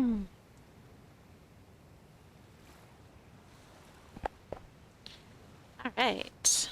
All right.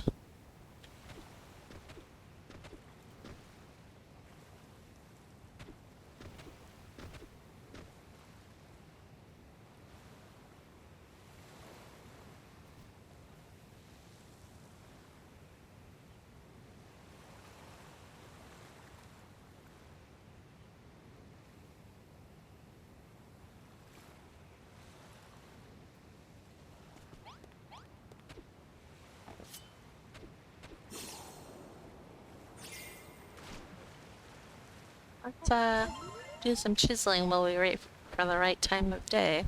Let's do some chiseling while we wait for the right time of day.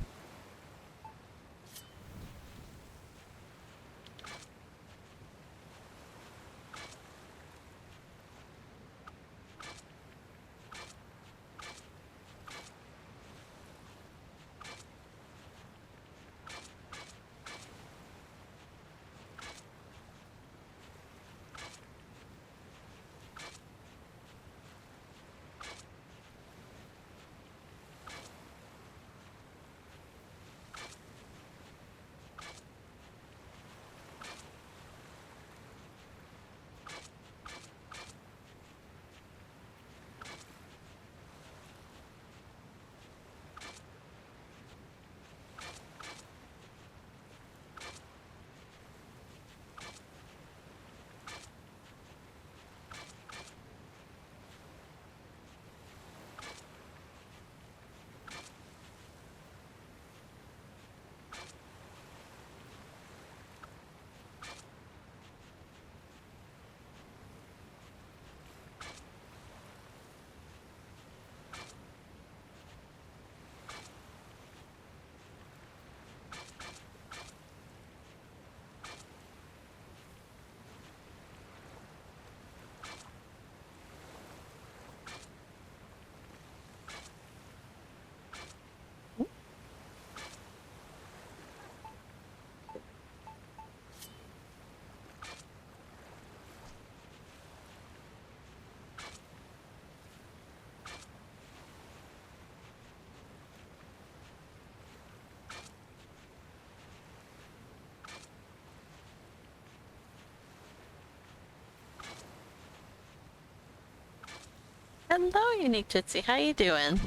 Hello, Unique Tootsie. How you doing?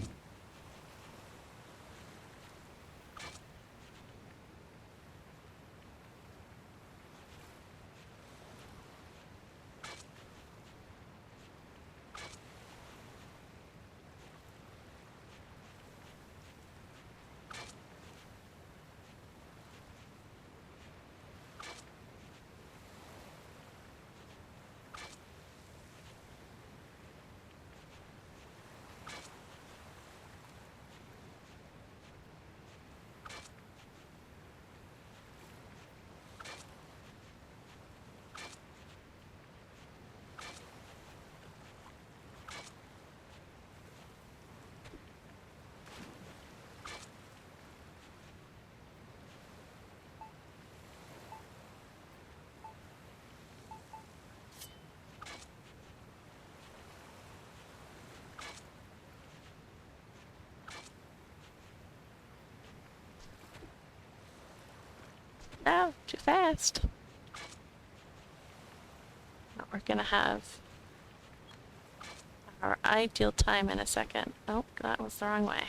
No, too fast. We're gonna have our ideal time in a second. Oh, that was the wrong way.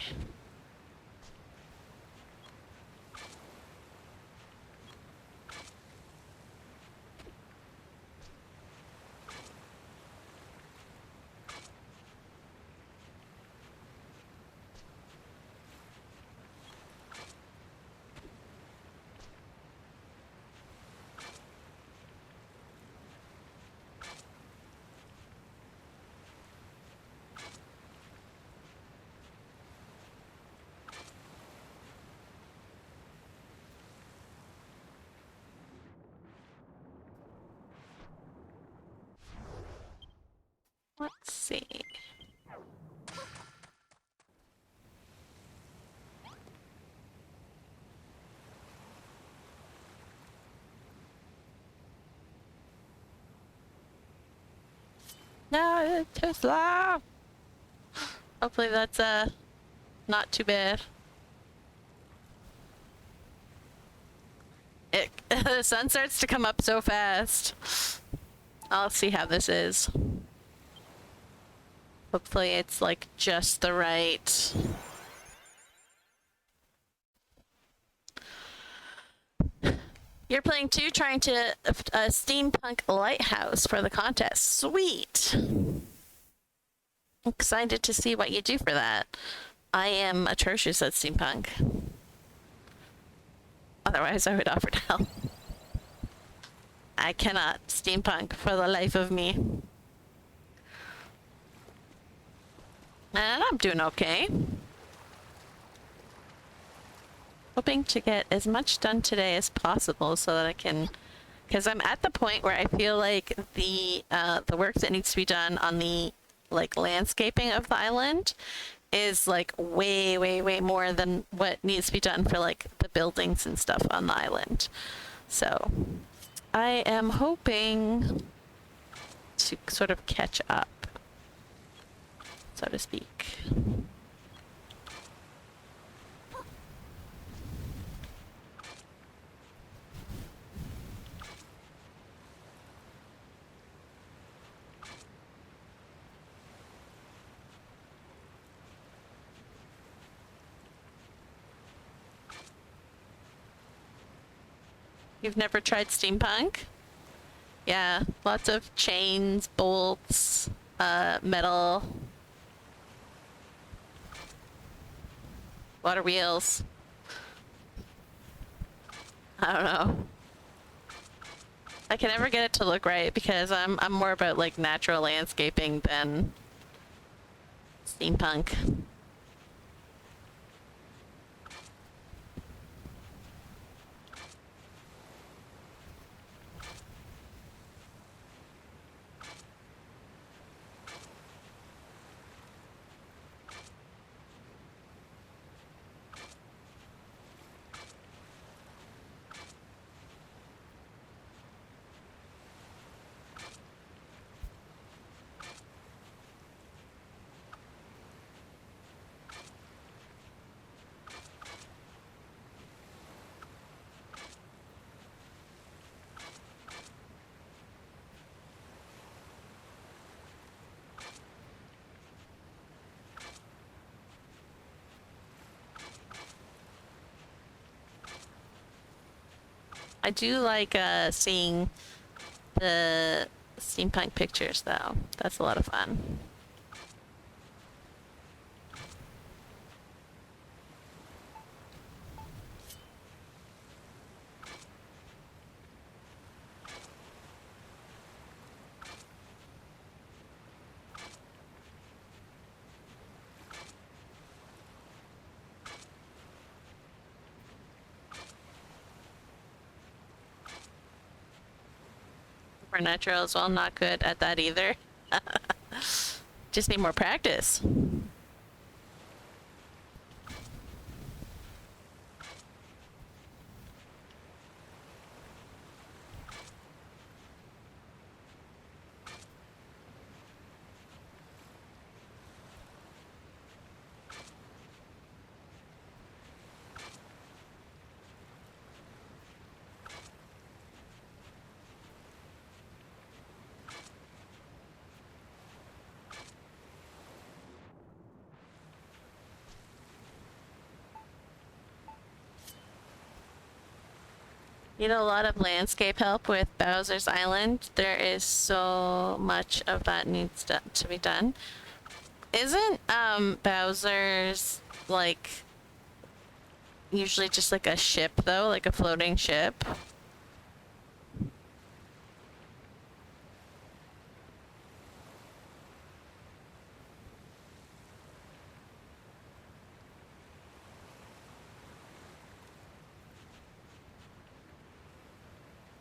Let's see. No, it's too slow. Hopefully that's not too bad. The sun starts to come up so fast. I'll see how this is. Hopefully it's like just the right. You're playing too, trying to steampunk lighthouse for the contest. Sweet. Excited to see what you do for that. I am atrocious at steampunk. Otherwise, I would offer to help. I cannot steampunk for the life of me. And I'm doing okay. Hoping to get as much done today as possible so that I can, because I'm at the point where I feel like the work that needs to be done on the like landscaping of the island is like way more than what needs to be done for like the buildings and stuff on the island. So I am hoping to sort of catch up, so to speak. You've never tried steampunk? Yeah, lots of chains, bolts, metal, water wheels. I don't know. I can never get it to look right because I'm more about like natural landscaping than steampunk. I do like seeing the steampunk pictures though. That's a lot of fun. Supernatural as well, not good at that either. Just need more practice. Need a lot of landscape help with Bowser's Island. There is so much of that needs to be done. Isn't Bowser's like usually just like a ship though, like a floating ship?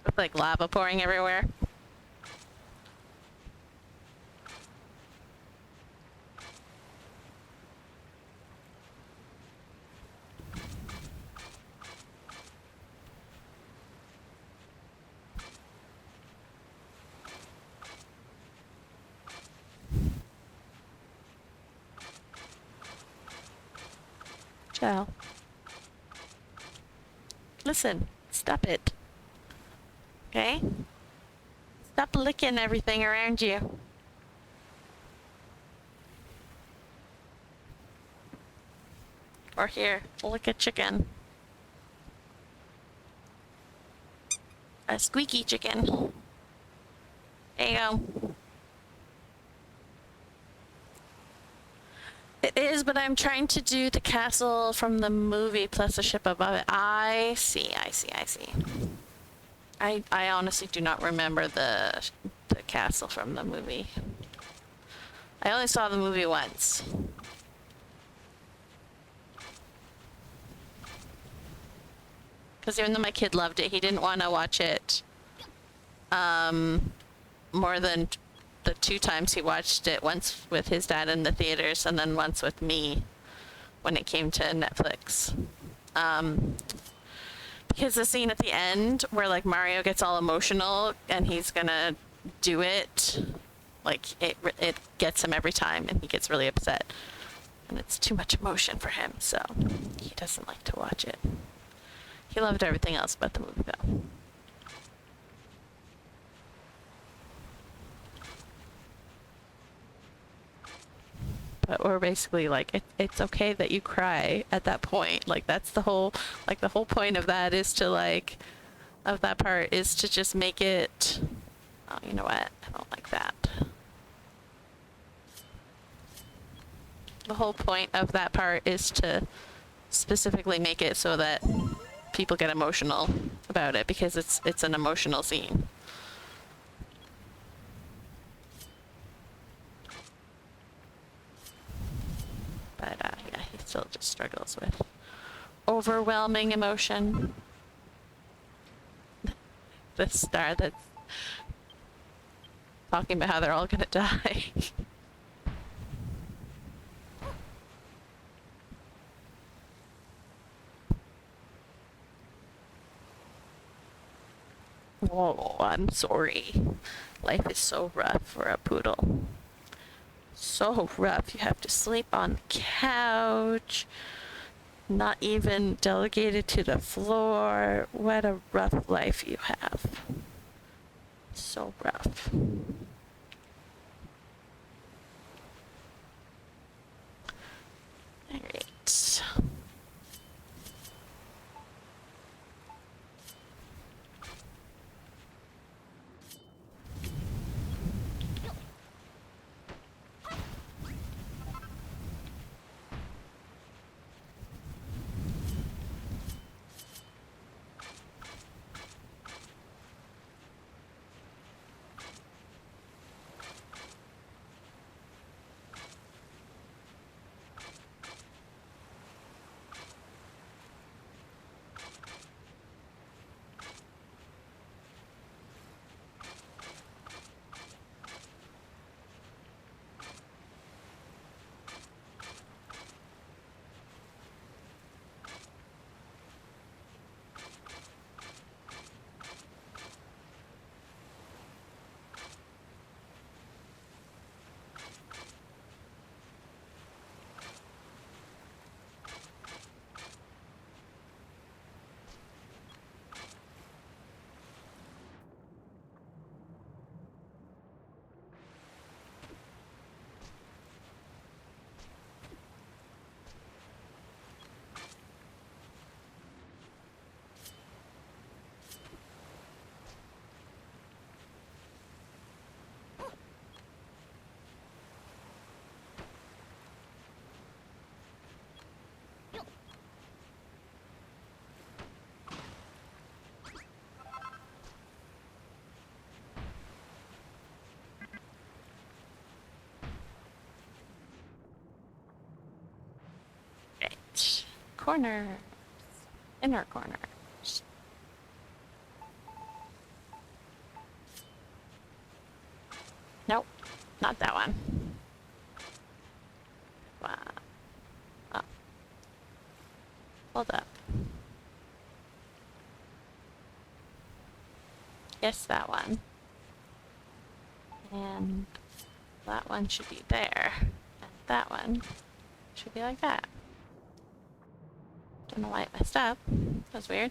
With like lava pouring everywhere. Ciao. Listen, stop it. Okay? Stop licking everything around you. Or here, lick a chicken. A squeaky chicken. There you go. It is, but I'm trying to do the castle from the movie plus a ship above it. I see. I honestly do not remember the castle from the movie. I only saw the movie once. Because even though my kid loved it, he didn't want to watch it more than the 2 times he watched it, once with his dad in the theaters and then once with me when it came to Netflix. Because the scene at the end where like Mario gets all emotional and he's gonna do it, like it gets him every time and he gets really upset. And it's too much emotion for him, so he doesn't like to watch it. He loved everything else but the movie though. But we're basically like, it's okay that you cry at that point. Like that's the whole point of that is to like, of that part is to just make it, oh, you know what? I don't like that. The whole point of that part is to specifically make it so that people get emotional about it because it's an emotional scene. But yeah, he still just struggles with overwhelming emotion. The star that's talking about how they're all gonna die. Oh, I'm sorry. Life is so rough for a poodle. So rough. You have to sleep on the couch. Not even delegated to the floor. What a rough life you have. So rough. All right. Right. Corners. Inner corners. Nope. Not that one. Wow. Oh. Hold up. Yes, that one. And that one should be there. And that one should be like that. Don't know why it messed up. That was weird.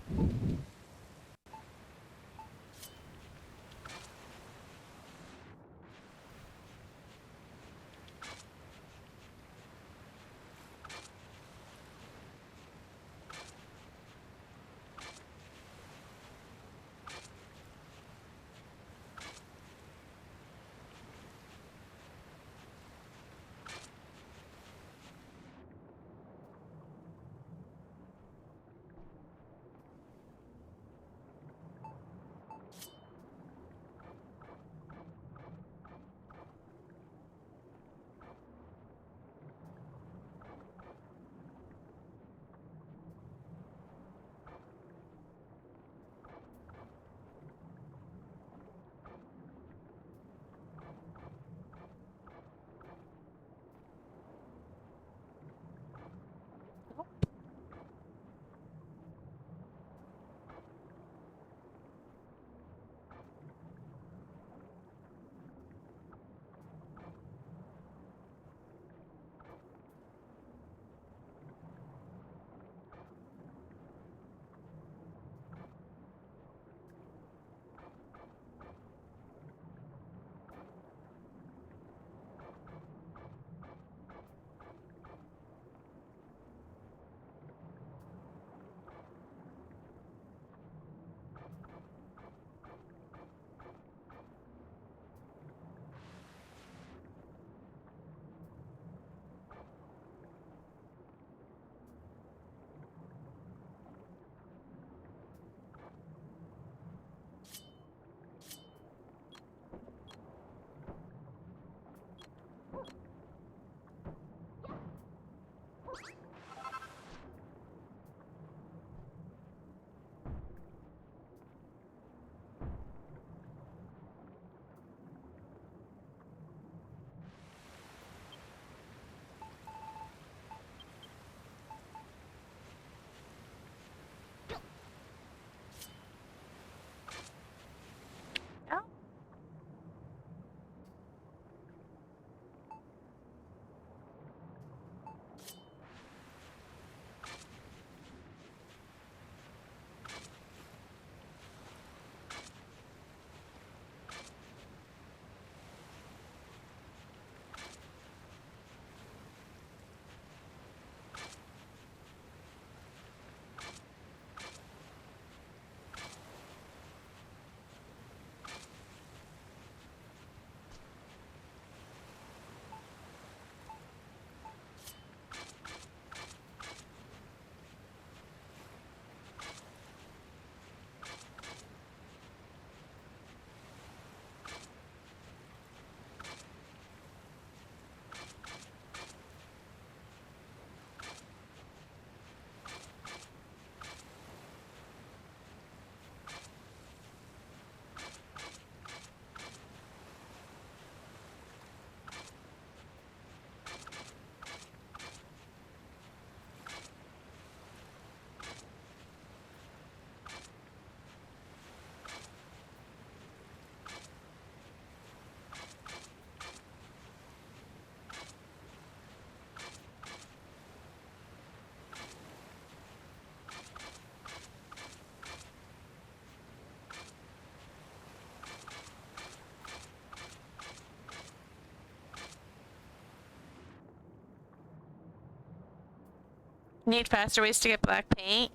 Need faster ways to get black paint?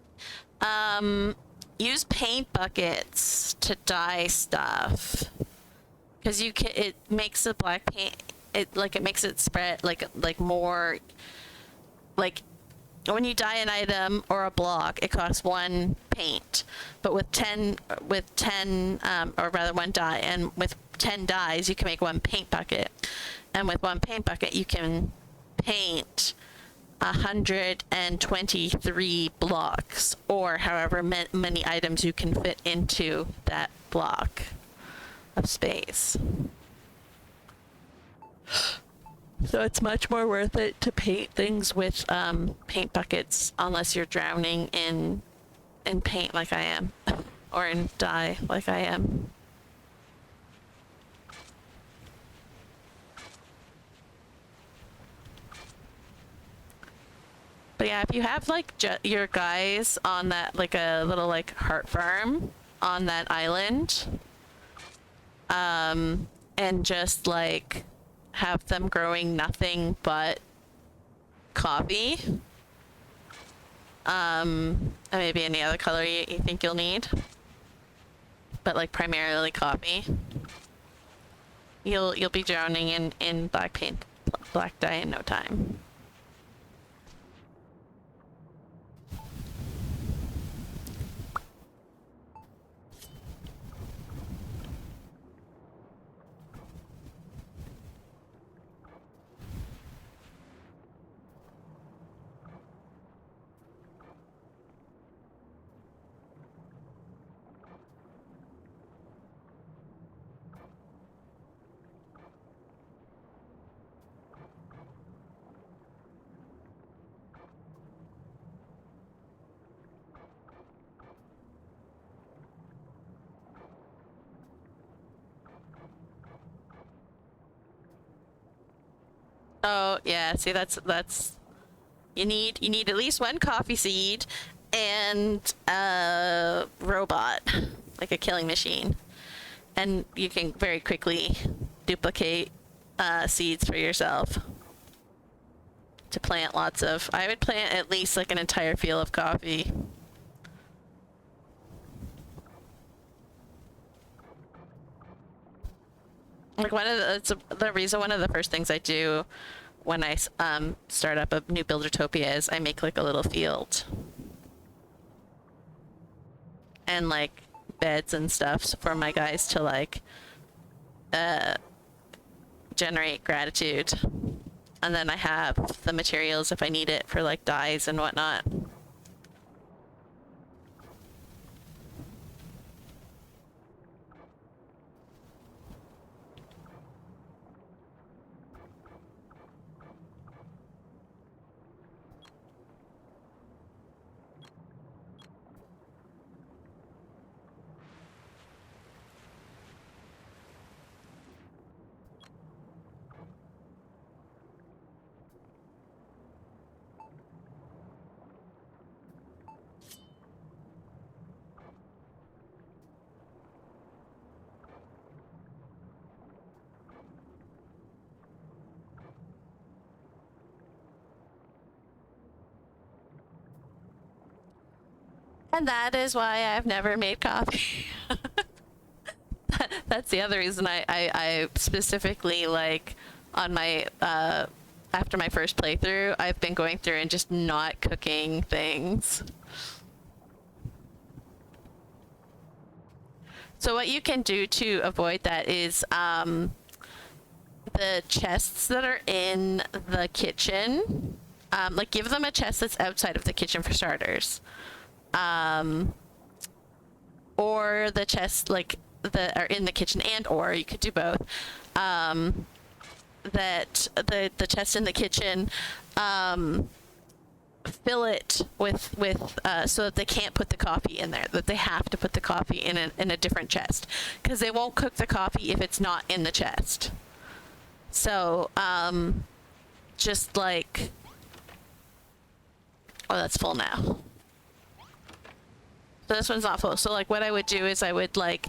Use paint buckets to dye stuff. Because you can, it makes the black paint, it makes it spread, like more, like, when you dye an item or a block, it costs 1 paint. But with 10, or rather 1 dye, and with 10 dyes, you can make 1 paint bucket. And with 1 paint bucket, you can paint 123 blocks, or however many items you can fit into that block of space. So it's much more worth it to paint things with paint buckets, unless you're drowning in paint like I am, or in dye like I am. But yeah, if you have like your guys on that, like a little like heart farm on that island, and just like have them growing nothing but coffee, and maybe any other color you think you'll need, but like primarily coffee, you'll be drowning in black dye in no time. Oh yeah, see that's you need at least 1 coffee seed and a robot, like a killing machine, and you can very quickly duplicate seeds for yourself to plant lots of. I would plant at least like an entire field of coffee. Like one of the first things I do when I start up a new Buildertopia is I make like a little field and like beds and stuff for my guys to like generate gratitude, and then I have the materials if I need it for like dyes and whatnot. And that is why I've never made coffee. That's the other reason I specifically, like, on my after my first playthrough, I've been going through and just not cooking things. So what you can do to avoid that is the chests that are in the kitchen, like give them a chest that's outside of the kitchen for starters. Or the chests like that are in the kitchen, and or you could do both. That the chest in the kitchen, fill it with so that they can't put the coffee in there, that they have to put the coffee in a different chest, because they won't cook the coffee if it's not in the chest. So just like, oh, that's full now. So this one's not full. So like what I would do is I would like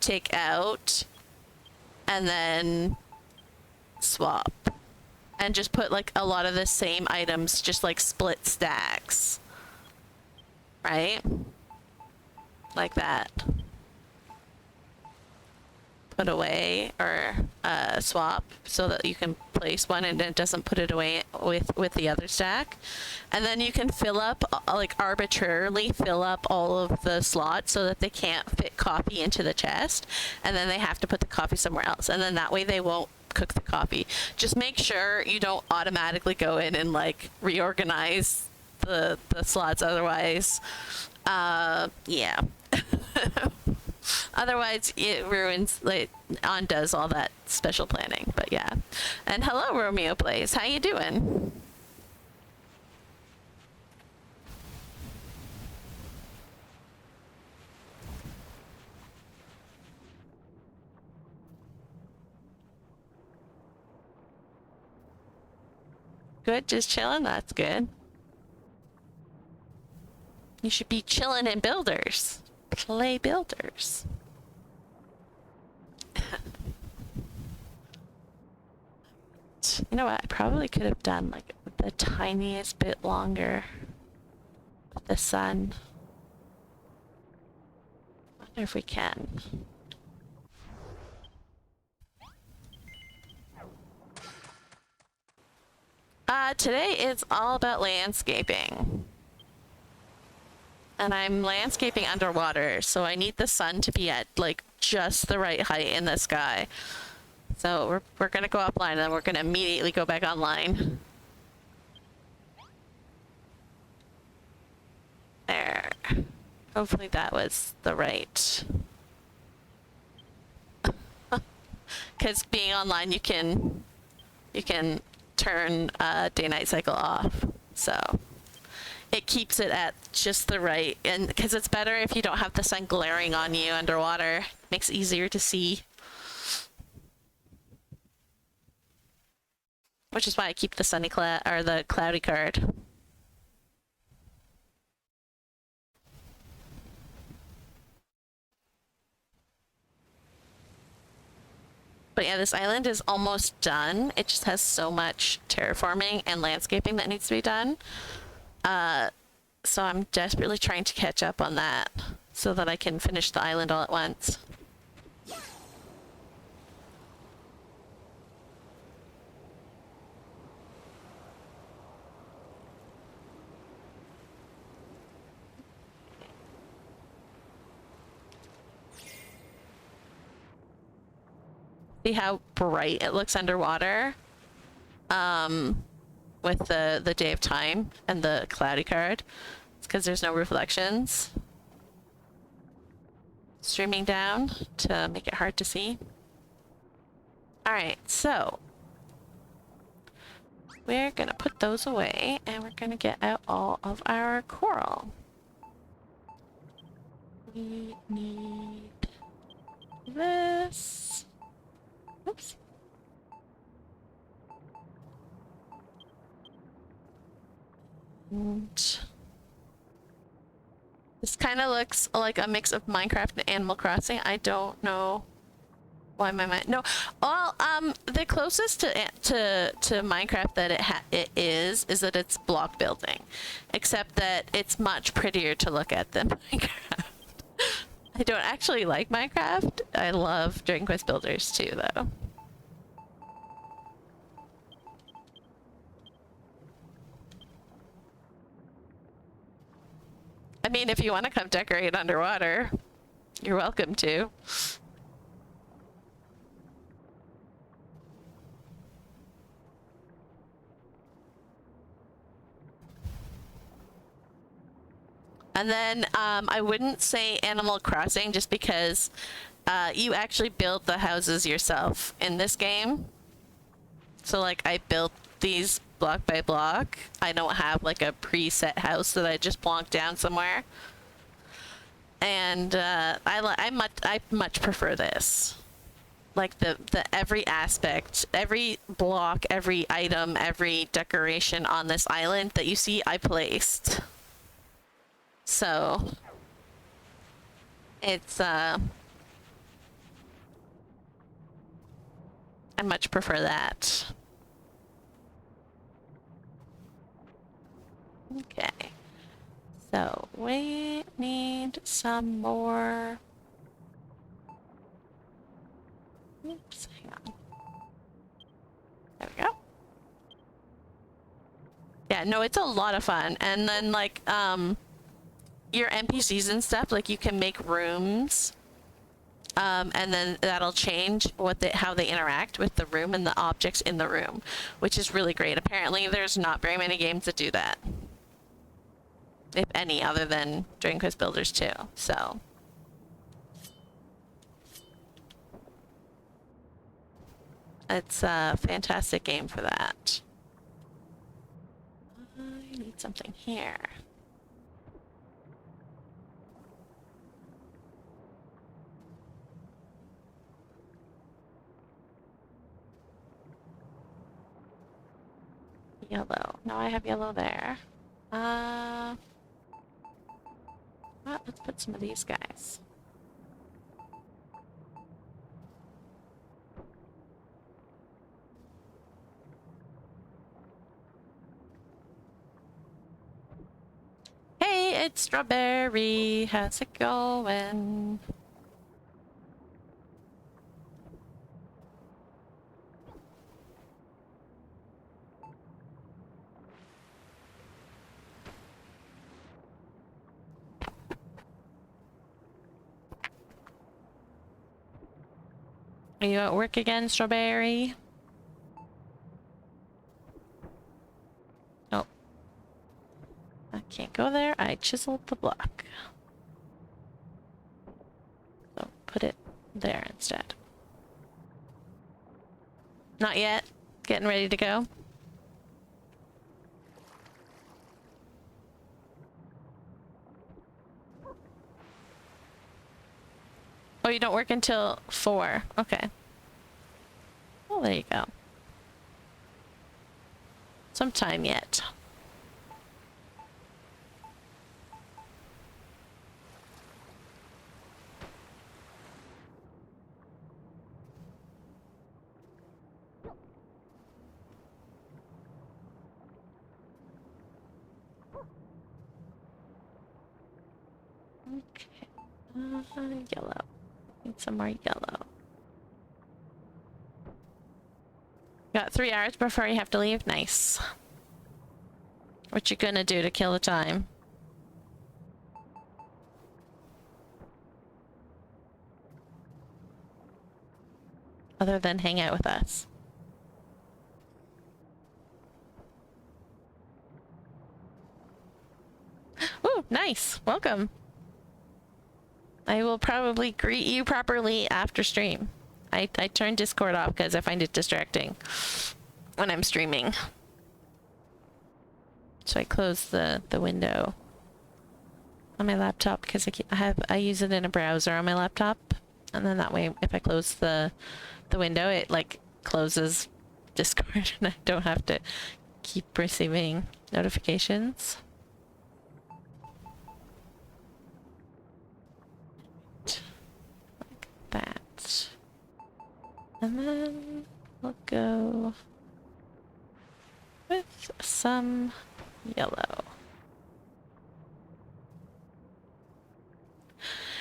take out and then swap and just put like a lot of the same items, just like split stacks, right? Like that. Put away or swap so that you can place one and it doesn't put it away with the other stack. And then you can fill up, like arbitrarily fill up all of the slots so that they can't fit coffee into the chest, and then they have to put the coffee somewhere else, and then that way they won't cook the coffee. Just make sure you don't automatically go in and like reorganize the slots, otherwise yeah. Otherwise it ruins, like, undoes all that special planning. But yeah. And hello, Romeo Blaze, how you doing? Good, just chilling. That's good. You should be chilling in builders. Play builders. You know what? I probably could have done like the tiniest bit longer with the sun. Wonder if we can. Today is all about landscaping. And I'm landscaping underwater, so I need the sun to be at like just the right height in the sky. So we're gonna go offline and then we're gonna immediately go back online. There. Hopefully that was the right. Because being online, you can turn day-night cycle off, so it keeps it at just the right, and because it's better if you don't have the sun glaring on you underwater. Makes it easier to see. Which is why I keep the sunny or the cloudy card. But yeah, this island is almost done. It just has so much terraforming and landscaping that needs to be done. So I'm desperately trying to catch up on that so that I can finish the island all at once. See how bright it looks underwater? With the day of time and the cloudy card. It's because there's no reflections streaming down to make it hard to see. Alright, so we're gonna put those away and we're gonna get out all of our coral. We need this. Oops. And this kind of looks like a mix of Minecraft and Animal Crossing. I don't know why my mind. No, well, the closest to Minecraft that it is that it's block building, except that it's much prettier to look at than Minecraft. I don't actually like Minecraft. I love Dragon Quest Builders too, though. I mean, if you want to come decorate underwater, you're welcome to. And then I wouldn't say Animal Crossing just because you actually build the houses yourself in this game. So like I built these block by block. I don't have like a preset house that I just plonk down somewhere. And I much prefer this. Like the every aspect, every block, every item, every decoration on this island that you see, I placed. So it's I much prefer that. Okay. So we need some more. Oops, hang on. There we go. Yeah, no, it's a lot of fun. And then like your NPCs and stuff, like you can make rooms. And then that'll change how they interact with the room and the objects in the room, which is really great. Apparently there's not very many games that do that. If any, other than Dragon Quest Builders 2. So it's a fantastic game for that. I need something here. Yellow. No, I have yellow there. Well, let's put some of these guys. Hey, it's Strawberry. How's it going? Are you at work again, Strawberry? Oh. I can't go there. I chiseled the block. So put it there instead. Not yet. Getting ready to go. Oh, you don't work until 4. Okay. Well, there you go. Some time yet. Okay. Yellow. Need some more yellow. Got 3 hours before you have to leave. Nice. What you gonna do to kill the time? Other than hang out with us. Ooh, nice. Welcome. I will probably greet you properly after stream. I turn Discord off because I find it distracting when I'm streaming. So I close the window on my laptop because I use it in a browser on my laptop, and then that way if I close the window, it like closes Discord and I don't have to keep receiving notifications. Like that. And then we'll go with some yellow.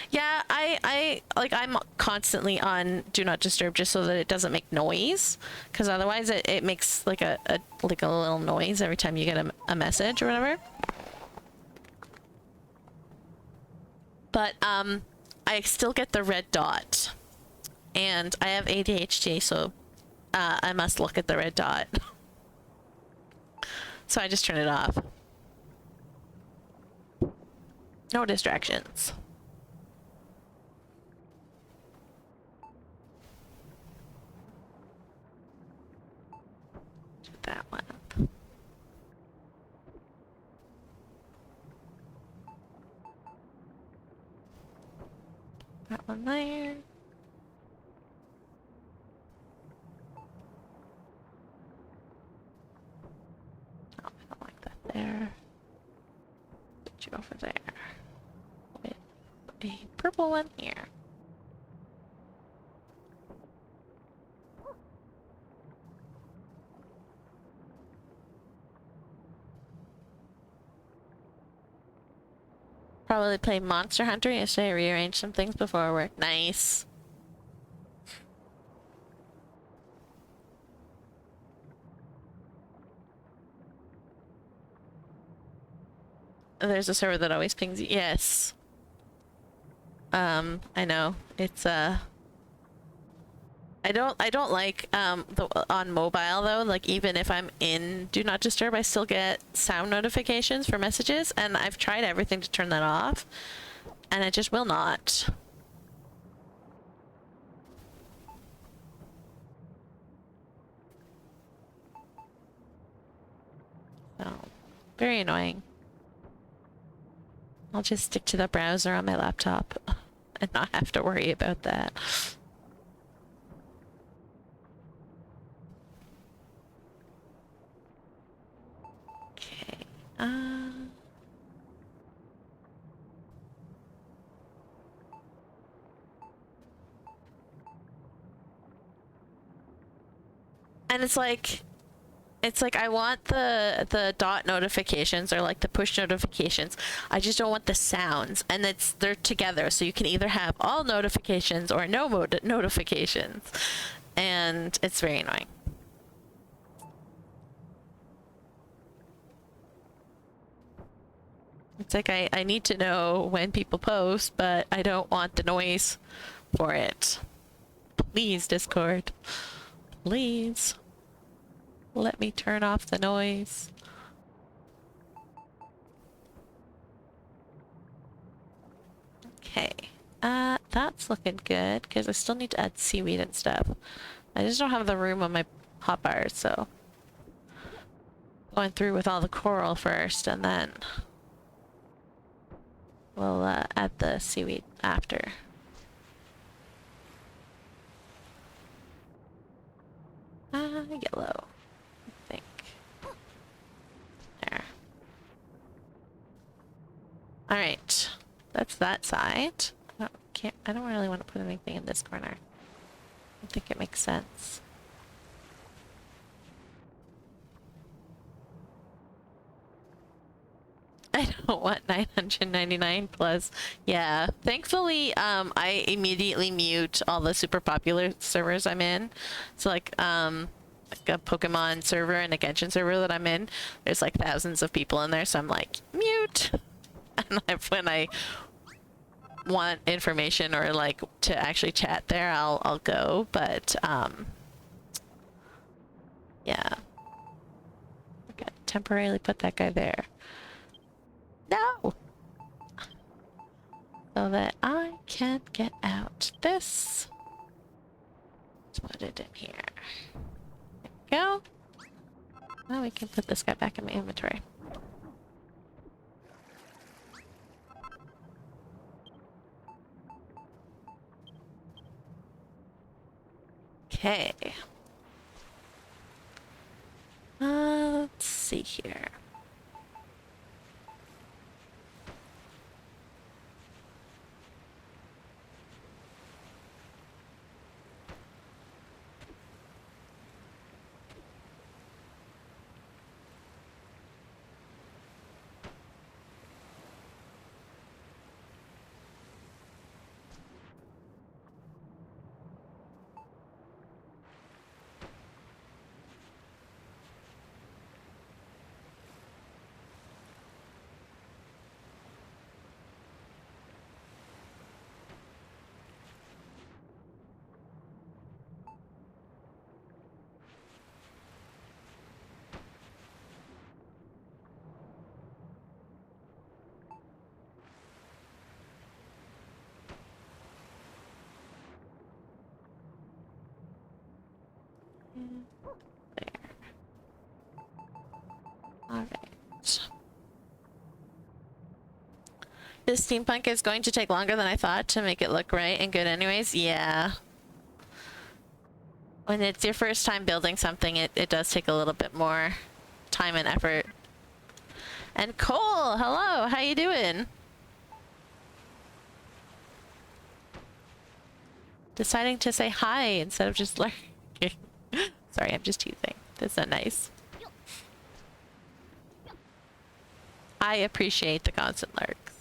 Yeah, I'm constantly on do not disturb just so that it doesn't make noise, because otherwise it makes like a little noise every time you get a message or whatever. But I still get the red dot, and I have ADHD, so I must look at the red dot. So I just turn it off. No distractions. That one up. That one there. Oh, I don't like that there. Put you over there. With a purple one here. Probably play Monster Hunter yesterday. Rearrange some things before work. Nice. There's a server that always pings you. Yes. I know. It's I don't like on mobile though, like even if I'm in Do Not Disturb, I still get sound notifications for messages, and I've tried everything to turn that off, and it just will not. So, very annoying. I'll just stick to the browser on my laptop and not have to worry about that. Okay. And it's like I want the dot notifications, or like the push notifications. I just don't want the sounds, and they're together, so you can either have all notifications or no notifications, and it's very annoying. It's like I need to know when people post, but I don't want the noise for it. Please, Discord. Please. Let me turn off the noise. Okay. That's looking good, because I still need to add seaweed and stuff. I just don't have the room on my hotbars, so... Going through with all the coral first, and then... We'll add the seaweed after. Yellow. I think. There. Alright. That's that side. I don't really want to put anything in this corner. I don't think it makes sense. I don't want 999 plus. Yeah, thankfully, I immediately mute all the super popular servers I'm in. So like a Pokemon server and a Genshin server that I'm in, there's like thousands of people in there, so I'm like, mute! And when I want information or like to actually chat there, I'll go, but yeah. Okay, temporarily put that guy there. No! So that I can get out this. Let's put it in here. There we go. Now we can put this guy back in my inventory. Okay. Let's see here. There. Alright. This steampunk is going to take longer than I thought to make it look right and good anyways. Yeah. When it's your first time building something, it does take a little bit more time and effort. And Cole, hello, how you doing? Deciding to say hi instead of just lurking. Sorry, I'm just teasing. That's not nice. I appreciate the constant lurks.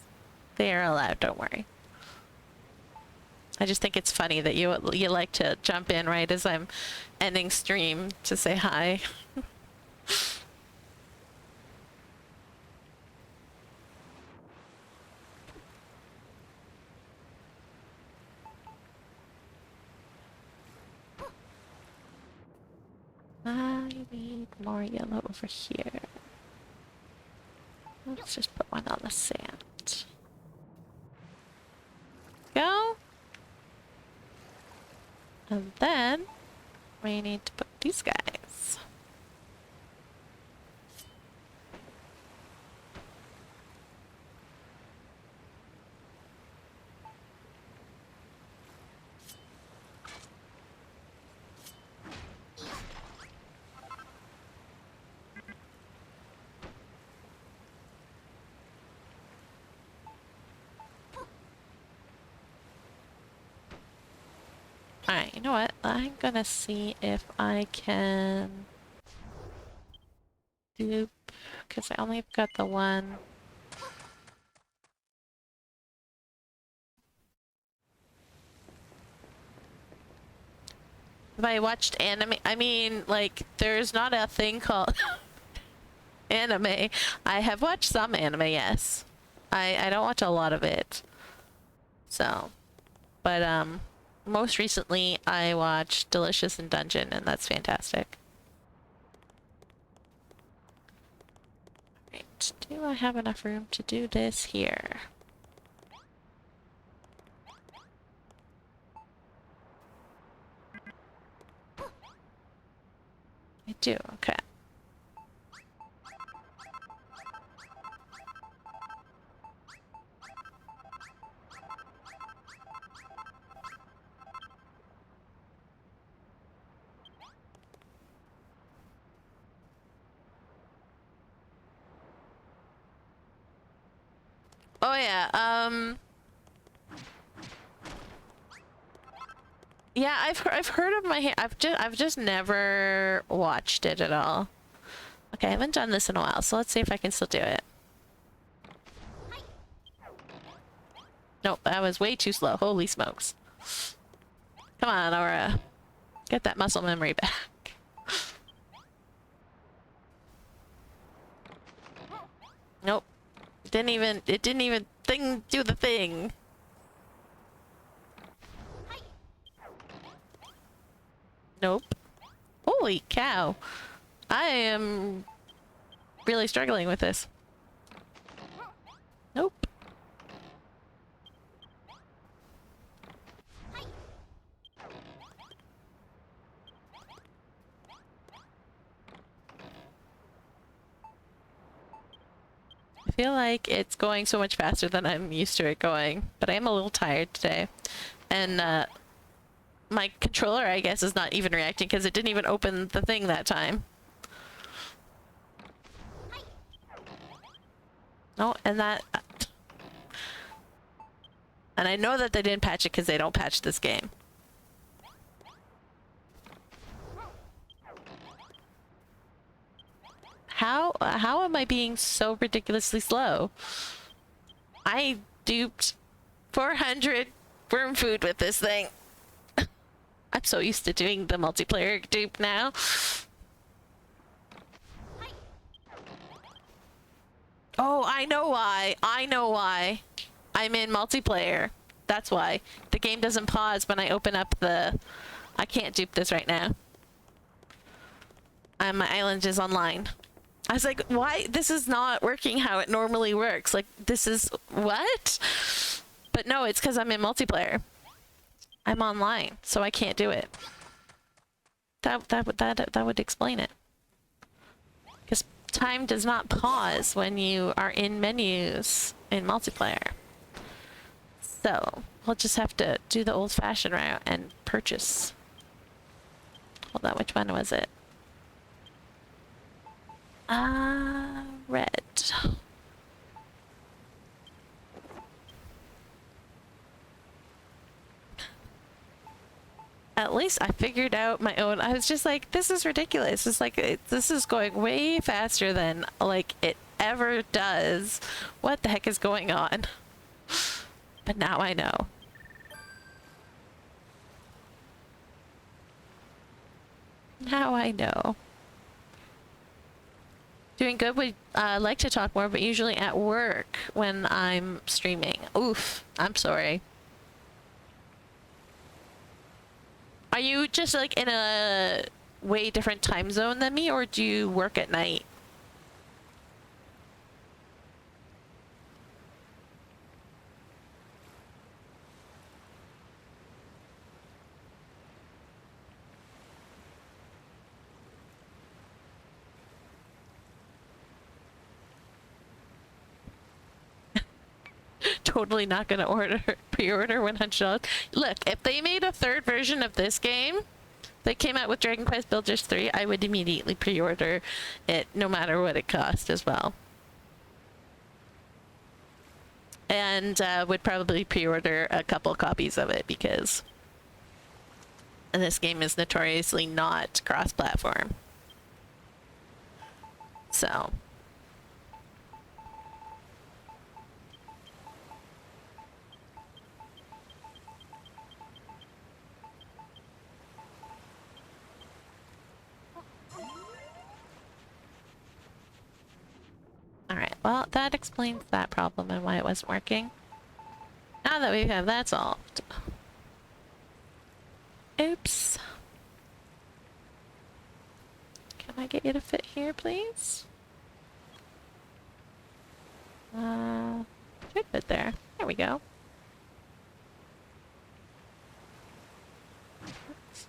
They are allowed, don't worry. I just think it's funny that you like to jump in right as I'm ending stream to say hi. I need more yellow over here. Let's just put one on the sand. Go. And then we need to put these guys. Alright, you know what? I'm gonna see if I can dupe, because I only got the one. Have I watched anime? I mean, like, there's not a thing called anime. I have watched some anime, yes. I don't watch a lot of it. So, but, most recently I watched Delicious in Dungeon, and that's fantastic. Right, do I have enough room to do this here? I do, okay. Oh yeah, yeah, I've heard of my I've just never watched it at all. Okay, I haven't done this in a while, so let's see if I can still do it. Nope, that was way too slow. Holy smokes. Come on, Aura. Get that muscle memory back. Nope. It didn't even do the thing. Nope. Holy cow. I am really struggling with this. Nope. I feel like it's going so much faster than I'm used to it going, but I am a little tired today. And my controller, I guess, is not even reacting because it didn't even open the thing that time. No, and that... and I know that they didn't patch it because they don't patch this game. How am I being so ridiculously slow? I duped 400 worm food with this thing. I'm so used to doing the multiplayer dupe now. Oh, I know why. I know why. I'm in multiplayer. That's why. The game doesn't pause when I open up the... I can't dupe this right now. My island is online. I was like, why? This is not working how it normally works. Like, this is... what? But no, it's because I'm in multiplayer. I'm online, so I can't do it. That would explain it. Because time does not pause when you are in menus in multiplayer. So, we'll just have to do the old-fashioned route and purchase. Hold on, which one was it? Red. At least I figured out my own. I was just like, this is ridiculous. It's like, this is going way faster than, like, it ever does. What the heck is going on? but now I know. Now I know. Doing good. Would like to talk more, but usually at work when I'm streaming. Oof. I'm sorry. Are you just like in a way different time zone than me, or do you work at night? Totally not gonna pre-order $100. Look, if they made a third version of this game that came out with Dragon Quest Builders 3, I would immediately pre-order it no matter what it cost as well. And would probably pre-order a couple copies of it because this game is notoriously not cross-platform. So... Alright, well, that explains that problem and why it wasn't working. Now that we have that solved. Oops. Can I get you to fit here, please? Should fit there. There we go.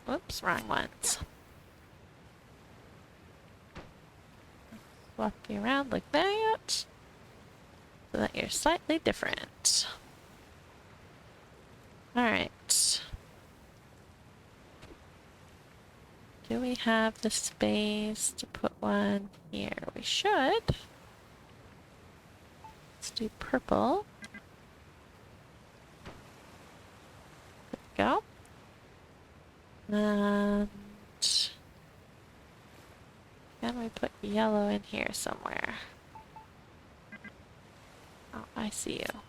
Whoops, wrong ones. Swap you around like that, so that you're slightly different. Alright. Do we have the space to put one here? We should. Let's do purple. There we go. And can we put yellow in here somewhere? Oh, I see you.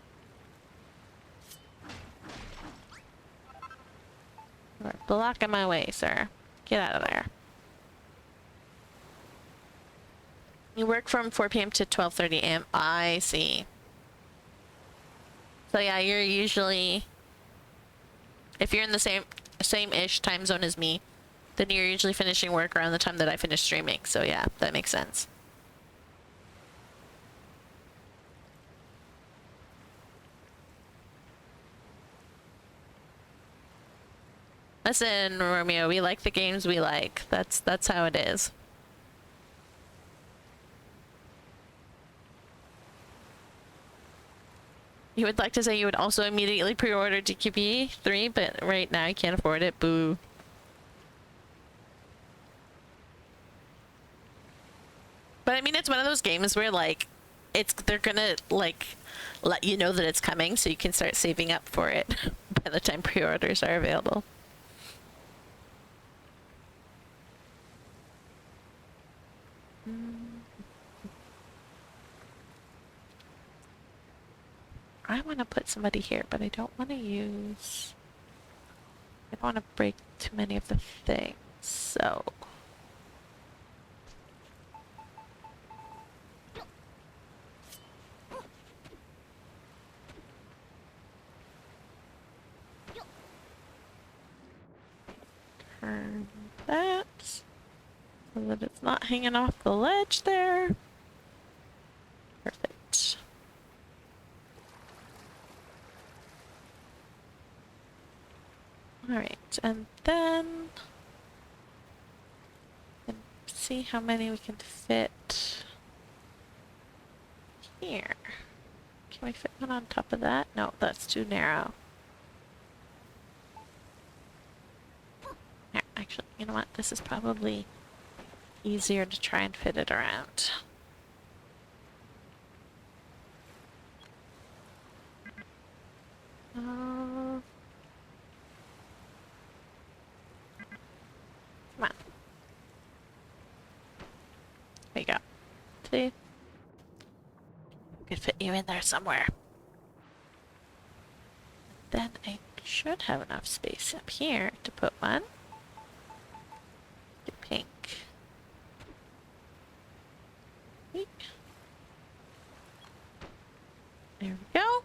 You're blocking my way, sir. Get out of there. You work from 4 p.m. to 12:30 a.m. I see. So yeah, you're usually... If you're in the same-ish time zone as me, then you're usually finishing work around the time that I finish streaming. So yeah, that makes sense. Listen, Romeo, we like the games we like. That's how it is. You would like to say you would also immediately pre-order DQBB2, but right now you can't afford it. Boo. But I mean, it's one of those games where like, they're gonna like let you know that it's coming, so you can start saving up for it by the time pre-orders are available. I want to put somebody here, but I don't want to use... I don't want to break too many of the things, so... Turn that so that it's not hanging off the ledge there. Perfect. Alright, and then see how many we can fit here. Can we fit one on top of that? No, that's too narrow. Here, actually, you know what? This is probably easier to try and fit it around. Come on. There you go. See? Could fit you in there somewhere. then I should have enough space up here to put one. Do pink. There we go.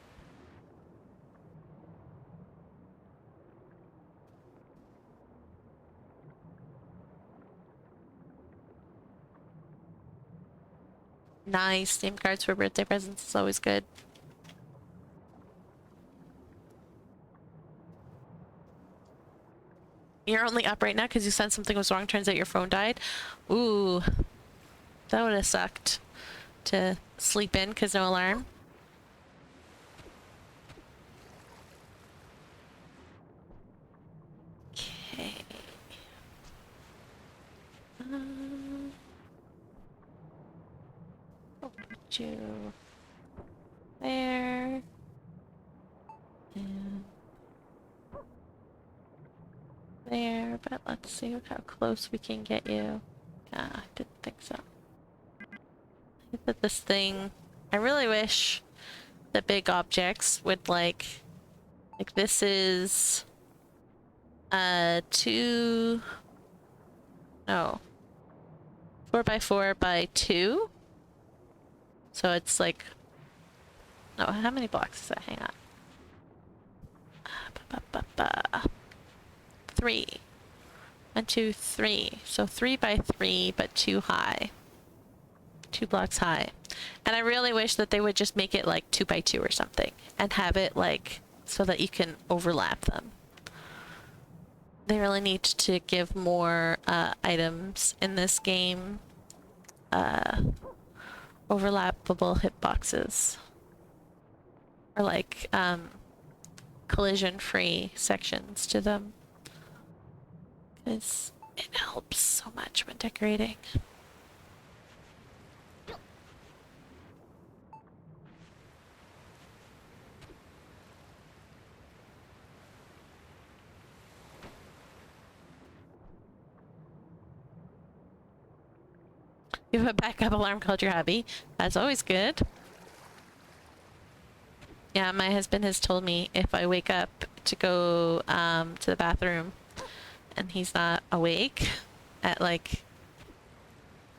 Nice. Name cards for birthday presents is always good. You're only up right now because you said something was wrong. Turns out your phone died. Ooh. That would have sucked to sleep in because no alarm. Okay. I'll put you there. And there, but let's see how close we can get you. I didn't think so. I think that this thing, I really wish the big objects would like this is 4x4x2. So it's like, no, how many blocks is that? Hang on. 3. 1, 2, 3. So 3x3, but 2 high. 2 blocks high. And I really wish that they would just make it like 2x2 or something and have it like so that you can overlap them. They really need to give more items in this game overlappable hitboxes. Or like collision-free sections to them. Because it helps so much when decorating. You have a backup alarm called your hubby. That's always good. Yeah, my husband has told me if I wake up to go to the bathroom and he's not awake at like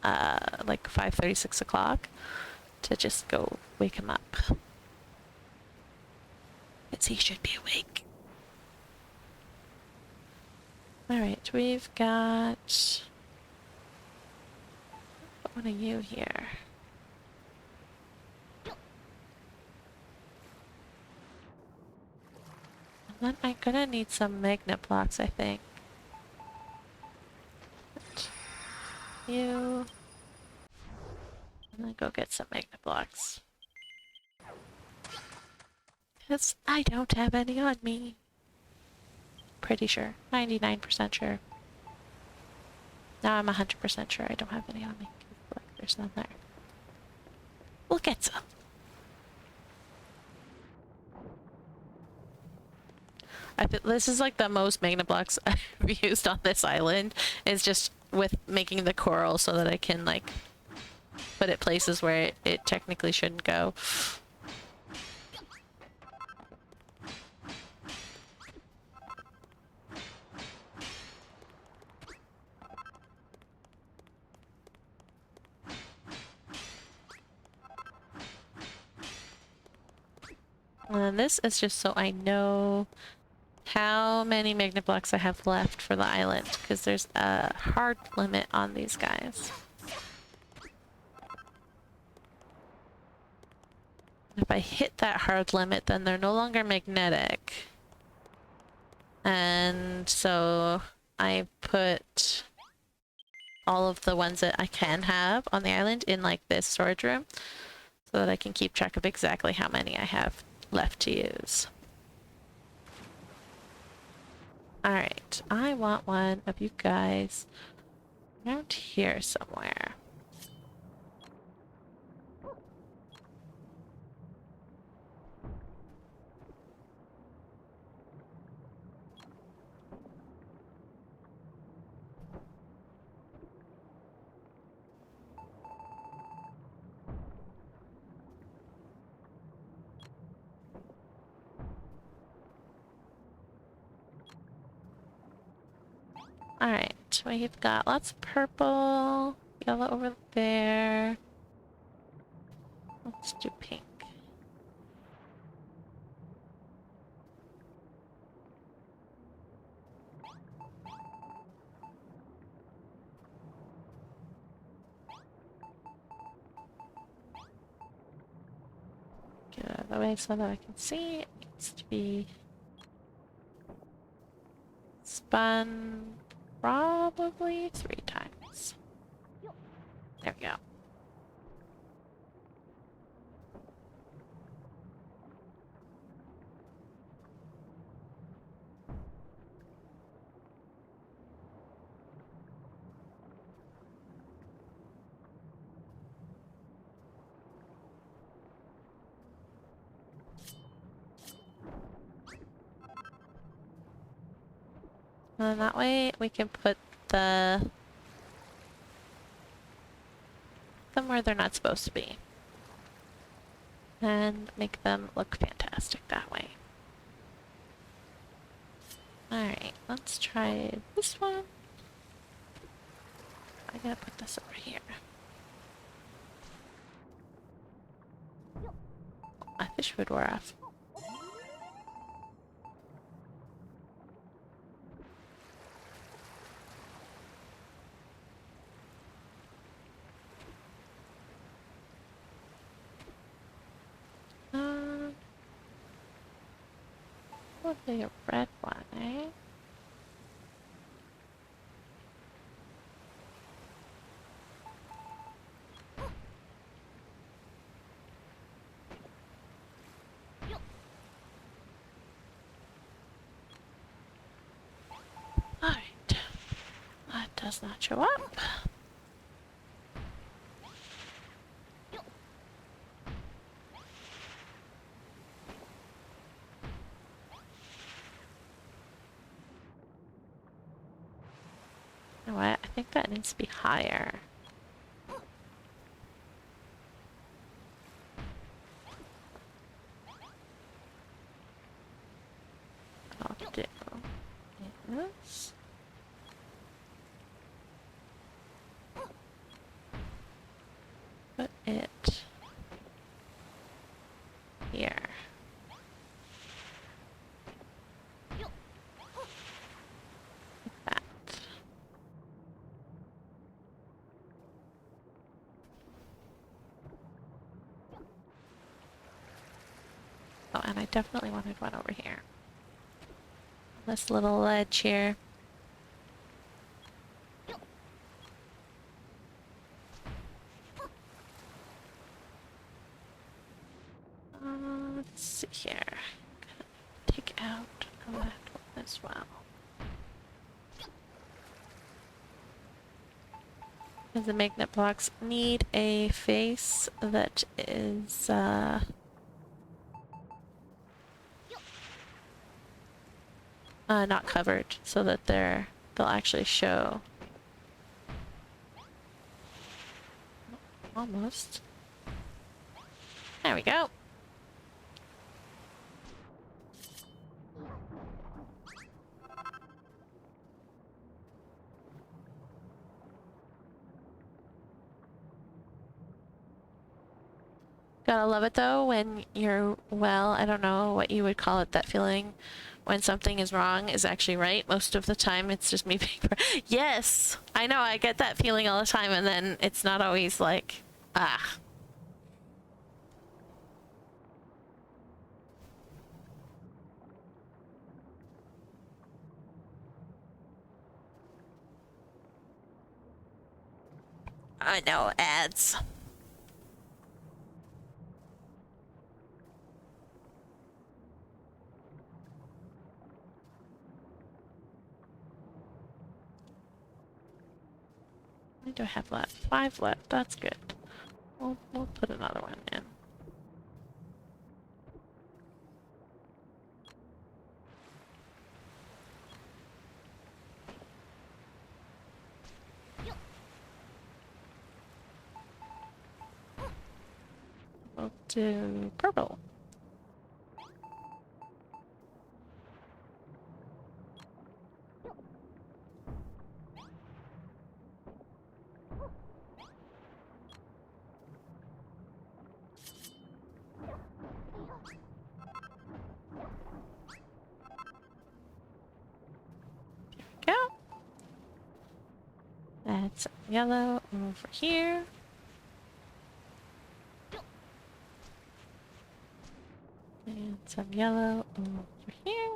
5:30, 6 o'clock, to just go wake him up. Because he should be awake. Alright, we've got one of you here. And then I'm gonna need some magnet blocks, I think. You. And then go get some magnet blocks. Because I don't have any on me. Pretty sure. 99% sure. Now I'm 100% sure I don't have any on me. Look, there's none there. We'll get some. This is like the most magnet blocks I've used on this island. Is just with making the coral so that I can like put it places where it technically shouldn't go. And this is just so I know how many magnet blocks I have left for the island, because there's a hard limit on these guys. If I hit that hard limit, then they're no longer magnetic. And so I put all of the ones that I can have on the island in like this storage room so that I can keep track of exactly how many I have left to use. Alright, I want one of you guys around here somewhere. Alright, we've got lots of purple, yellow over there. Let's do pink. Get it out of the way so that I can see. It needs to be spun probably 3 times. There we go. And that way we can put them where they're not supposed to be. And make them look fantastic that way. Alright, let's try this one. I gotta put this over here. My fish food wore off. Probably a red one, eh? Alright. That does not show up. You know what? I think that needs to be higher. I'll do this. Put it here. Like that. Oh, and I definitely wanted one over here. This little ledge here. Let's see here. Take out that one as well. Because the magnet blocks need a face that is not covered, so that they'll actually show. Almost. There we go. Gotta love it though when you're, well, I don't know what you would call it, that feeling when something is wrong is actually right. Most of the time it's just me being, yes, I know, I get that feeling all the time, and then it's not always like, ah. I know, ads. I do have left. 5 left. That's good. We'll put another one in. We'll do purple. yellow over here. And some yellow over here.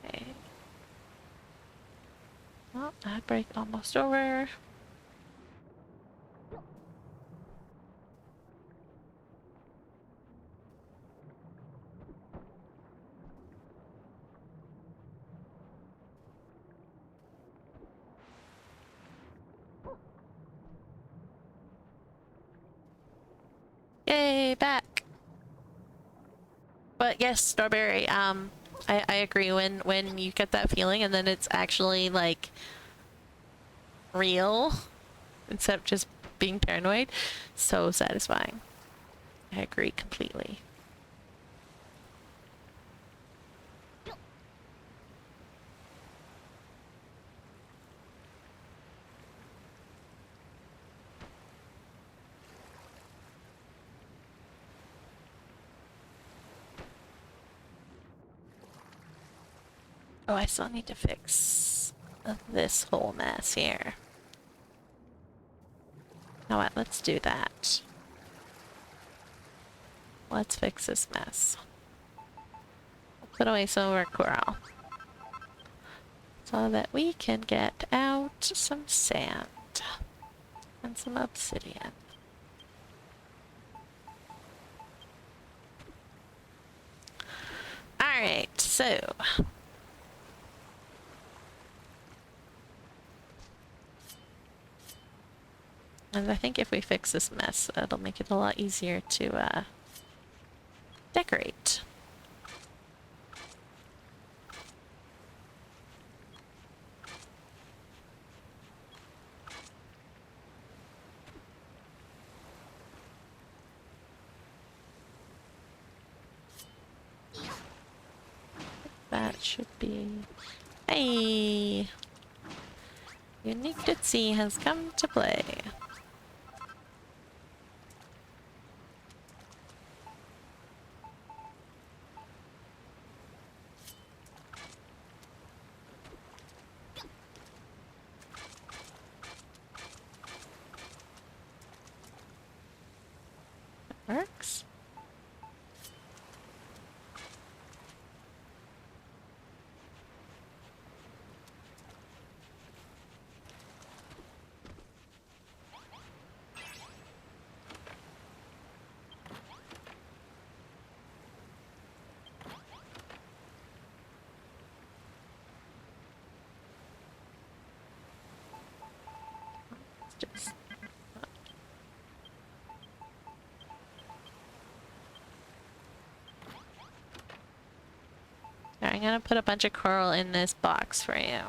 Okay. Oh, that break almost over. Yay, back. But yes, strawberry, I agree when you get that feeling and then it's actually like real instead of just being paranoid. So satisfying. I agree completely. Oh, I still need to fix this whole mess here. You know what? Let's do that. Let's fix this mess. Put away some of our coral so that we can get out some sand and some obsidian. Alright, so and I think if we fix this mess, it'll make it a lot easier to decorate. That should be... Hey! Unique Ditzy has come to play. Works. Just Alright, I'm gonna put a bunch of coral in this box for you.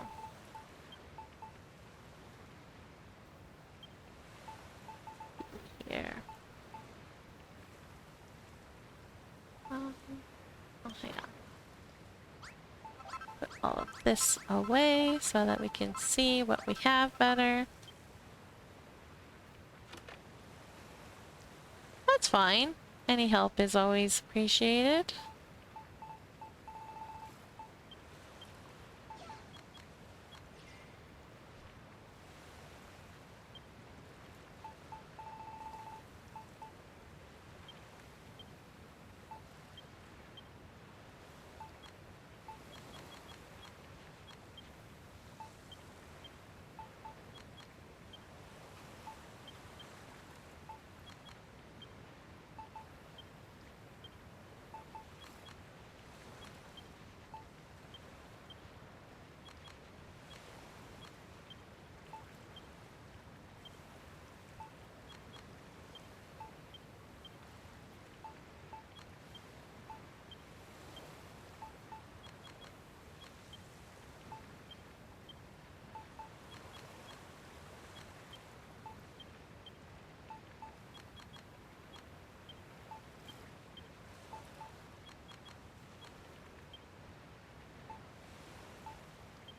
Here. Oh, hang on. Put all of this away so that we can see what we have better. That's fine. Any help is always appreciated.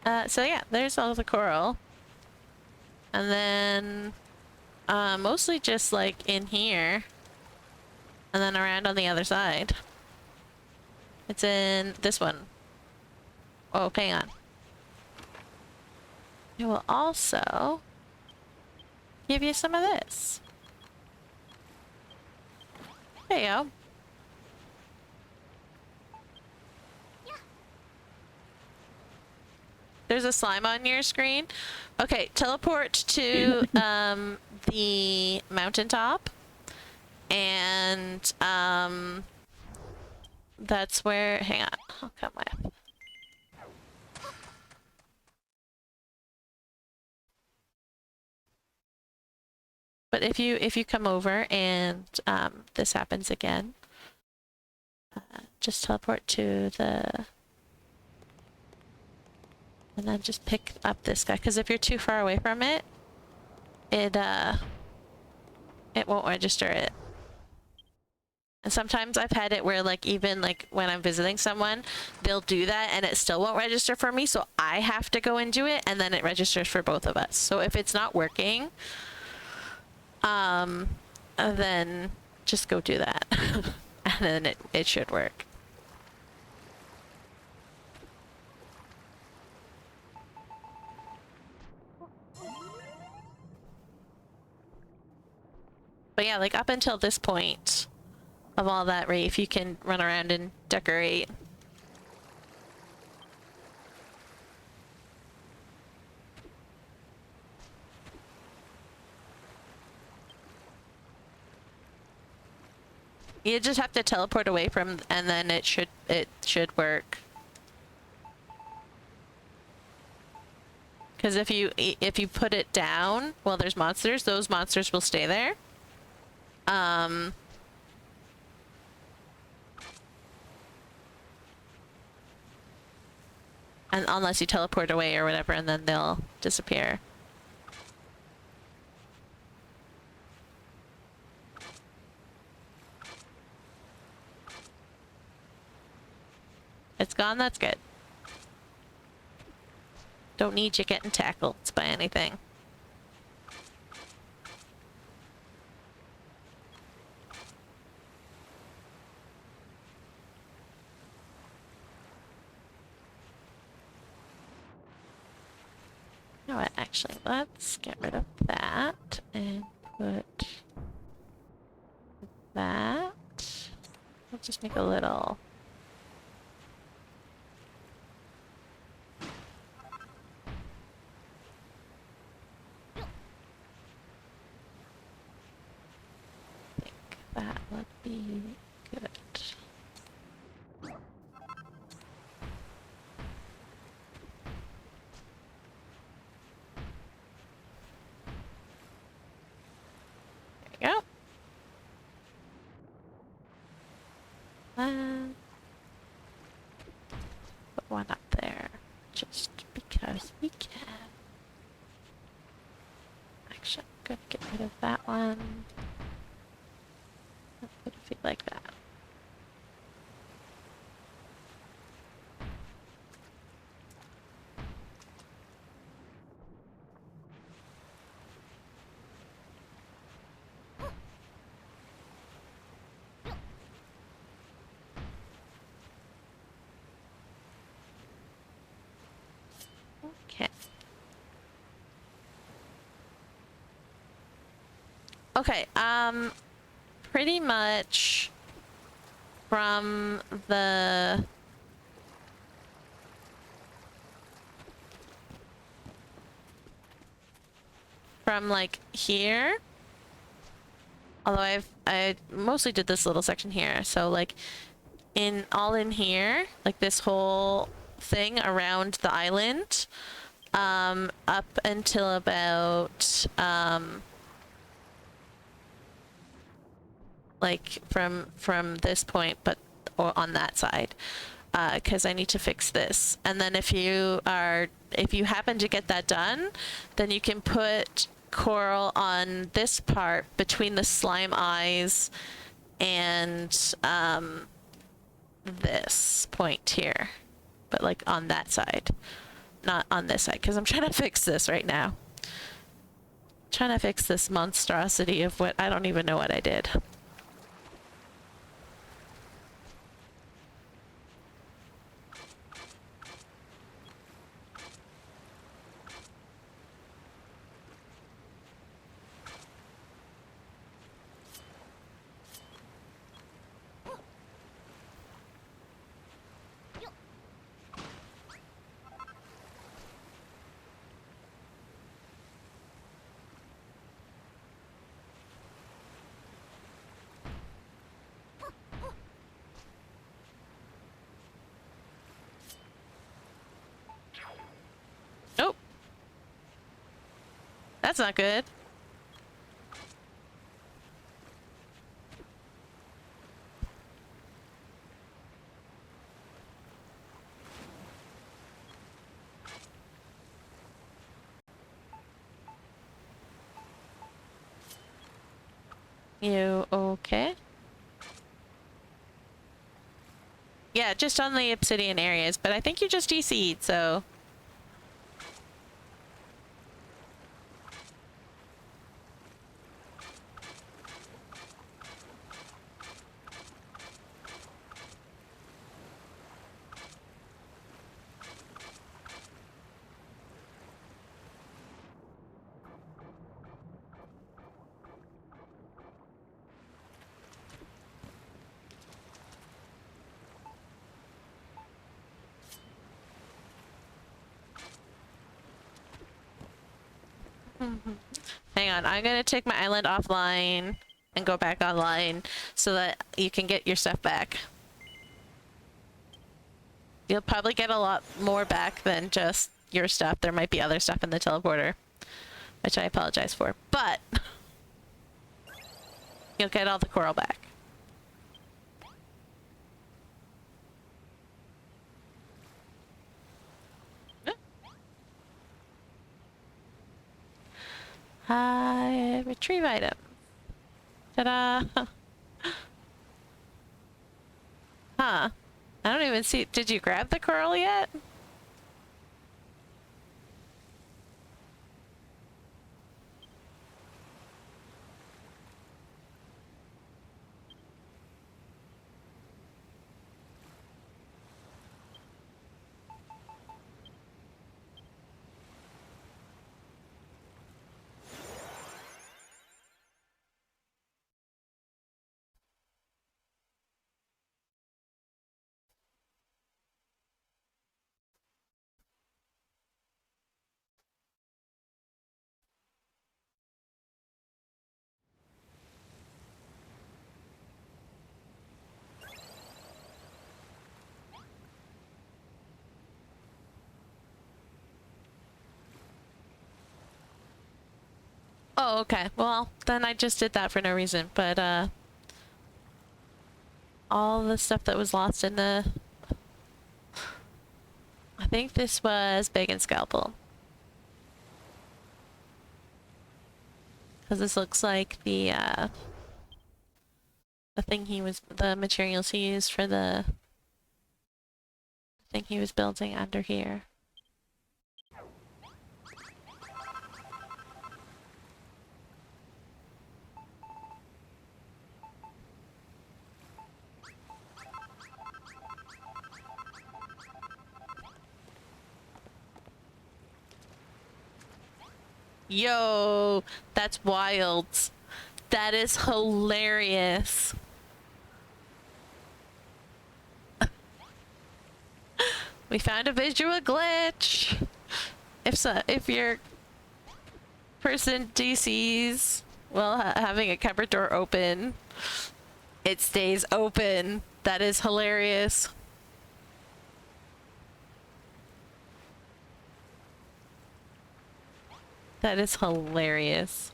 So yeah, there's all the coral. And then mostly just like in here and then around on the other side. It's in this one. Oh, hang on. I will also give you some of this. There you go. There's a slime on your screen. Okay, teleport to the mountaintop. And that's where, hang on, I'll cut my. But if you come over and this happens again, just teleport to the, and then just pick up this guy. Because if you're too far away from it, it won't register it. And sometimes I've had it where like even like when I'm visiting someone, they'll do that and it still won't register for me. So I have to go and do it, and then it registers for both of us. So if it's not working, then just go do that. And then it should work. But yeah, like up until this point of all that reef, you can run around and decorate. You just have to teleport away from, and then it should work. Because if you put it down while there's monsters, those monsters will stay there. And unless you teleport away or whatever, and then they'll disappear. It's gone, that's good. Don't need you getting tackled by anything. You know what, actually, let's get rid of that and put that. We'll just make a little. I think that would be good. There you go. Put one up there, just because we can. Actually, I'm gonna get rid of that one. Let's put a feet like that. Okay. Okay, pretty much from like here, although I mostly did this little section here, so like all in here, like this whole thing around the island, up until about like from this point, but or on that side, because I need to fix this. And then if you happen to get that done, then you can put coral on this part between the slime eyes and this point here, but like on that side. not on this side, because I'm trying to fix this right now. Trying to fix this monstrosity of what I don't even know what I did. Oh, that's not good. You okay? Yeah, just on the obsidian areas, but I think you just DC'd, so... Hang on, I'm gonna take my island offline and go back online so that you can get your stuff back. You'll probably get a lot more back than just your stuff. There might be other stuff in the teleporter, which I apologize for, but you'll get all the coral back. Retrieve item. Ta-da! Huh. I don't even see- did you grab the coral yet? Oh, okay. Well, then I just did that for no reason, but, all the stuff that was lost in the... I think this was Bacon Scalpel. Because this looks like the thing he was... the materials he used for the thing he was building under here. Yo, that's wild. That is hilarious. We found a visual glitch. If your person DCs while having a cupboard door open, it stays open. That is hilarious. That is hilarious.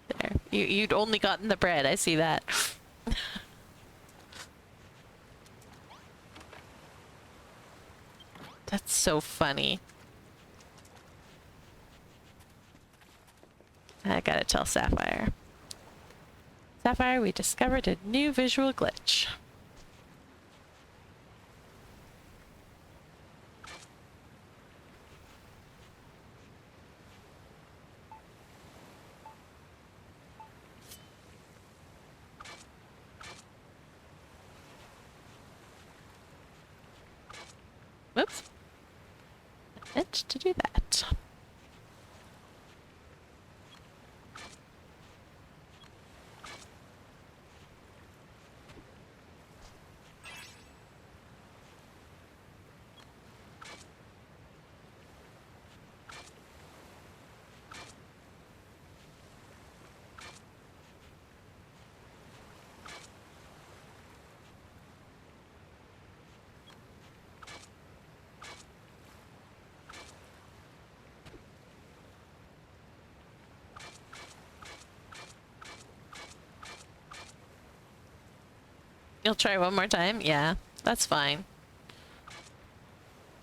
There. You'd only gotten the bread, I see that. That's so funny. I gotta tell Sapphire. Sapphire, we discovered a new visual glitch. Whoops. I meant to do that. You'll try one more time? Yeah, that's fine.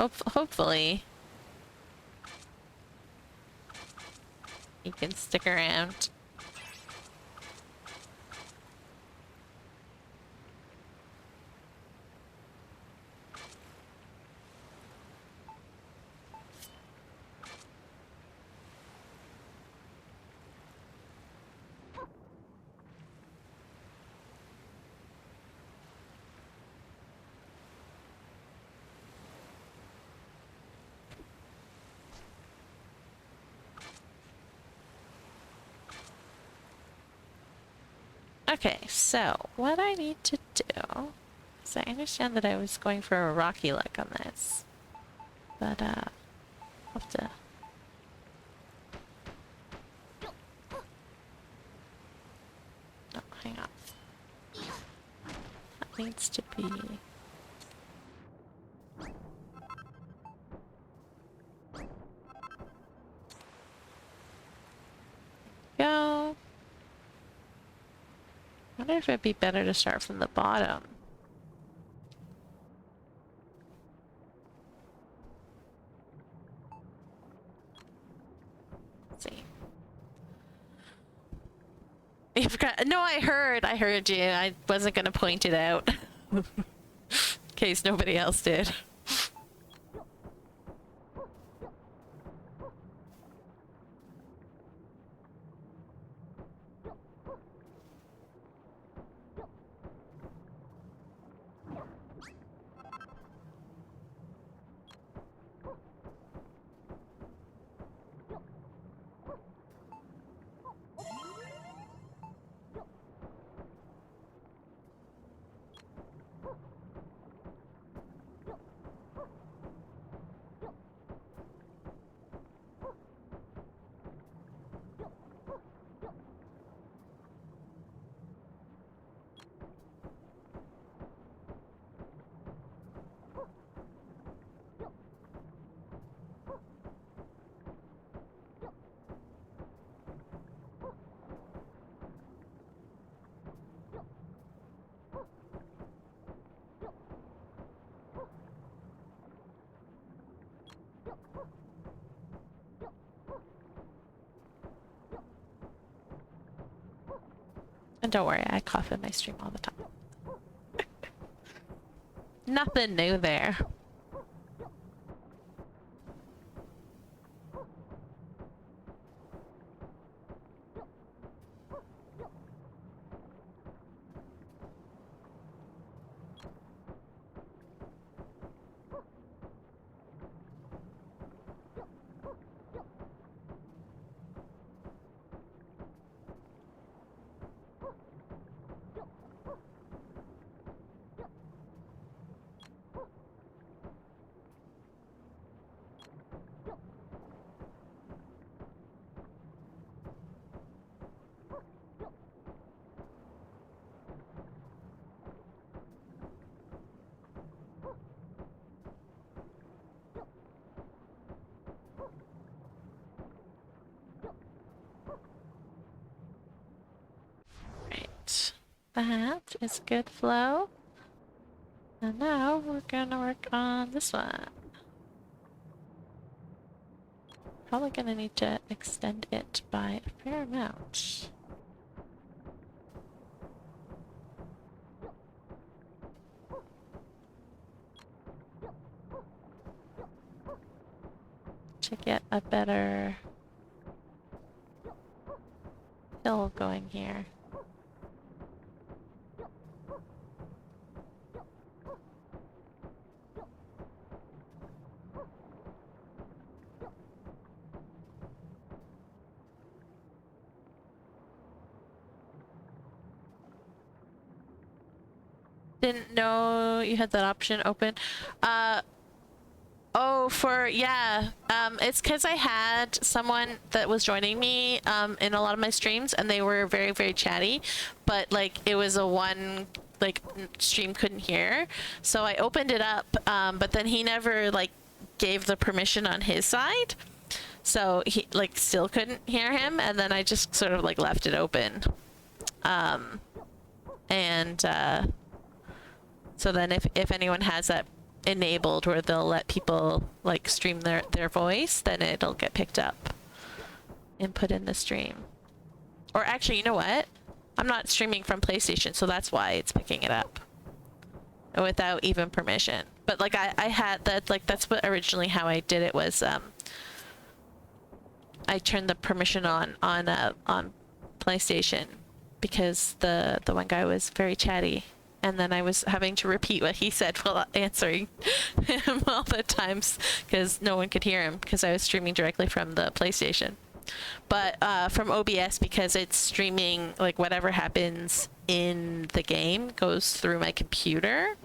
Hopefully you can stick around. Okay, so what I need to do is I understand that I was going for a rocky look on this, but I'll have to. Oh, hang on. That needs to be. Go. I wonder if it'd be better to start from the bottom. Let's see. You forgot. No, I heard you. I wasn't gonna point it out. In case nobody else did. And don't worry, I cough in my stream all the time. Nothing new there. That is good flow. And now we're gonna work on this one. Probably gonna need to extend it by a fair amount. To get a better hill going here. Didn't know you had that option open. Oh, yeah. It's because I had someone that was joining me in a lot of my streams, and they were very, very chatty, but like it was a one like stream couldn't hear, so I opened it up, but then he never like gave the permission on his side, so he like still couldn't hear him, and then I just sort of like left it open, and so then if anyone has that enabled where they'll let people like stream their voice, then it'll get picked up and put in the stream. Or actually, you know what? I'm not streaming from PlayStation, so that's why it's picking it up without even permission. But like I had that, like that's what originally how I did it was I turned the permission on PlayStation because the one guy was very chatty. And then I was having to repeat what he said while answering him all the times because no one could hear him because I was streaming directly from the PlayStation. But from OBS, because it's streaming, like whatever happens in the game goes through my computer.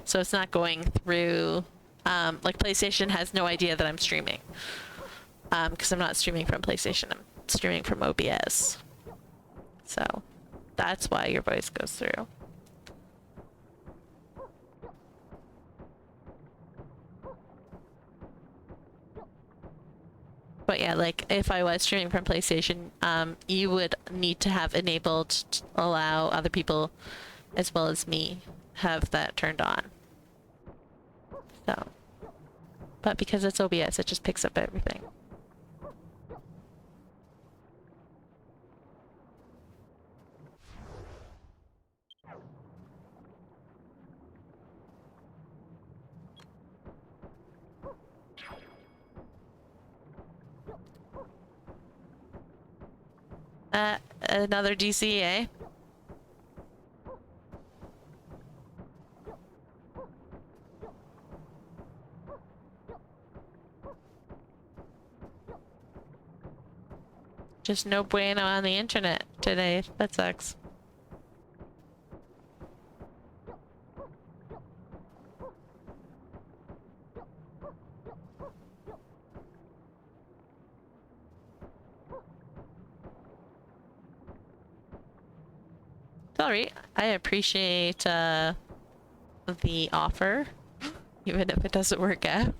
So it's not going through, like PlayStation has no idea that I'm streaming because I'm not streaming from PlayStation. I'm streaming from OBS. So that's why your voice goes through. But yeah, like if I was streaming from PlayStation, you would need to have enabled to allow other people as well as me have that turned on. So, but because it's OBS, it just picks up everything. Another DCA. Just no bueno on the internet today. That sucks. Sorry, I appreciate the offer, even if it doesn't work out.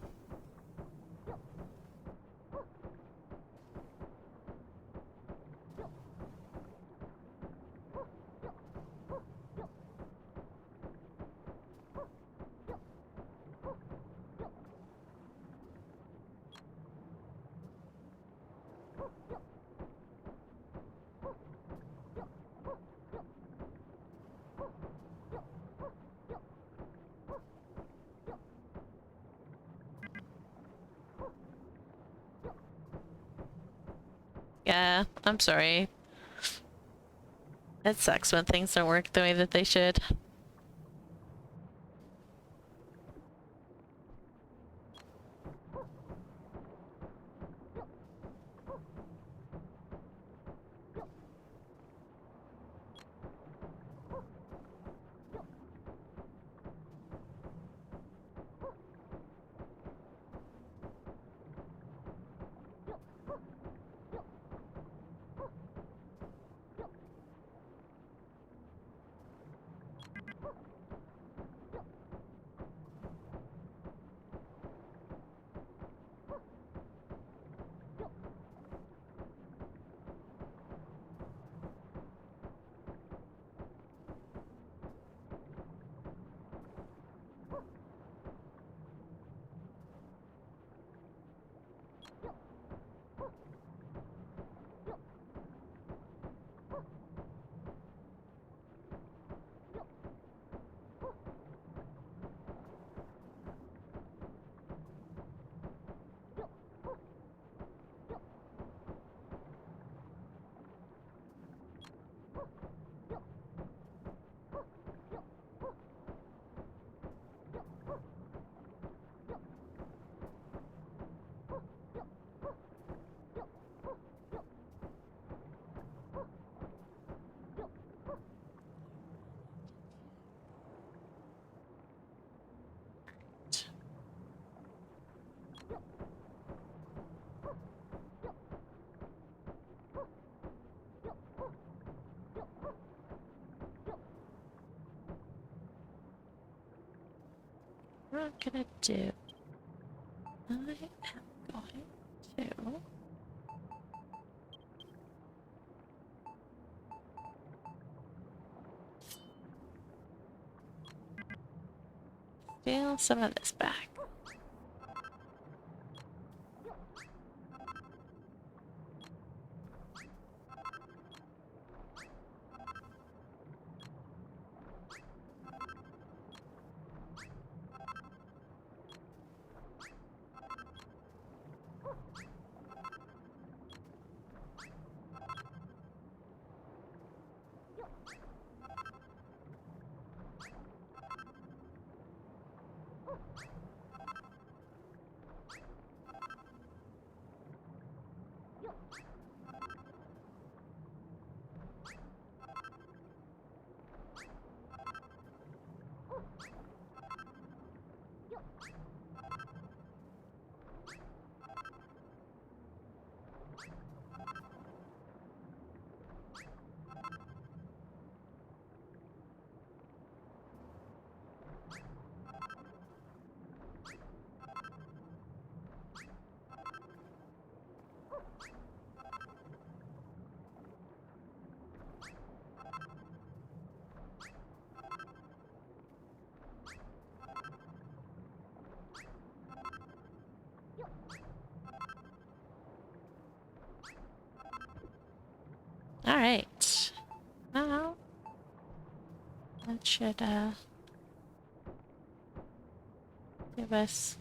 Yeah, I'm sorry. It sucks when things don't work the way that they should. I'm gonna do. I am going to. Steal some of this back. Alright. Now, that should give us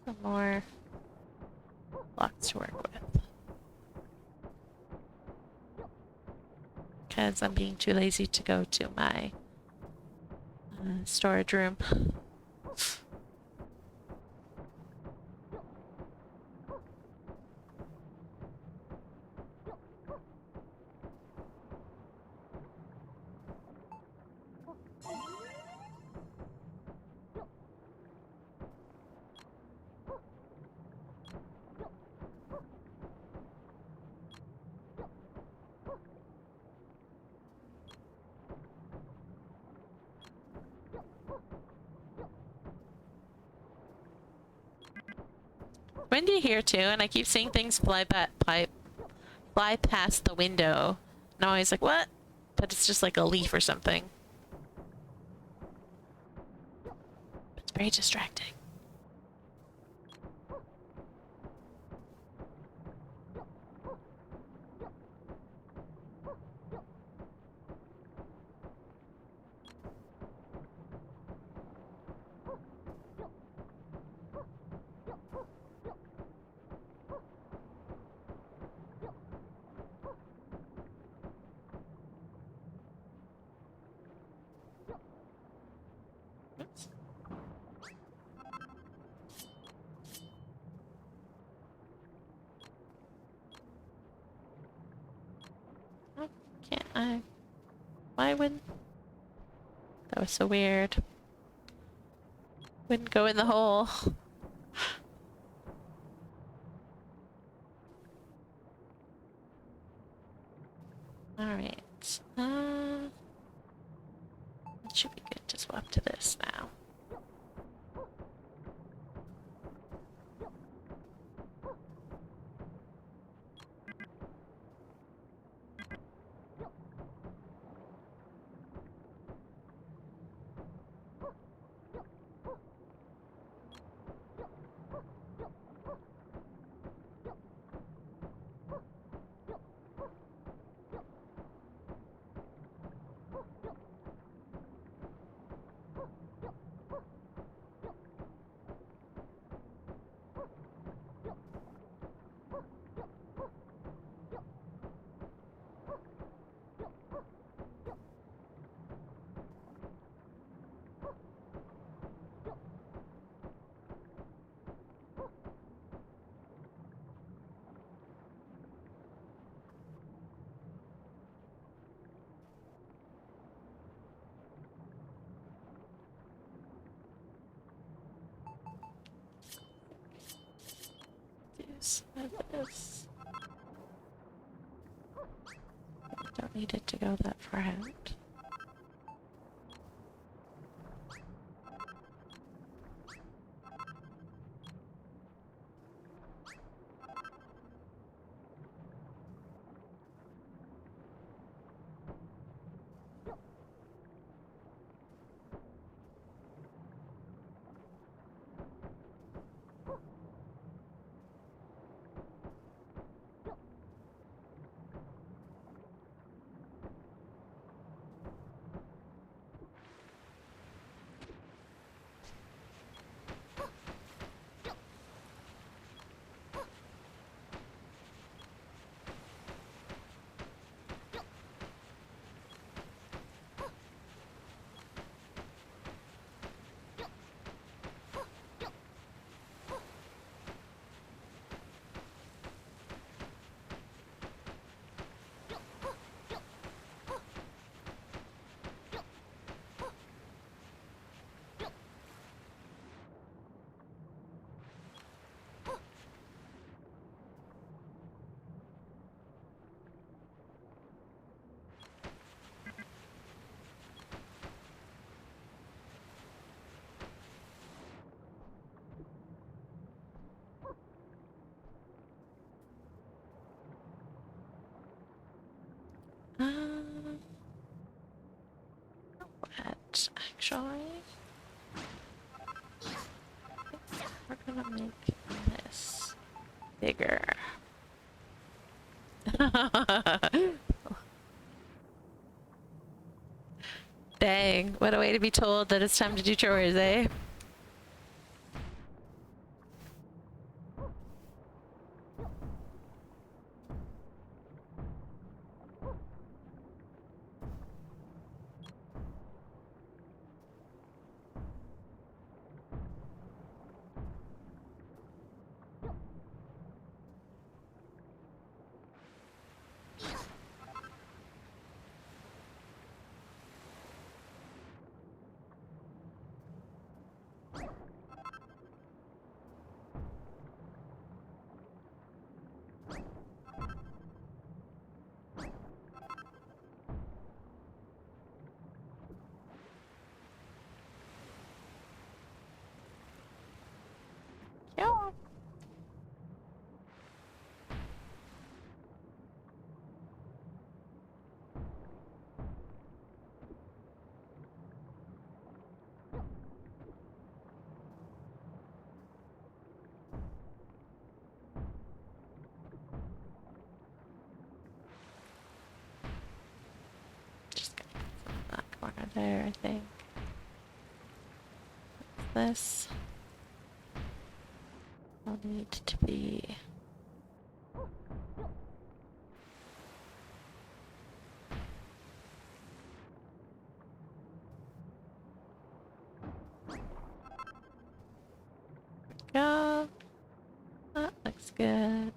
some more blocks to work with. Because I'm being too lazy to go to my storage room. Windy here too, and I keep seeing things fly past the window. And I'm always like, what? But it's just like a leaf or something. It's very distracting. Oops. Oh, can't I? Why wouldn't? That was so weird. Wouldn't go in the hole. Alright. It should be good to swap to this now. Some of this. Don't need it to go that far out. actually. We're gonna make this bigger. Dang, what a way to be told that it's time to do chores, eh? Yeah. Just gonna put some in that corner there, I think. This will need to be. Go. That looks good.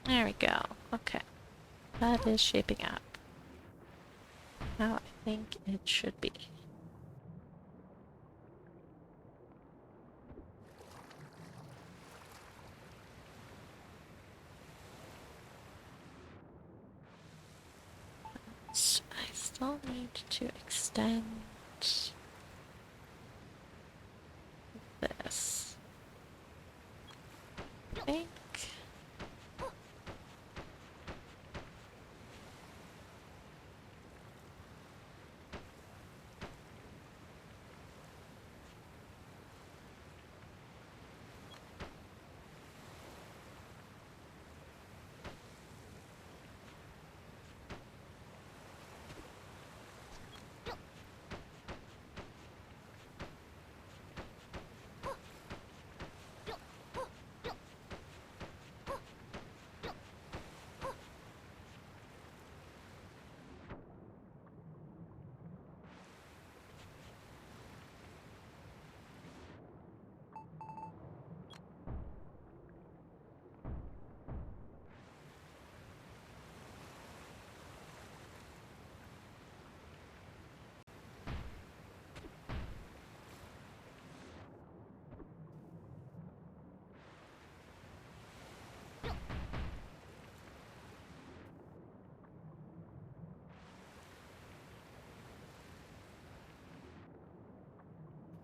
There we go. Okay. That is shaping up how I think it should be. So I still need to extend this. I think.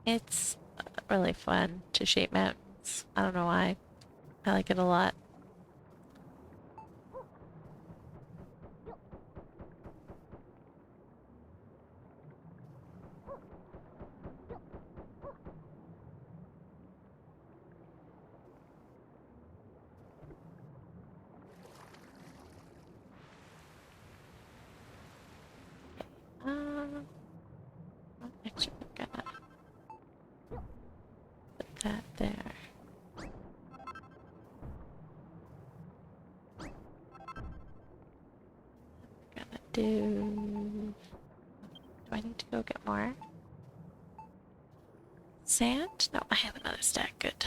It's really fun to shape mountains. I don't know why. I like it a lot. I'm actually gonna put that there. Do I need to go get more sand? No, I have another stack. Good.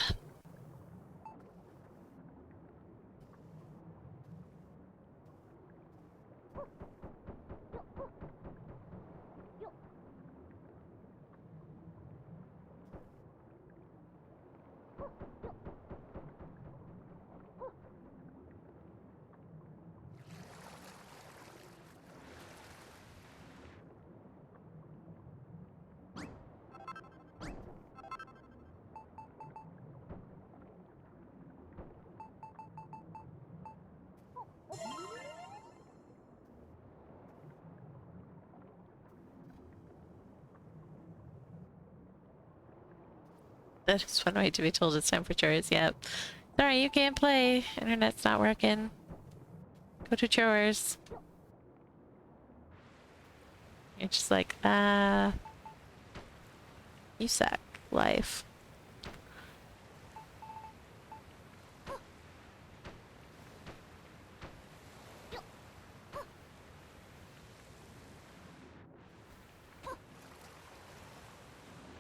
That is one way to be told its temperature is, yep. Sorry, you can't play. Internet's not working. Go to chores. You're just like, you suck. Life.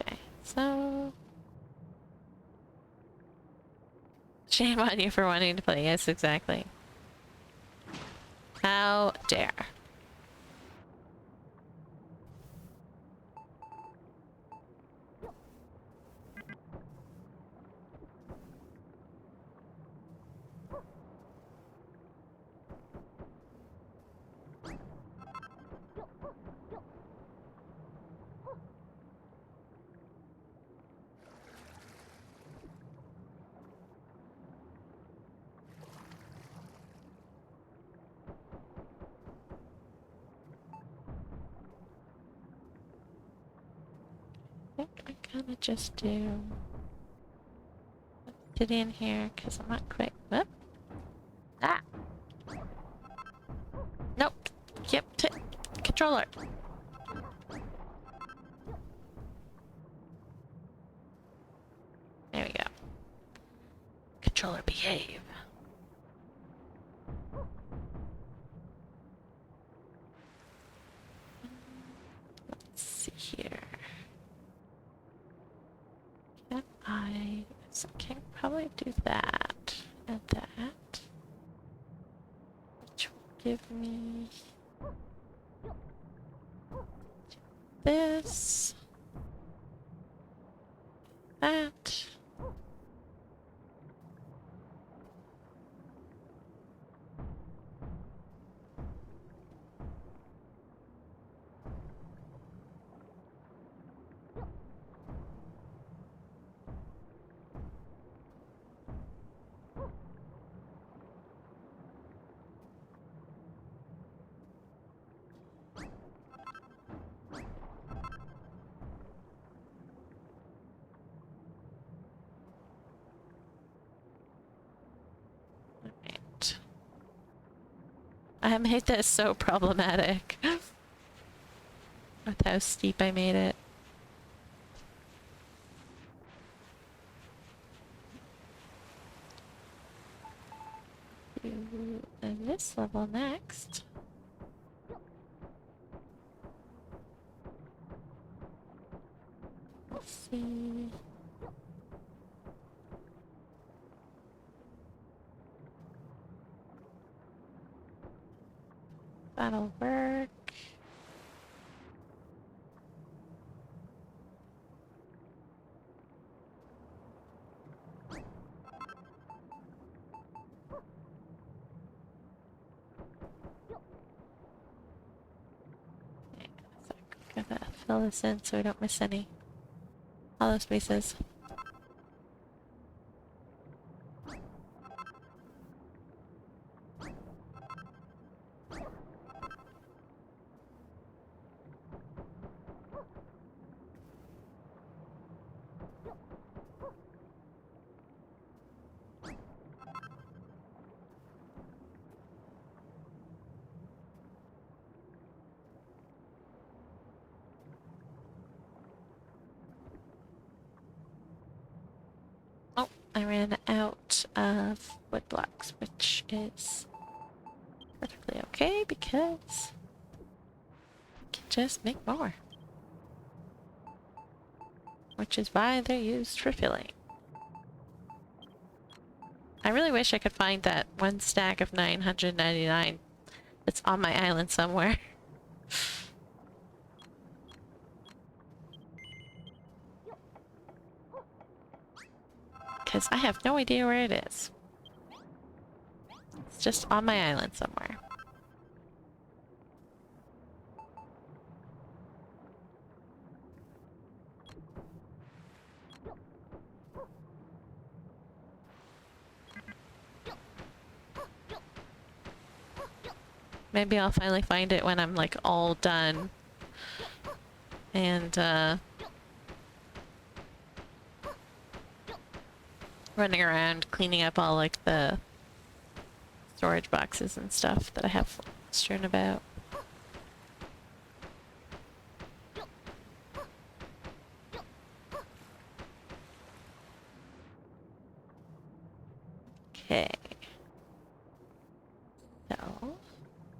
Okay, so... Shame on you for wanting to play. Yes, exactly. How dare. I think I'm gonna just do obsidian here because I'm not quick. Whoop. Ah! Nope. Yep. Controller. There we go. Controller, behave. Let's see here. So I can probably do that and that, which will give me this, that. Right. I made this so problematic with how steep I made it. And this level next. Let's see. That'll work. Gotta fill this in so we don't miss any hollow spaces. Oh, I ran out of wood blocks, which is perfectly okay because can just make more. Which is why they're used for filling. I really wish I could find that one stack of 999 that's on my island somewhere. Because I have no idea where it is. It's just on my island somewhere. Maybe I'll finally find it when I'm like all done. And running around cleaning up all like the storage boxes and stuff that I have strewn about. Okay. So,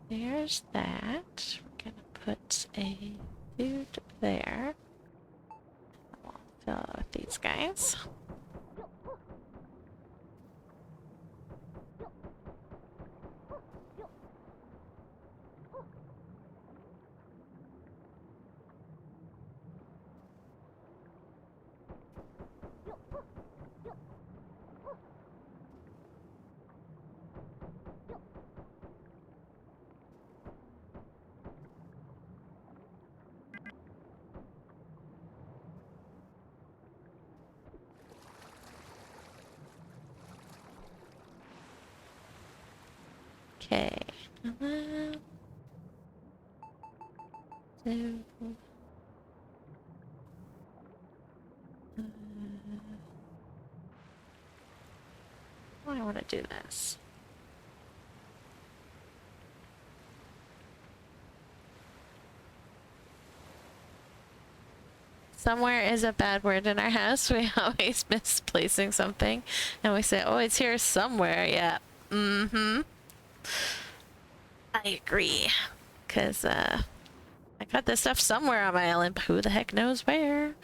there's that. We're gonna put a food there. I'll fill it with these guys. Okay. I want to do this. Somewhere is a bad word in our house. We always misplacing something. And we say, oh, it's here somewhere. Yeah. Mm-hmm. I agree. Because, I got this stuff somewhere on my island, but who the heck knows where?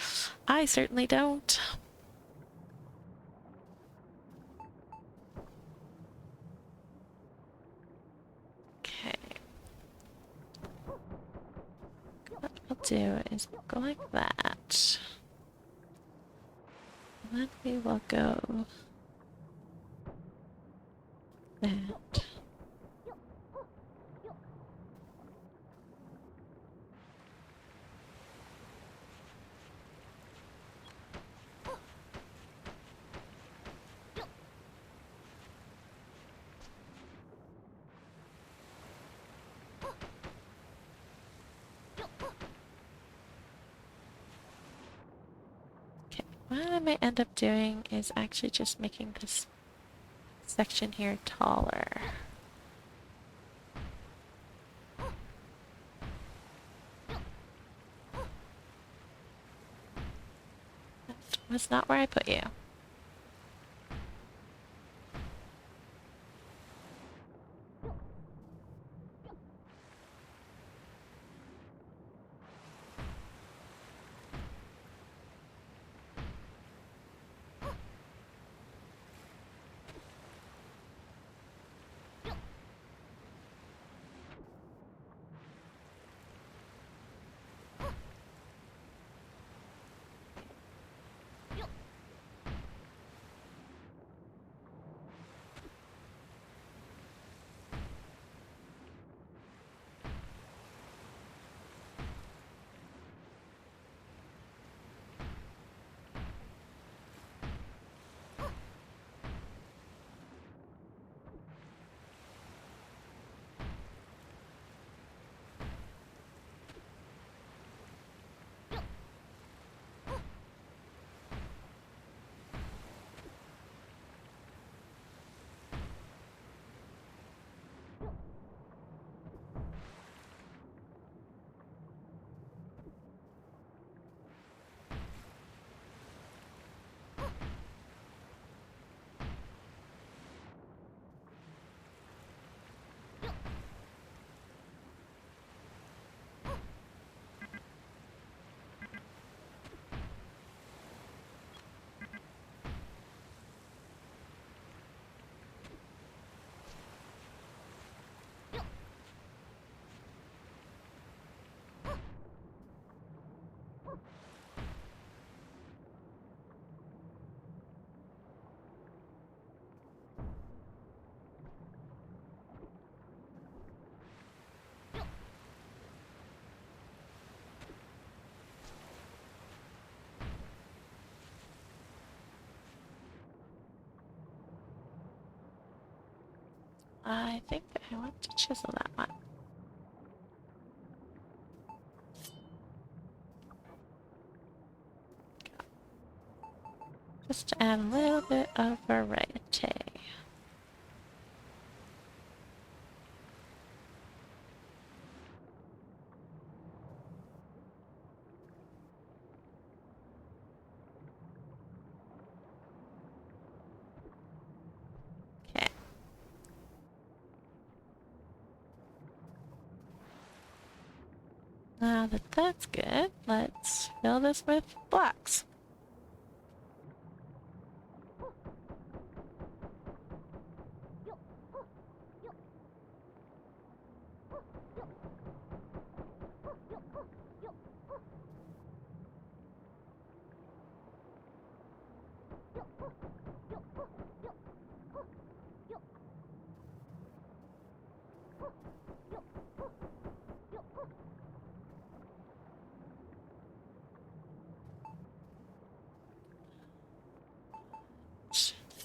I certainly don't. Okay. What we'll do is go like that. And then we will go that. What I may end up doing is actually just making this section here taller. That was not where I put you. I think I want to chisel that one. Just to add a little bit of variety. Okay. Now that that's good, let's fill this with blocks.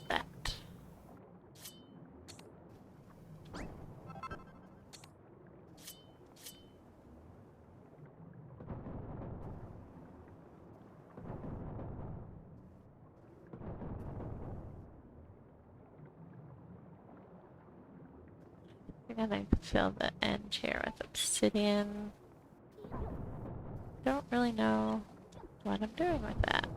That. We're gonna fill the end here with obsidian. Don't really know what I'm doing with that.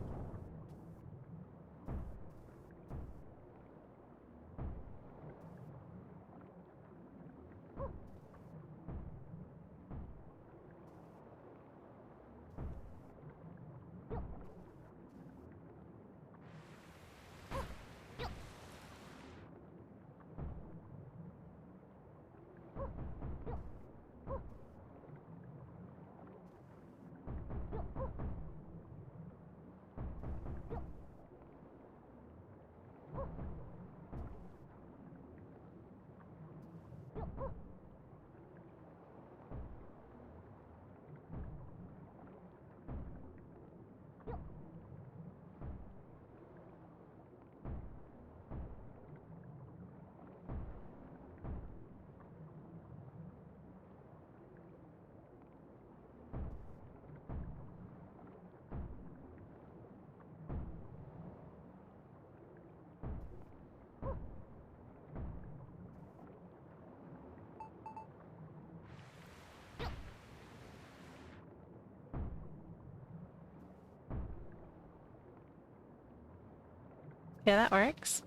Yeah, that works.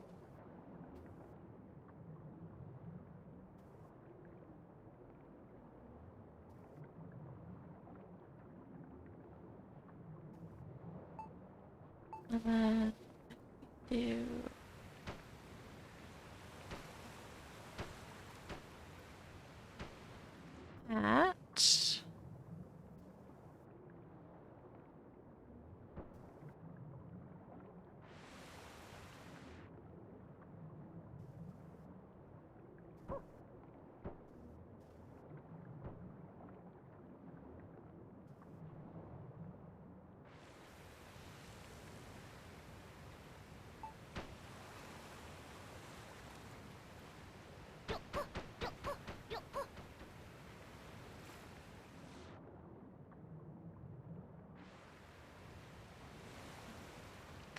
And then do that.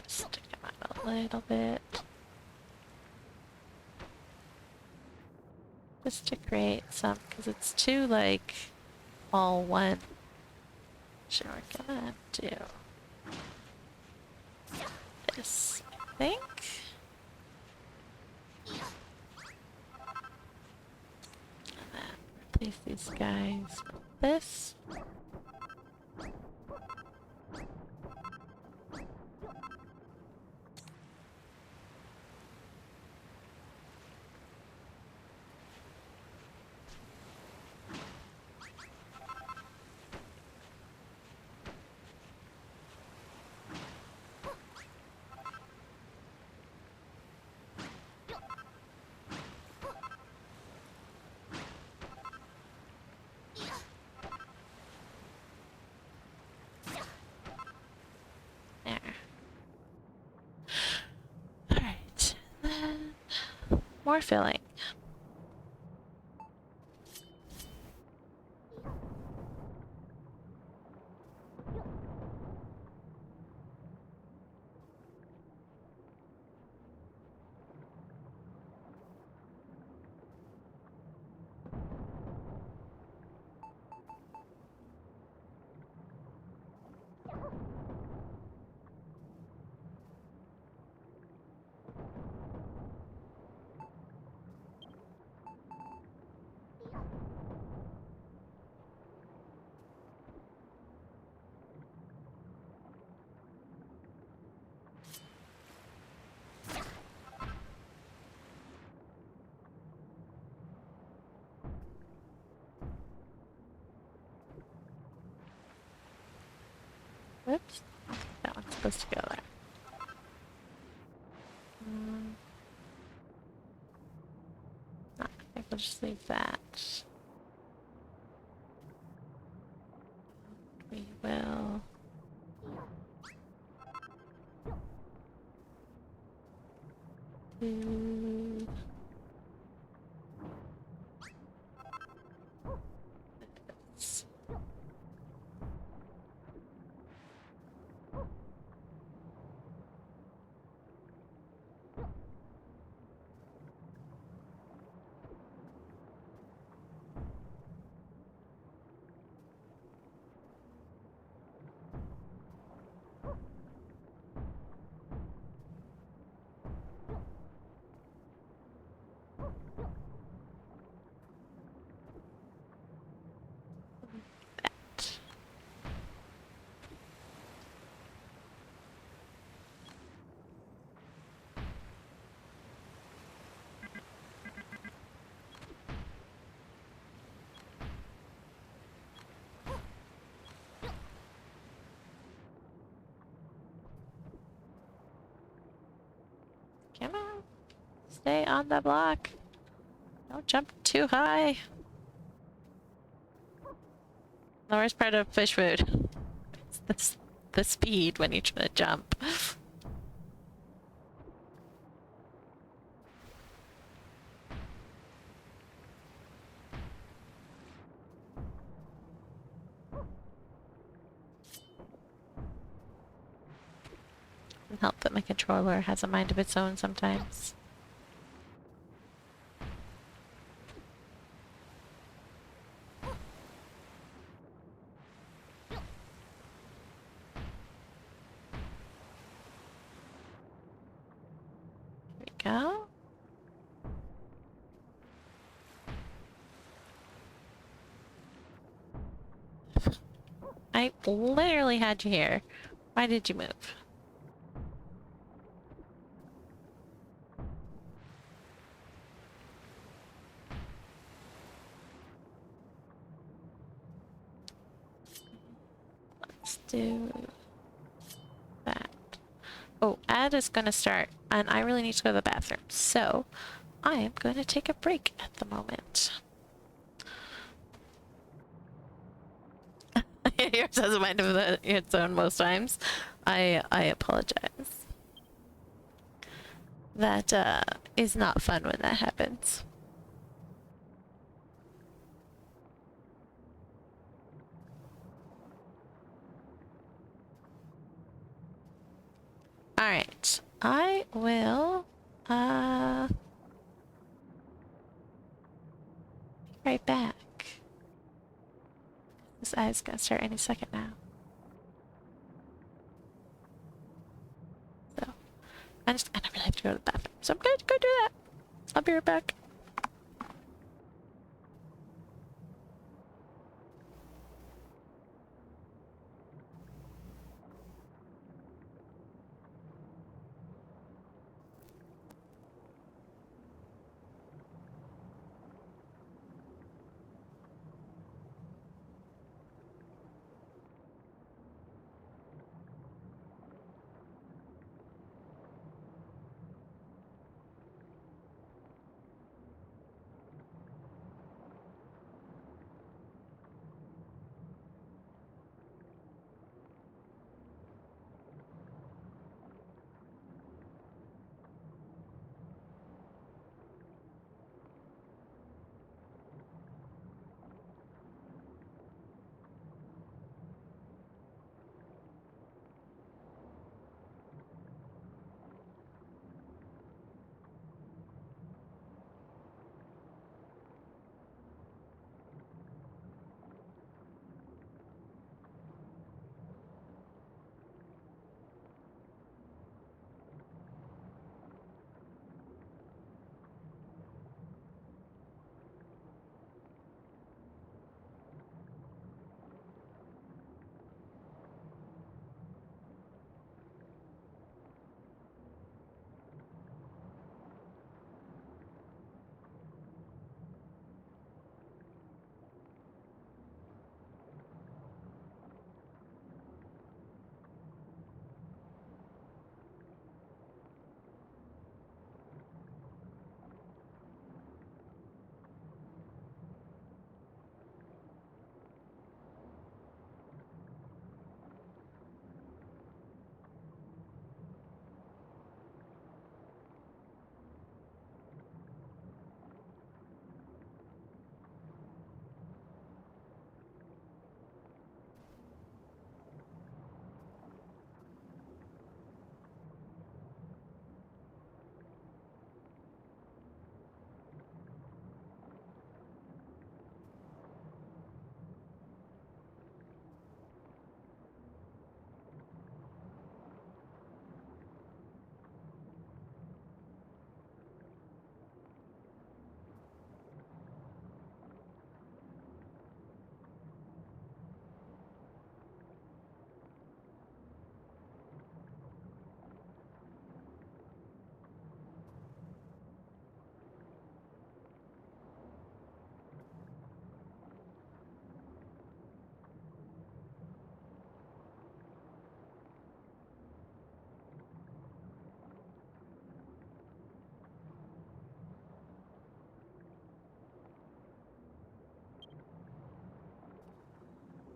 Stick them out a little bit. Just to create some, because it's too, like, all one. So we're gonna do this, I think. And then replace these guys with this. There. Alright, then more filling. Oops. That one's supposed to go there. I think we'll just leave that. We will. Do this. Come on. Stay on the block. Don't jump too high. The worst part of fish food. It's the speed when you try to jump. Doesn't help that my controller has a mind of its own sometimes. There we go. I literally had you here. Why did you move? Let's do that. Oh, ad is gonna start, and I really need to go to the bathroom, so I am going to take a break at the moment. Yours has a mind of its own most times. I apologize. That is not fun when that happens. Alright, I will be right back. This eye's gonna start any second now. So, I really have to go to the bathroom, so I'm going to go do that. I'll be right back.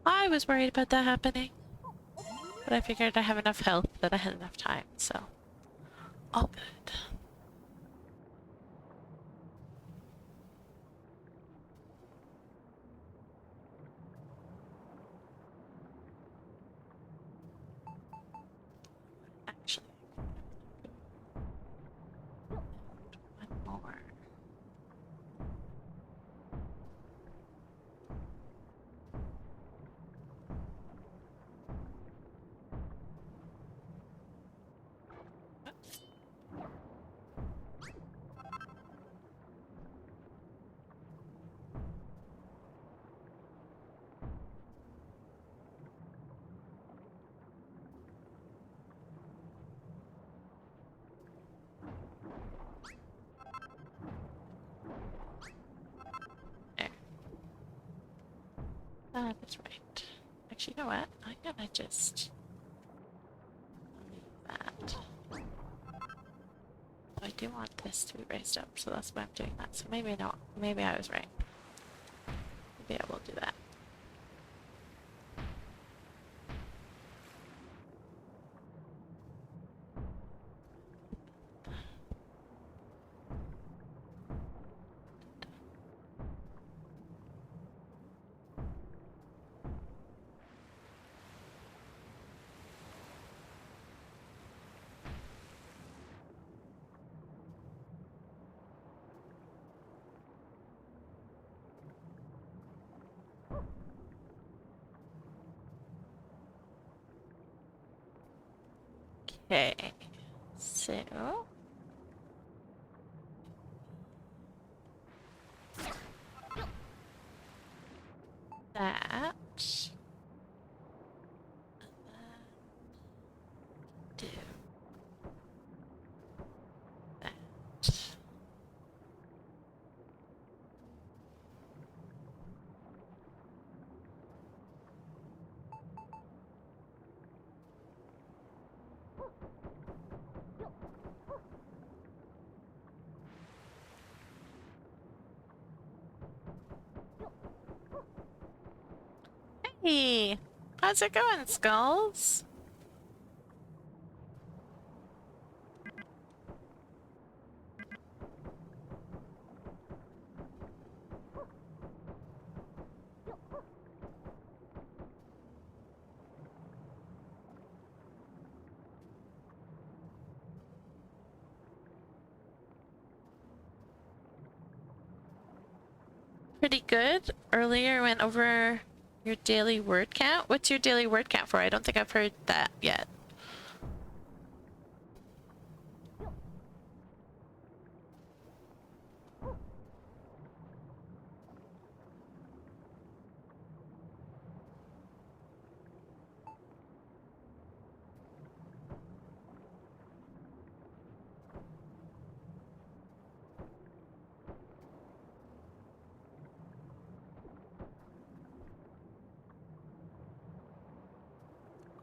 I was worried about that happening. But I figured I have enough health that I had enough time, so all good. Actually, one more. There. That's right. Actually, you know what? I'm gonna just leave that. I do want this to be raised up, so that's why I'm doing that. So maybe not. Maybe I was right. Maybe I will do that. Okay. So that. Do that. Hey, how's it going, Skulls? Pretty good. Earlier went over your daily word count. What's your daily word count for? I don't think I've heard that yet.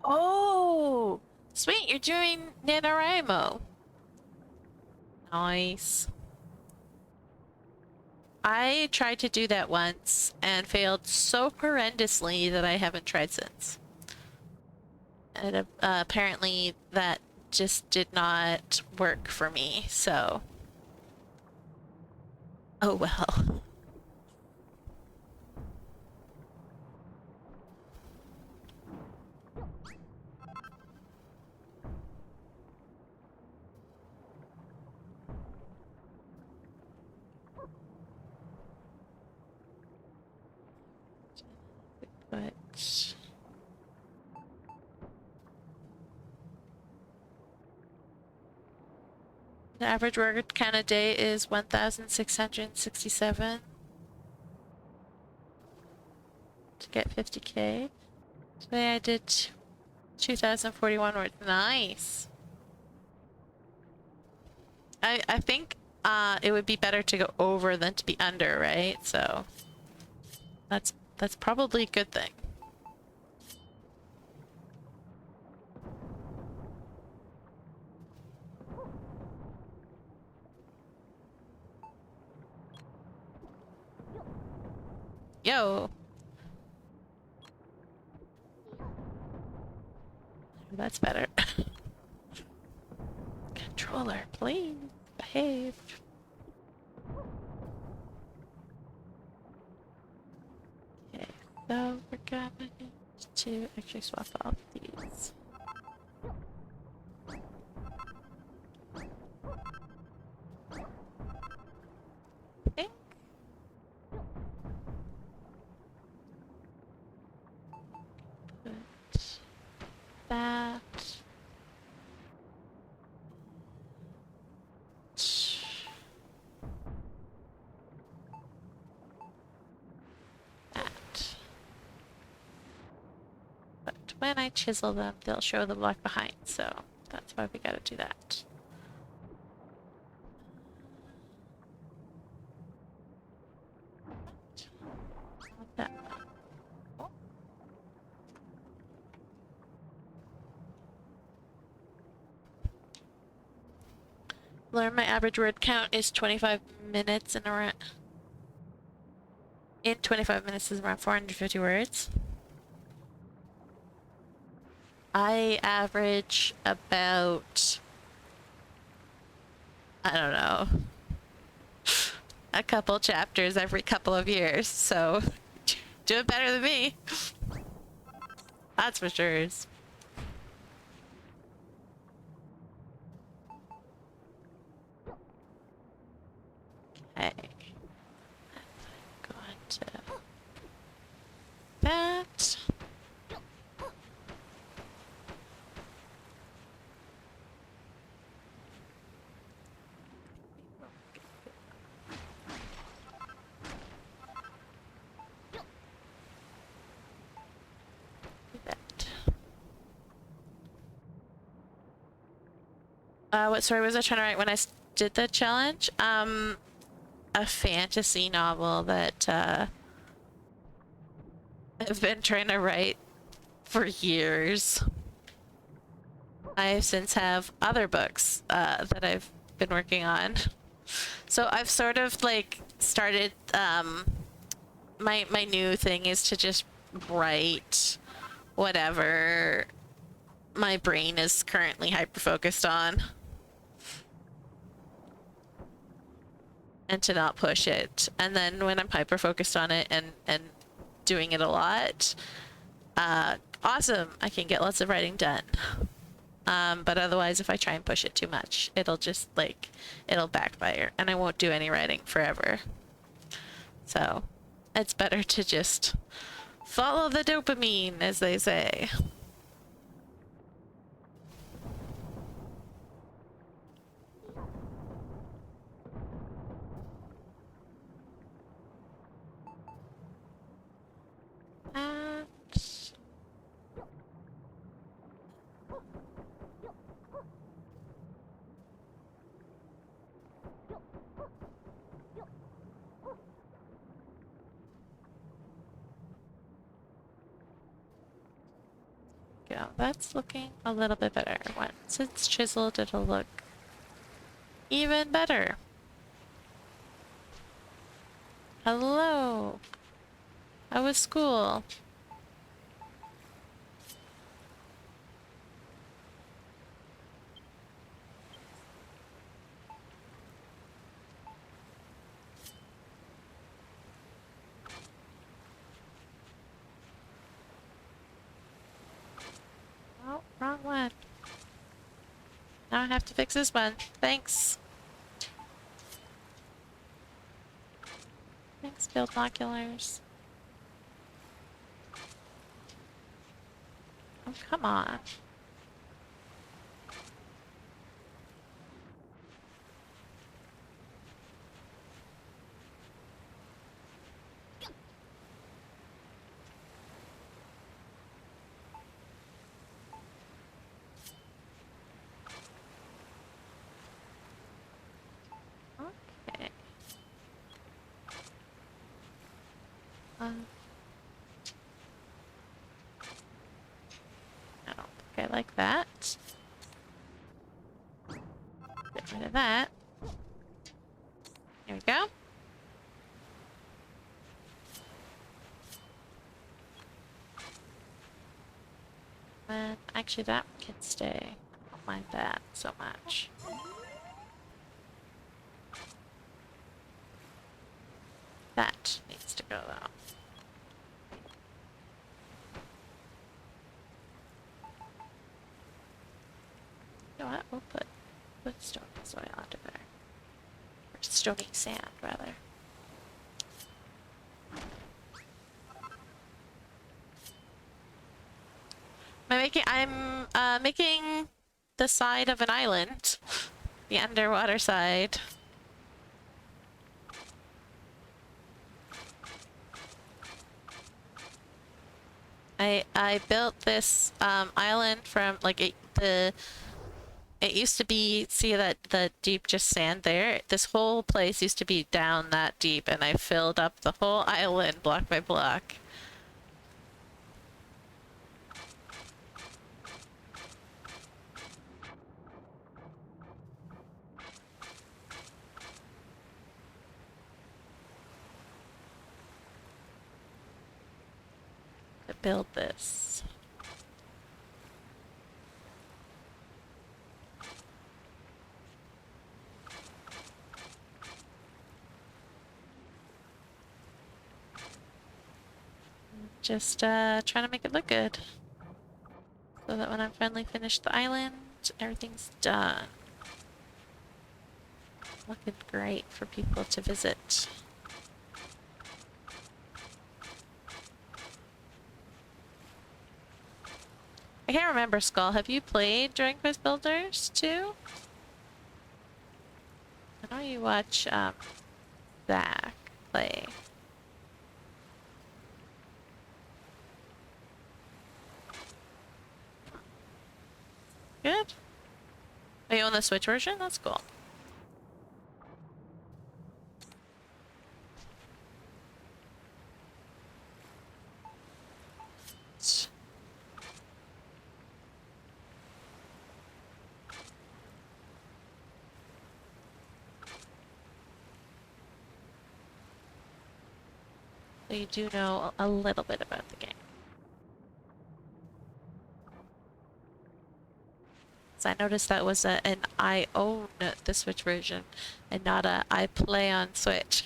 Oh, sweet. You're doing NaNoWriMo. Nice. I tried to do that once and failed so horrendously that I haven't tried since. And apparently that just did not work for me, so. Oh well. But the average word count a day is 1,667 to get 50k. Today I did 2,041 words. Nice. I think it would be better to go over than to be under, right? So that's probably a good thing. Yo. That's better. Controller, please behave. Okay, so we're going to actually swap out these. Okay. Put that. That. But when I chisel them, they'll show the block behind, so that's why we gotta do that. That one. Learn my average word count is 25 minutes and around. In 25 minutes is around 450 words. I average about, I don't know, a couple chapters every couple of years, so do it better than me. That's for sure. Okay. Going to that. What story was I trying to write when I did the challenge? A fantasy novel that I've been trying to write for years. I since have other books that I've been working on. So I've sort of like started, my new thing is to just write whatever my brain is currently hyper focused on. And to not push it. And then when I'm hyper focused on it and doing it a lot, awesome, I can get lots of writing done. But otherwise, if I try and push it too much, it'll just like, it'll backfire and I won't do any writing forever. So it's better to just follow the dopamine, as they say. Go. That's looking a little bit better. Once it's chiseled, it'll look even better. Hello. How was school? Oh, wrong one. Now I have to fix this one. Thanks. Thanks, build binoculars. Oh, come on. Okay. I don't think I like that. Get rid of that. Here we go. And I actually, that can stay. I don't mind that so much. That needs to go though. You know what? We'll put stony soil under there. Or stony sand, rather. I'm making the side of an island. The underwater side. I built this island from like it used to be, see that the deep just sand there? This whole place used to be down that deep, and I filled up the whole island block by block. To build this. Just trying to make it look good. So that when I'm finally finished the island, everything's done. Looking great for people to visit. I can't remember, Skull. Have you played Dragon Quest Builders too? I know you watch Zach play. Good. Are you on the Switch version? That's cool. So you do know a little bit about the game. So I noticed that was an I own the Switch version and not a I play on Switch.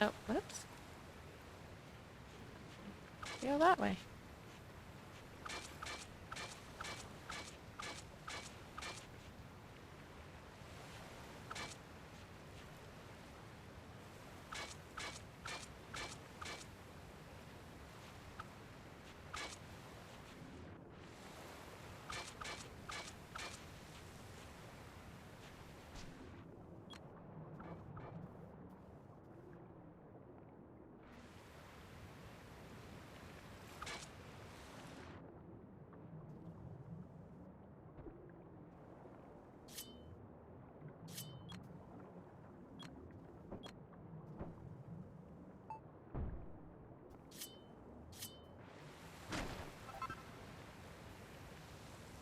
Oh, whoops. Go that way.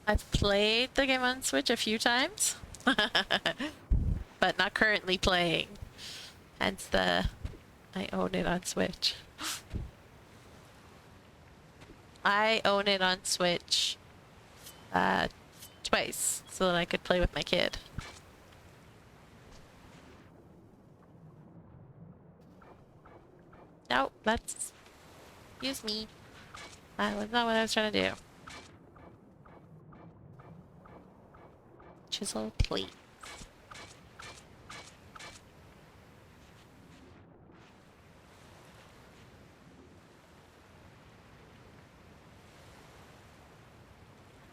I've played the game on Switch a few times, but not currently playing. Hence the I own it on Switch. I own it on Switch twice so that I could play with my kid. Nope, that's... Excuse me. That was not what I was trying to do. Chisel, please.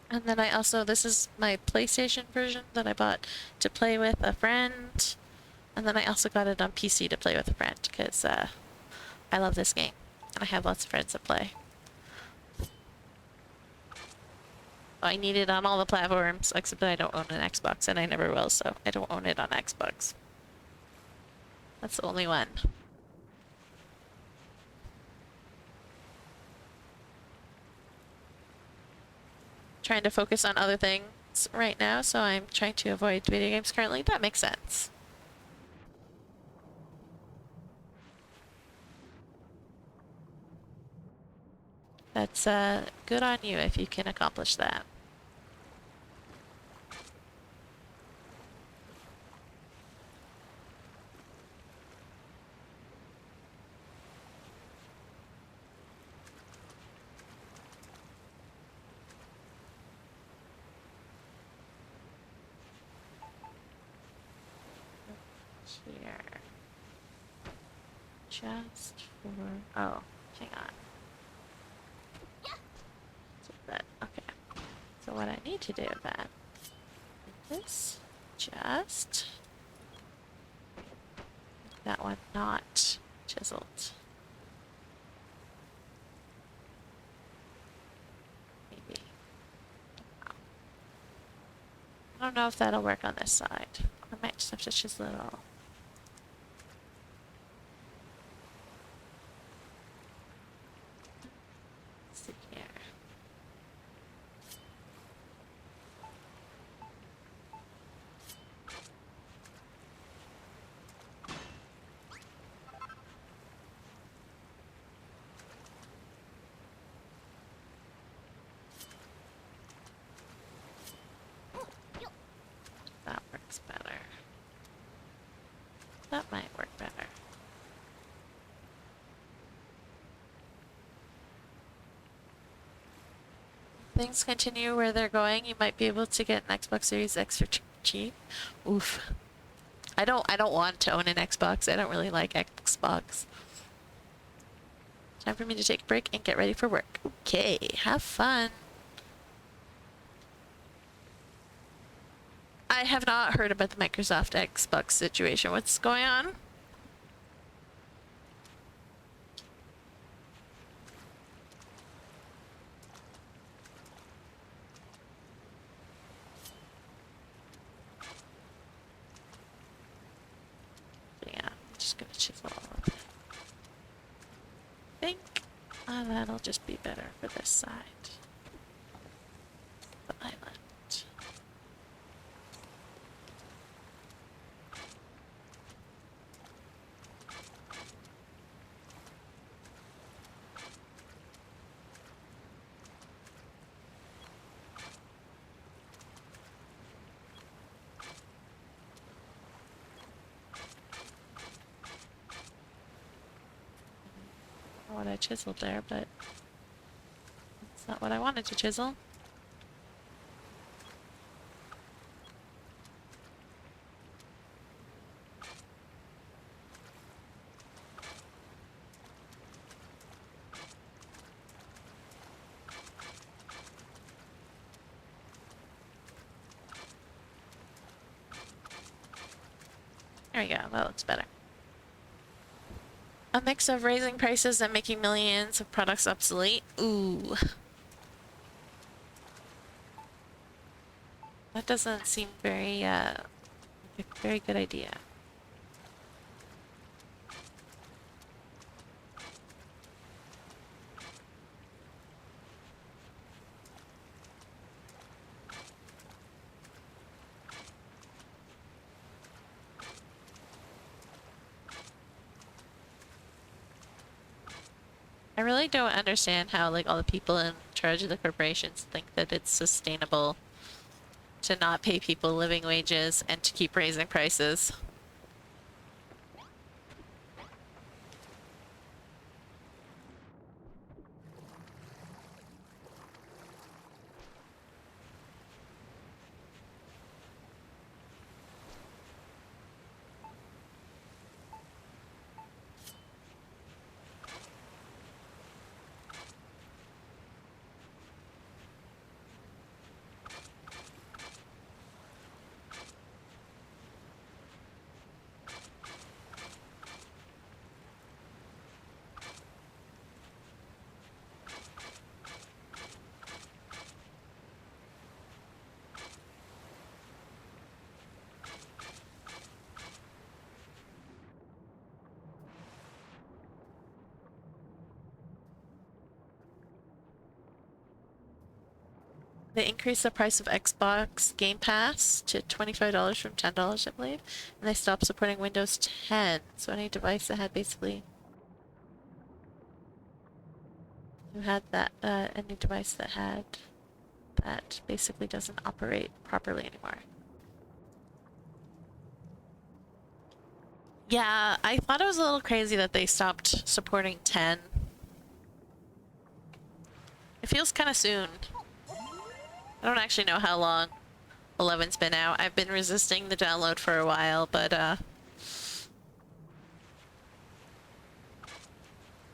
And then I also, this is my PlayStation version that I bought to play with a friend. And then I also got it on PC to play with a friend because I love this game. And I have lots of friends that play. I need it on all the platforms, except that I don't own an Xbox, and I never will, so I don't own it on Xbox. That's the only one. Trying to focus on other things right now, so I'm trying to avoid video games currently. That makes sense. That's good on you if you can accomplish that. Here. Just for... Oh, hang on. So that, okay. So what I need to do then is just... that one not chiseled. Maybe. I don't know if that'll work on this side. I might just have to chisel it all. Let's see here. That works better. That might work better. Things continue where they're going, you might be able to get an Xbox Series X for cheap. Oof. I don't want to own an Xbox. I don't really like Xbox. Time for me to take a break and get ready for work. Okay, have fun. I have not heard about the Microsoft Xbox situation. What's going on? Yeah, I'm just gonna chisel all of it. I think that'll just be better for this side. The island. What I chiseled there, but it's not what I wanted to chisel. There we go, that looks better. A mix of raising prices and making millions of products obsolete. Ooh. That doesn't seem very, like a very good idea. I really don't understand how, like, all the people in charge of the corporations think that it's sustainable to not pay people living wages and to keep raising prices. They increased the price of Xbox Game Pass to $25 from $10, I believe, and they stopped supporting Windows 10. So any device that had basically any device that had that basically doesn't operate properly anymore. Yeah, I thought it was a little crazy that they stopped supporting 10. It feels kind of soon. I don't actually know how long 11's been out. I've been resisting the download for a while, but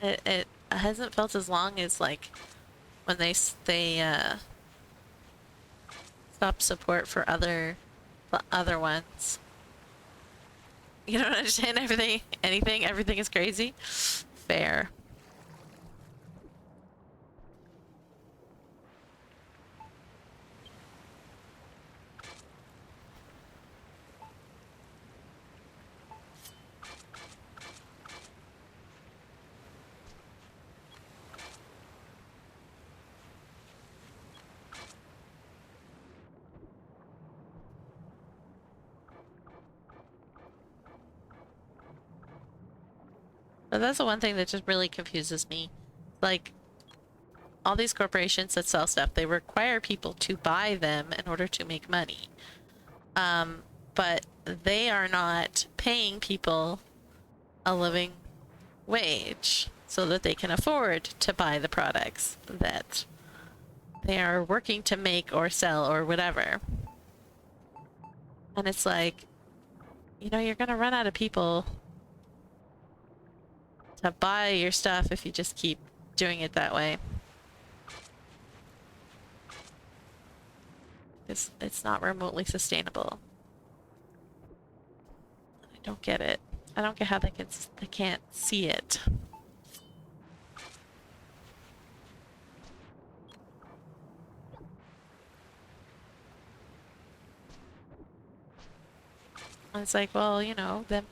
it hasn't felt as long as like when they stopped support for other ones. You don't understand everything is crazy. Fair. But that's the one thing that just really confuses me. Like, all these corporations that sell stuff, they require people to buy them in order to make money. But they are not paying people a living wage so that they can afford to buy the products that they are working to make or sell or whatever. And it's like, you know, you're gonna run out of people to buy your stuff if you just keep doing it that way. It's not remotely sustainable. I don't get it. I don't get how they can't see it. And it's like, well, you know, then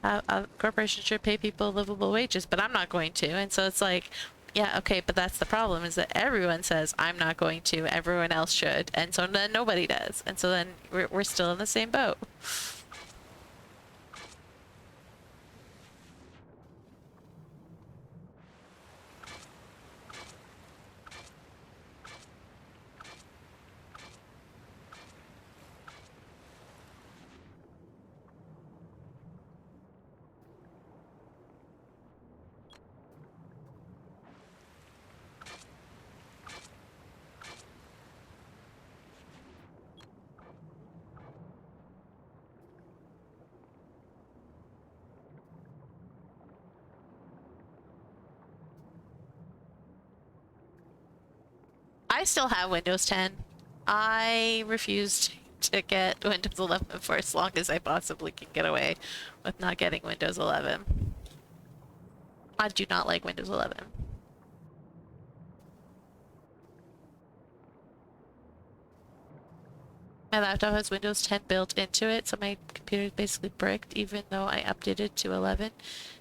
a corporation should pay people livable wages, but I'm not going to. And so it's like, yeah, okay, but that's the problem, is that everyone says I'm not going to, everyone else should, and so then nobody does. And so then we're still in the same boat. I still have Windows 10. I refused to get Windows 11 for as long as I possibly can get away with not getting Windows 11. I do not like Windows 11. My laptop has Windows 10 built into it, so my computer is basically bricked even though I updated to 11.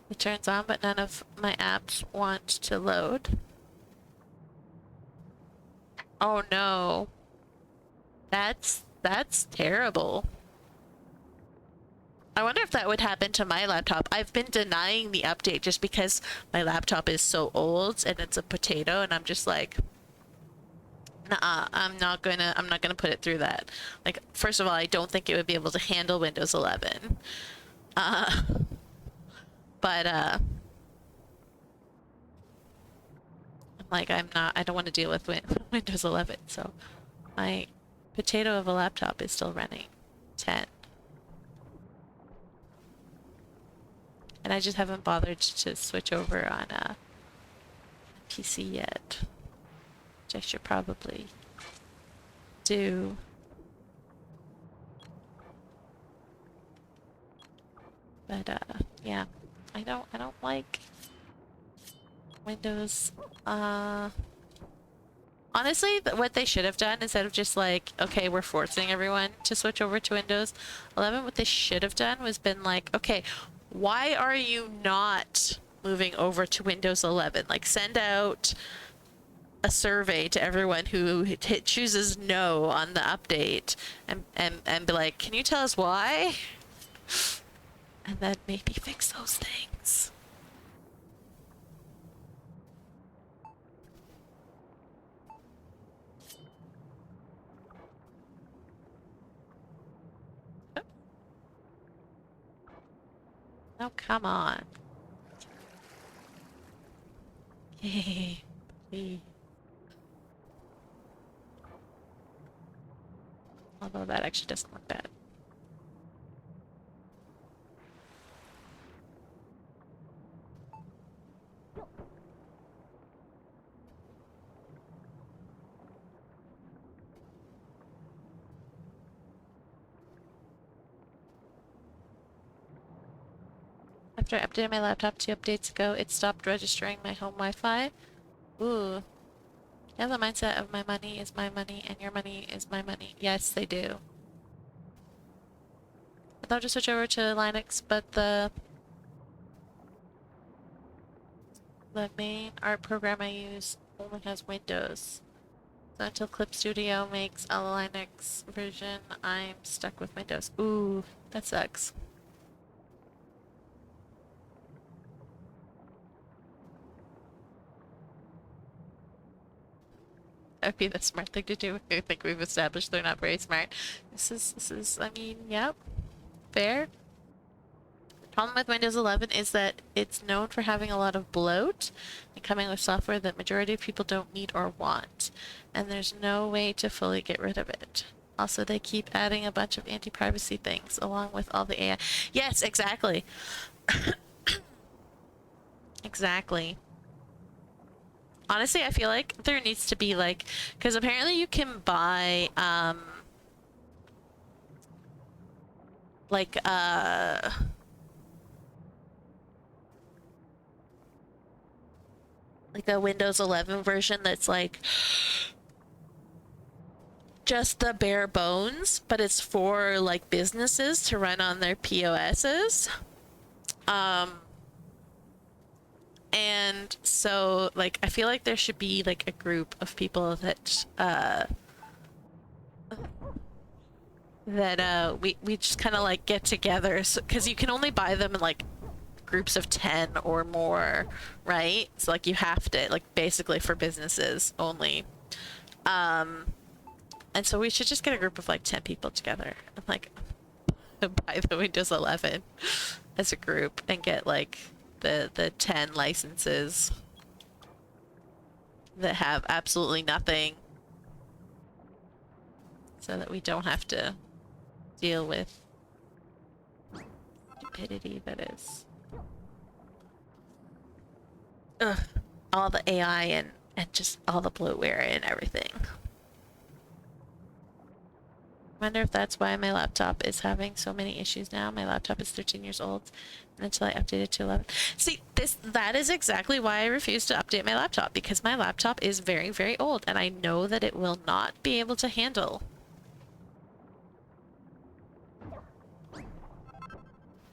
It turns on, but none of my apps want to load. Oh no. That's terrible. I wonder if that would happen to my laptop. I've been denying the update just because my laptop is so old and it's a potato, and I'm just like, nah, I'm not gonna put it through that. Like, first of all, I don't think it would be able to handle Windows 11. But I'm like, I don't want to deal with Windows 11, so my potato of a laptop is still running 10. And I just haven't bothered to switch over on a PC yet, which I should probably do. But yeah, I don't like Windows. Honestly, what they should have done, instead of just like, okay, we're forcing everyone to switch over to Windows 11, what they should have done was been like, okay, why are you not moving over to Windows 11? Like, send out a survey to everyone who chooses no on the update, and be like, can you tell us why? And then maybe fix those things. Oh, come on. Yay. Please. Although that actually doesn't look bad. After I updated my laptop 2 updates ago, it stopped registering my home Wi-Fi. Ooh. Yeah, the mindset of my money is my money and your money is my money. Yes, they do. I thought to switch over to Linux, but the main art program I use only has Windows. So until Clip Studio makes a Linux version, I'm stuck with Windows. Ooh, that sucks. That'd be the smart thing to do. I think we've established they're not very smart. This is, I mean, yep. Fair. The problem with Windows 11 is that it's known for having a lot of bloat and coming with software that majority of people don't need or want. And there's no way to fully get rid of it. Also, they keep adding a bunch of anti-privacy things along with all the AI. Yes, exactly. Exactly. Honestly, I feel like there needs to be like, because apparently you can buy like a Windows 11 version that's like just the bare bones, but it's for like businesses to run on their POSs. And so like I feel like there should be like a group of people that we just kind of like get together, because you can only buy them in like groups of 10 or more, right? So like you have to, like, basically for businesses only. And so we should just get a group of like 10 people together and like buy the Windows 11 as a group and get like the 10 licenses that have absolutely nothing, so that we don't have to deal with stupidity that is all the AI and just all the bloatware and everything. I wonder if that's why my laptop is having so many issues now. My laptop is 13 years old, and until I update it to 11. See, that is exactly why I refuse to update my laptop, because my laptop is very, very old, and I know that it will not be able to handle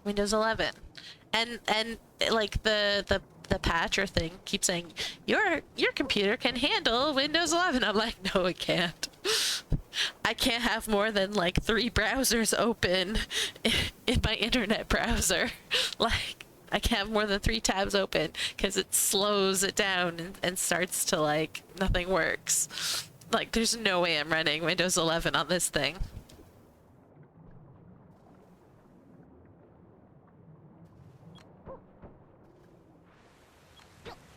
Windows 11. And like the patcher thing keeps saying your computer can handle Windows 11. I'm like, no, it can't. I can't have more than like 3 browsers open in my internet browser. Like, I can't have more than 3 tabs open, because it slows it down and starts to like nothing works. Like, there's no way I'm running Windows 11 on this thing.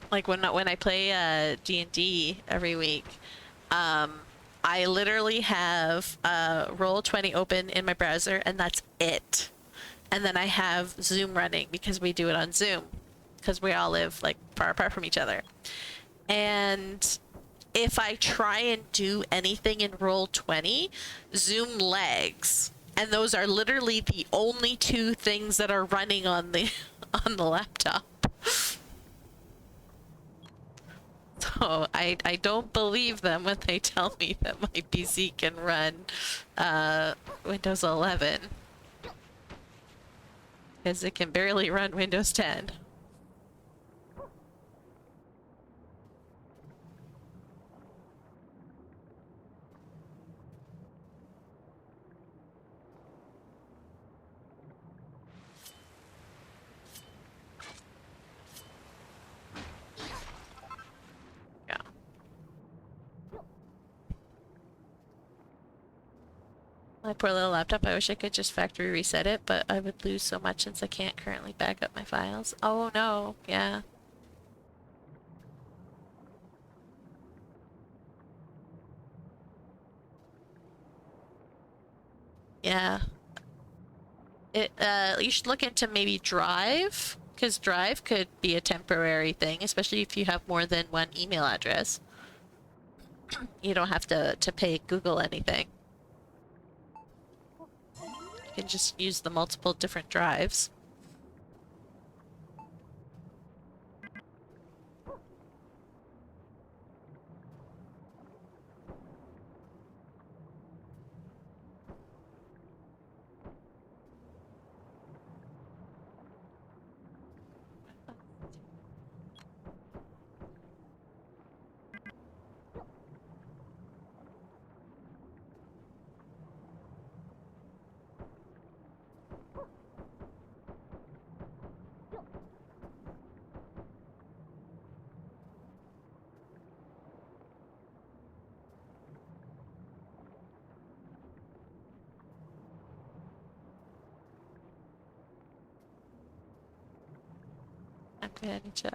Like when I play D&D every week, I literally have Roll20 open in my browser, and that's it. And then I have Zoom running, because we do it on Zoom, because we all live like far apart from each other. And if I try and do anything in Roll20, Zoom lags, and those are literally the only 2 things that are running on the laptop. So I don't believe them when they tell me that my PC can run Windows 11, because it can barely run Windows 10. My poor little laptop. I wish I could just factory reset it, but I would lose so much since I can't currently back up my files. Oh no, yeah. Yeah. You should look into maybe Drive, because Drive could be a temporary thing, especially if you have more than one email address. You don't have to pay Google anything. You can just use the multiple different drives. Okay, I need to...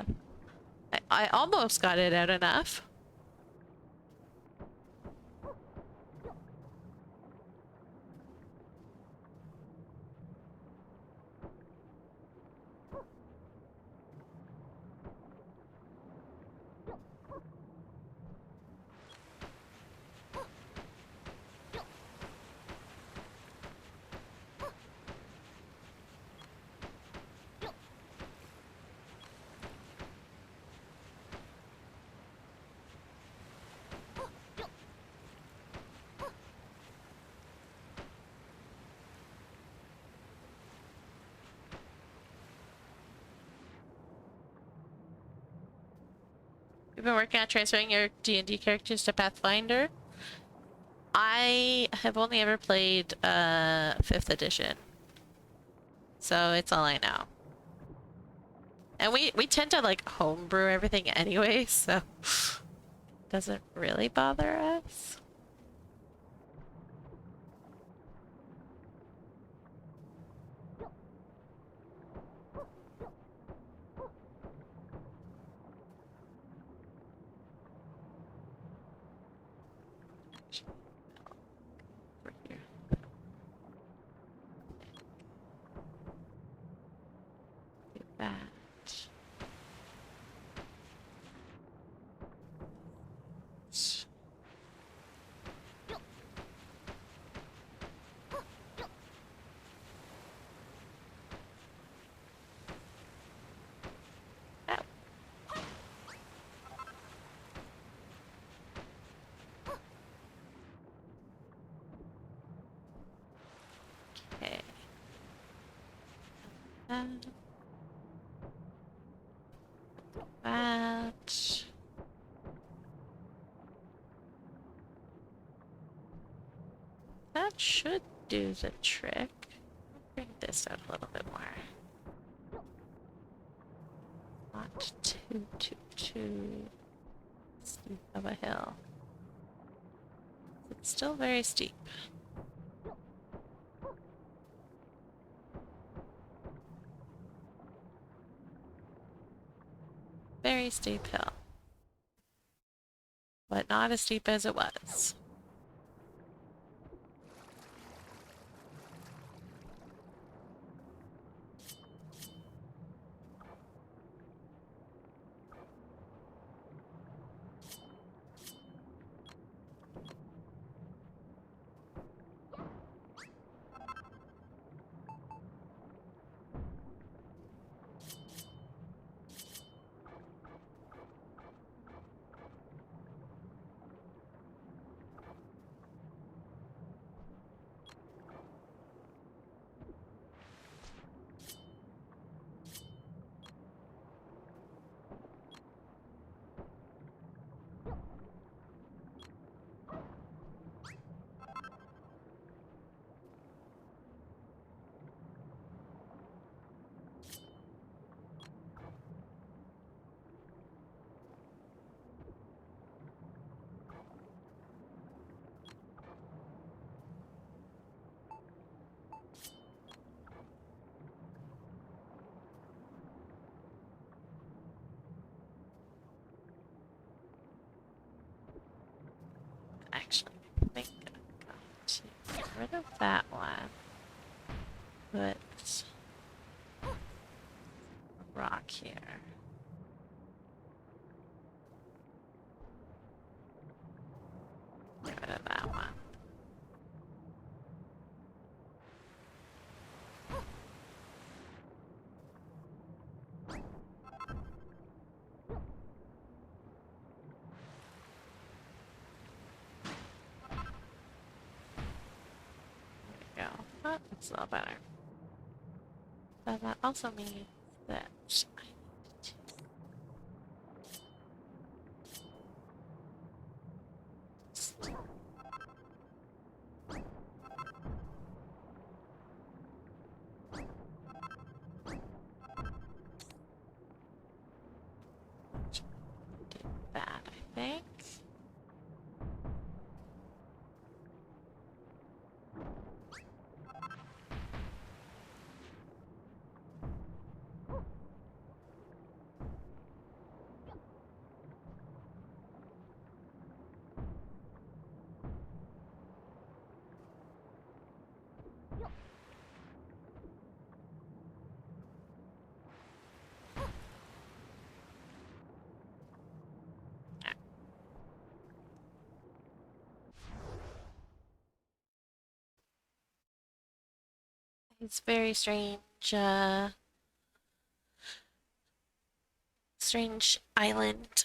I almost got it out enough. You've been working on transferring your D&D characters to Pathfinder? I have only ever played 5th edition. So it's all I know. And we tend to like homebrew everything anyway, so it doesn't really bother us. Over here. Do that. Oh. Okay. That. That should do the trick. Bring this out a little bit more. Not too steep of a hill. It's still very steep. Very steep hill. But not as steep as it was. Actually, I think I'm going to get rid of that one. Put a rock here. Get rid of that one. There we go. Oh, that's a little better. But that also means that I need to do that, I think. It's very strange, strange island.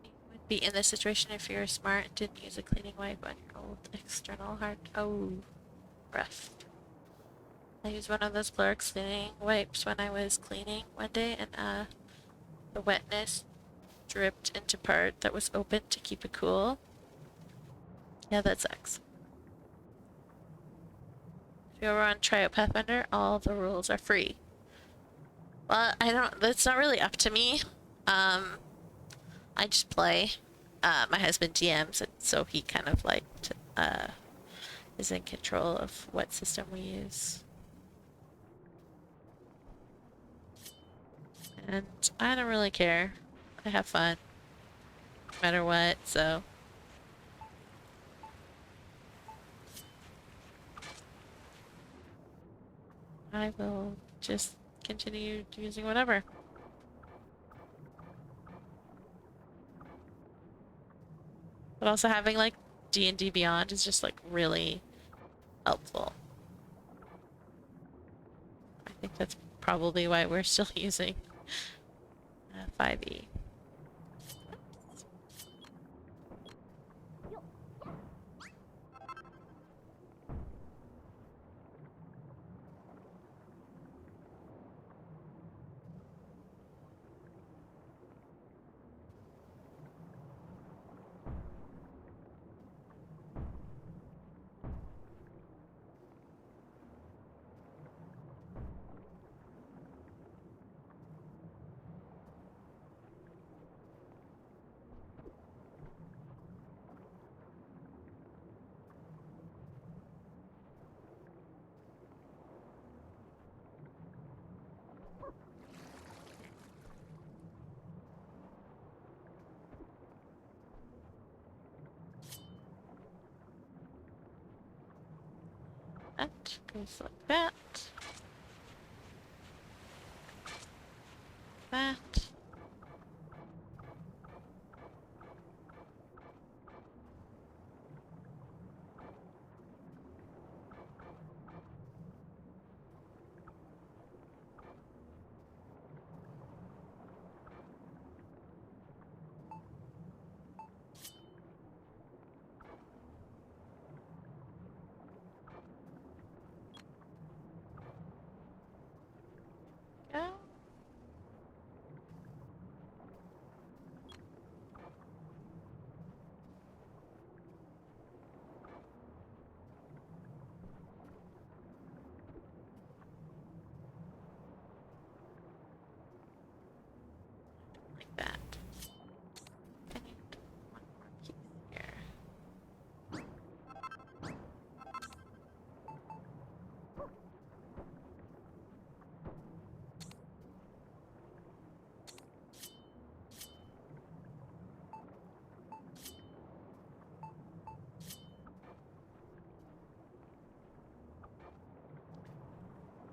You would be in this situation if you were smart and didn't use a cleaning wipe on your old external hard. Oh, rough. I used one of those Clorox cleaning wipes when I was cleaning one day, and the wetness dripped into part that was open to keep it cool. Yeah, that sucks. If you ever want to try out Pathfinder, all the rules are free. Well, I don't, that's not really up to me. I just play. My husband DMs, and so he kind of like is in control of what system we use. And I don't really care. I have fun, no matter what, so. I will just continue using whatever. But also having like D&D Beyond is just like really helpful. I think that's probably why we're still using 5e. That goes like that. That.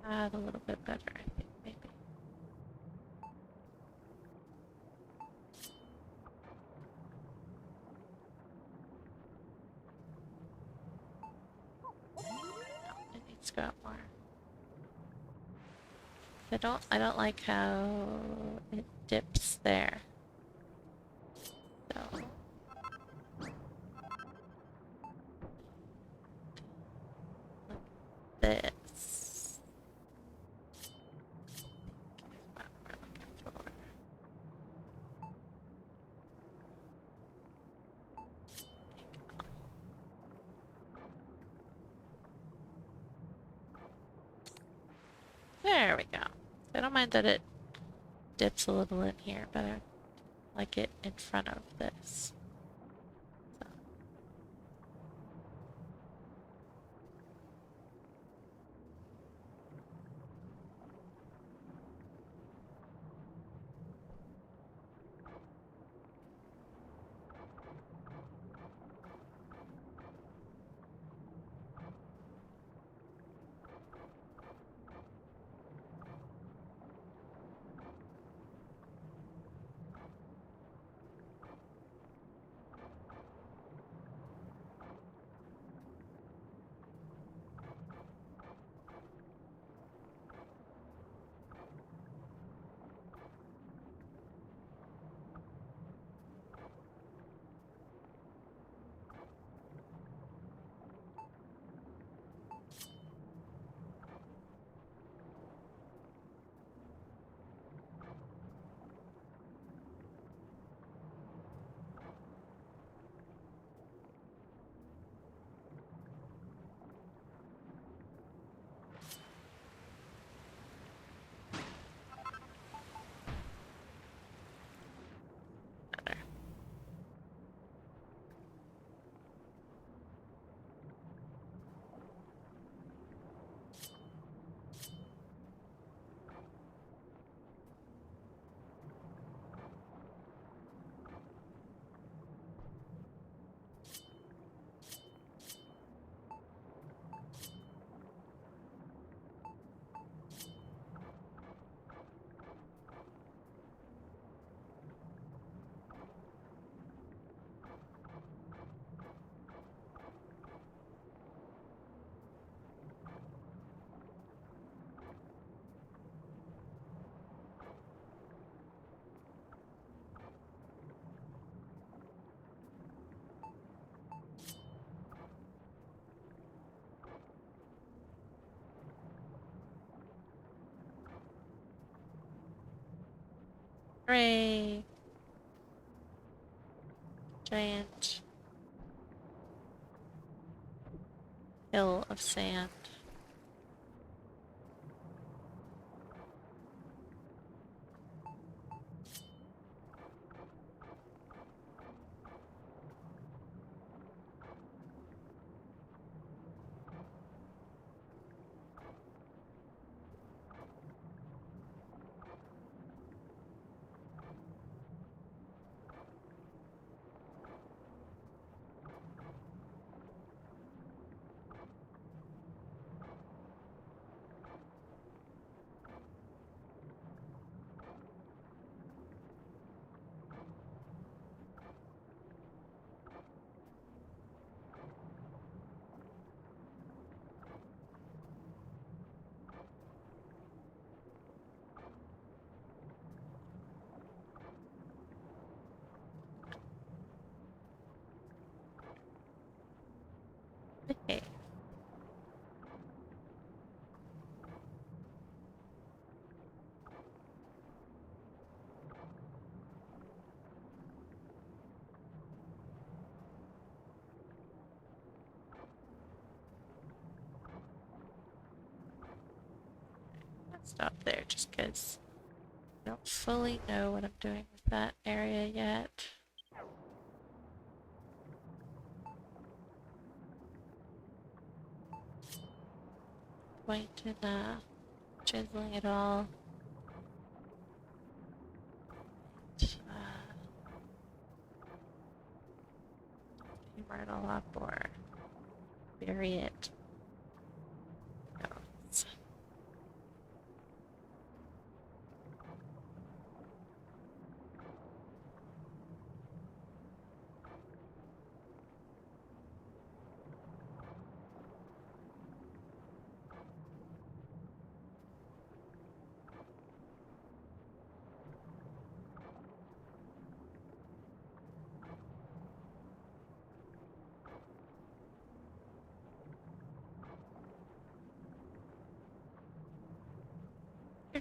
Add a little bit better, I think, maybe. It needs to go up more. I don't like how it dips there. So like this. What we're looking for. There we go. I don't mind that it dips a little in here, but I like it in front of this. So. Hooray! Giant hill of sand. Okay. Let's stop there just because I don't fully know what I'm doing with that area yet. Point in chiseling it all. Hammer it all up or bury it. No,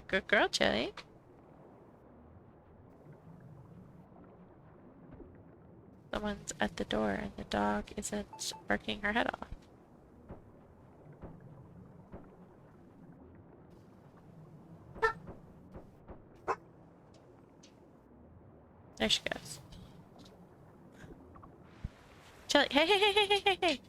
Good girl, Chili. Someone's at the door and the dog isn't barking her head off. There she goes. Chili, hey, hey, hey, hey, hey, hey, hey!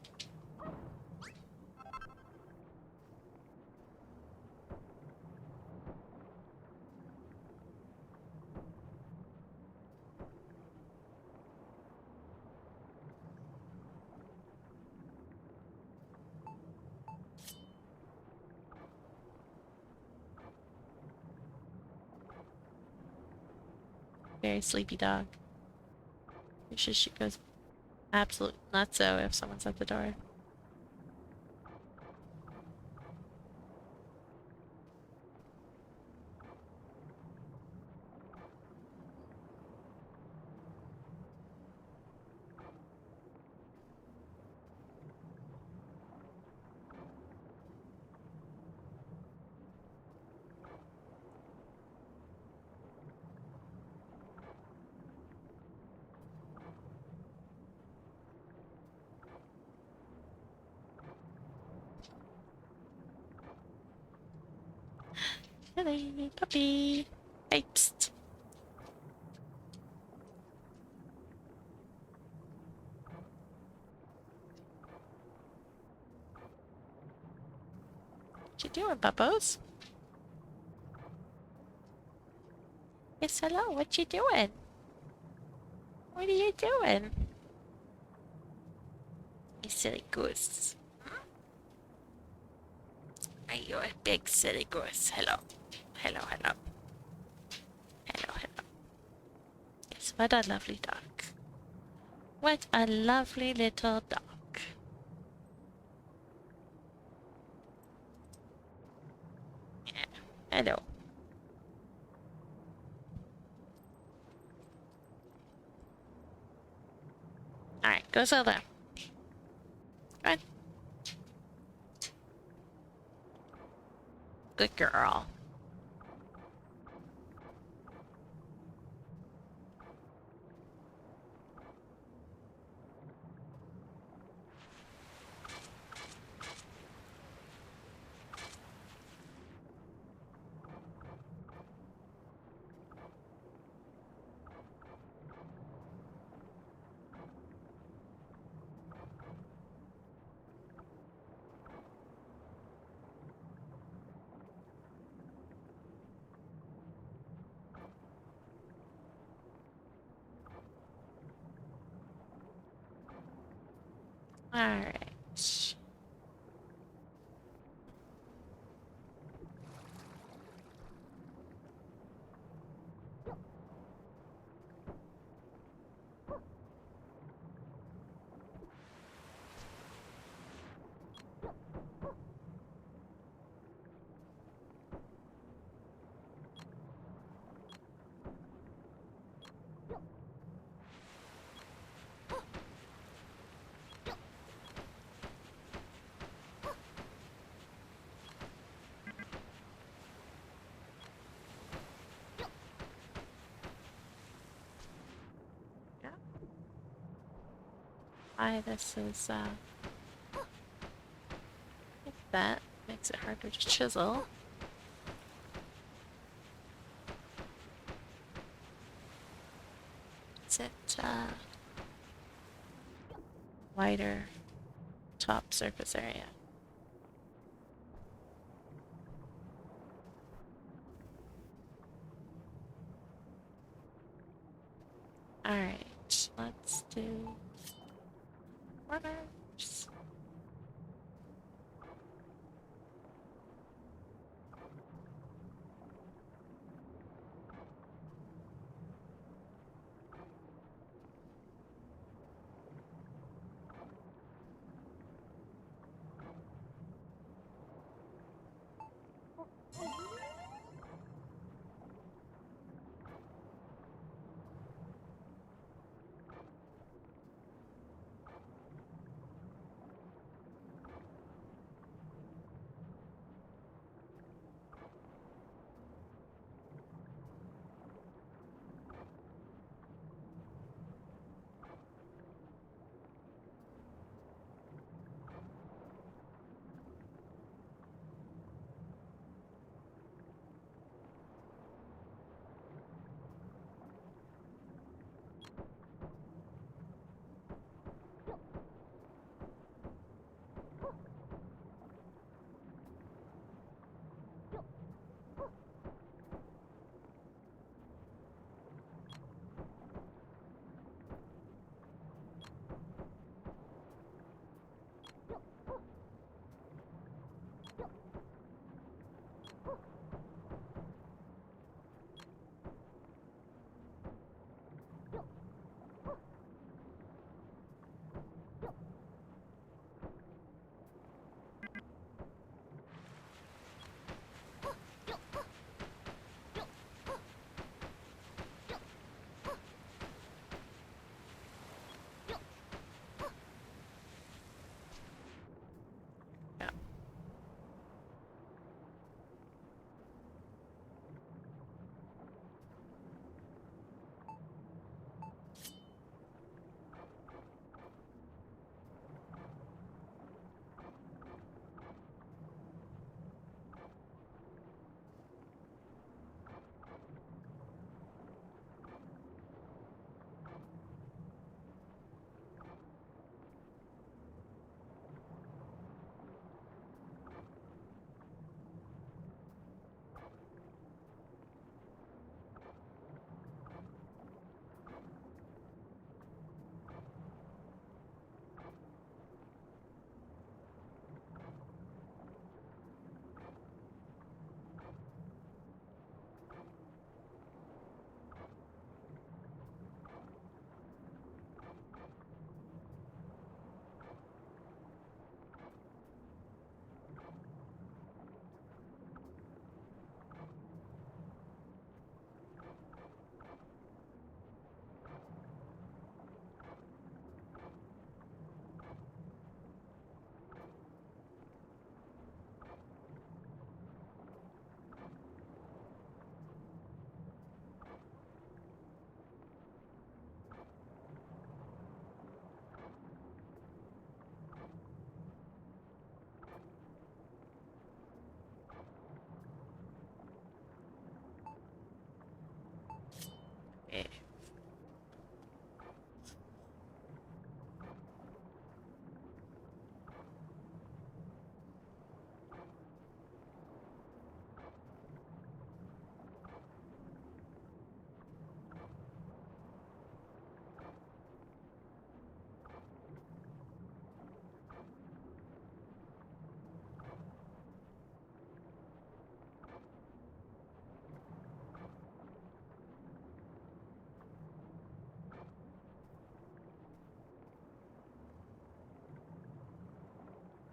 Very sleepy dog. She goes absolutely nutso if someone's at the door. Chili, puppy! Hey, psst! What you doing, puppos? Yes, hello, what you doing? What are you doing? You silly goose. Are you a big silly goose? Hello. Hello, hello. Hello, hello. Yes, what a lovely dog. What a lovely little dog. Yeah. Hello. Alright, go Zelda. Come on. Good girl. Alright. Yeah. Why this is, if that makes it harder to chisel. Is it, wider top surface area? Alright, let's do corners.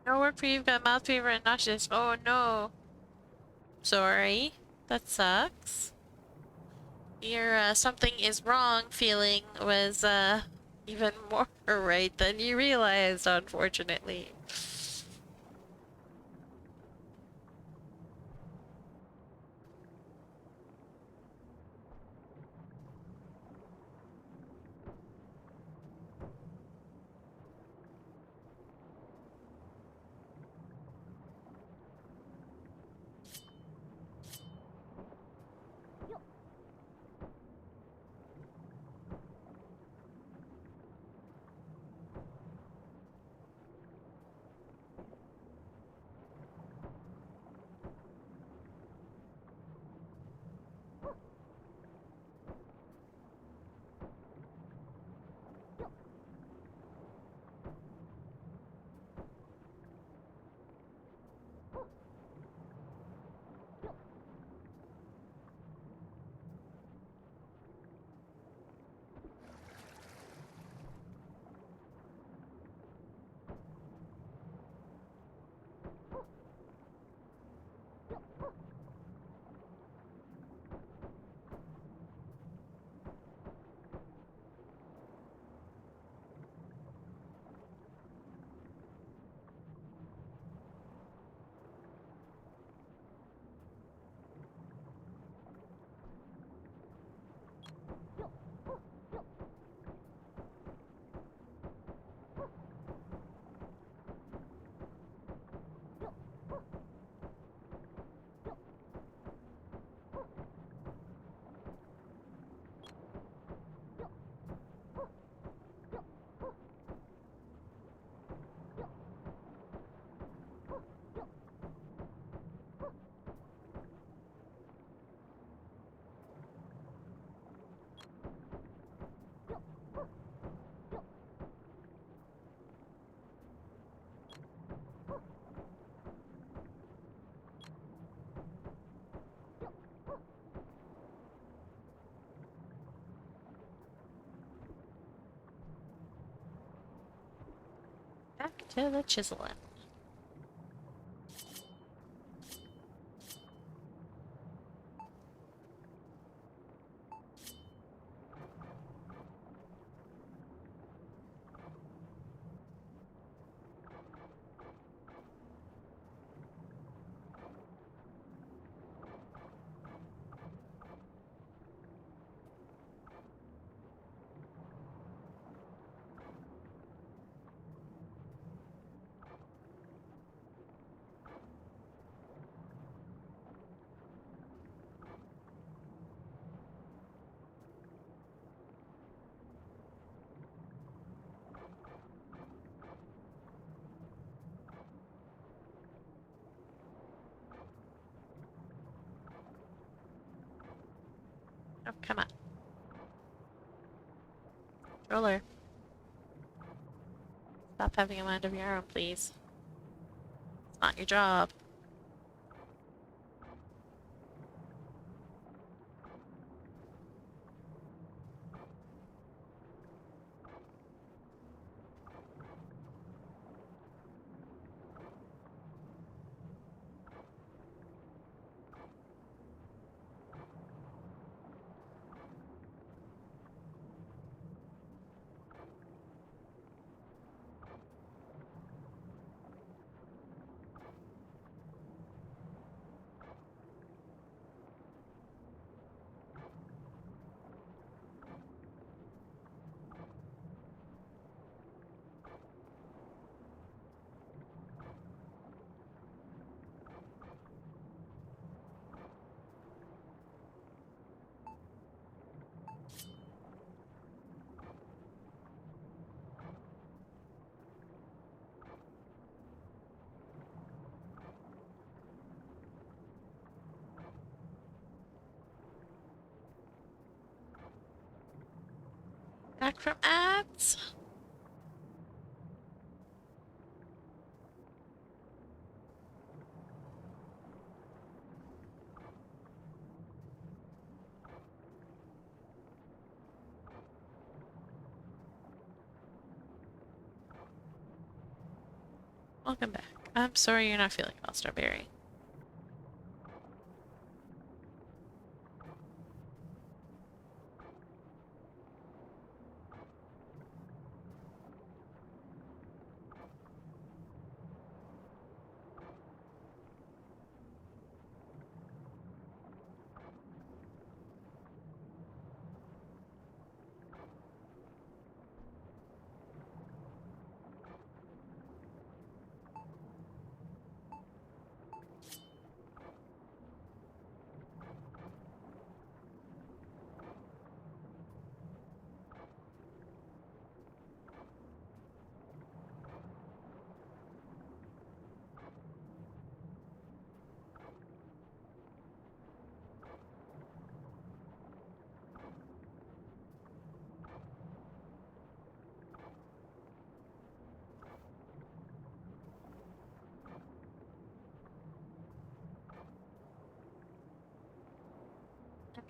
No work for you. You've got mouth fever and nauseous. Oh no. Sorry. That sucks. Your something is wrong feeling was even more right than you realized, unfortunately. Back to the chiseling. Oh, come on. Roller. Stop having a mind of your own, please. It's not your job. Back from ads? Welcome back. I'm sorry you're not feeling well, Strawberry.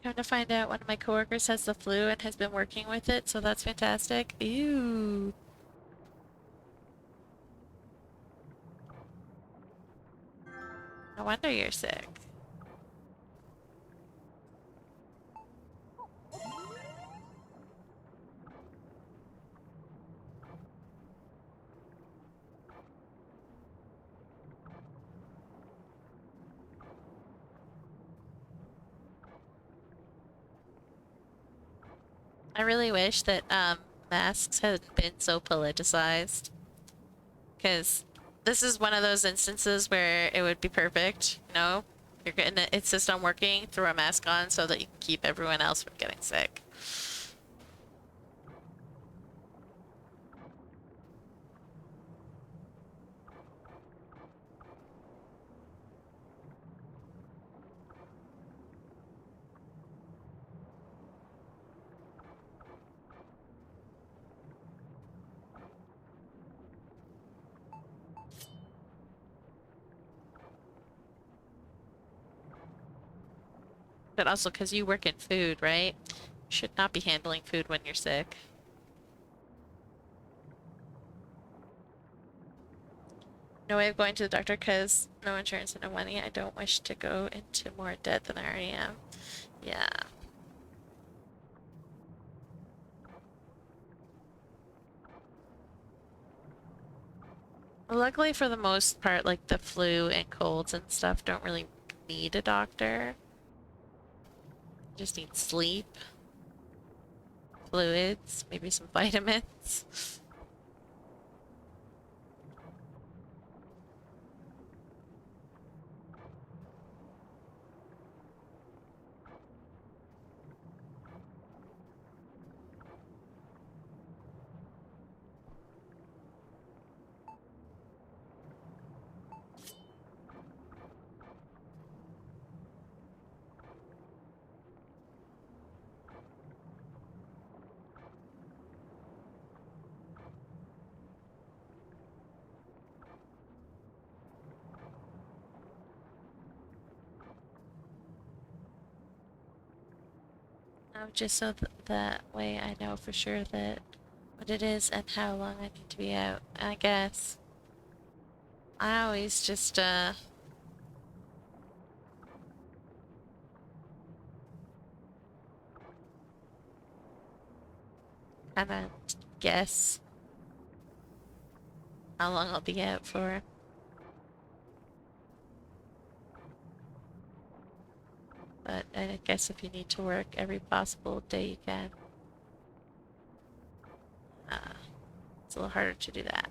Come to find out, one of my coworkers has the flu and has been working with it, so that's fantastic. Ew. No wonder you're sick. I really wish that masks hadn't been so politicized, because this is one of those instances where it would be perfect, you know? You're getting the system working, throw a mask on so that you can keep everyone else from getting sick. But also because you work in food, right? You should not be handling food when you're sick. No way of going to the doctor because no insurance and no money. I don't wish to go into more debt than I already am. Yeah. Luckily, for the most part, like the flu and colds and stuff don't really need a doctor. You just need sleep, fluids, maybe some vitamins. Just so that way I know for sure that what it is and how long I need to be out. I guess I always just kind of guess how long I'll be out for. But I guess if you need to work every possible day you can, it's a little harder to do that.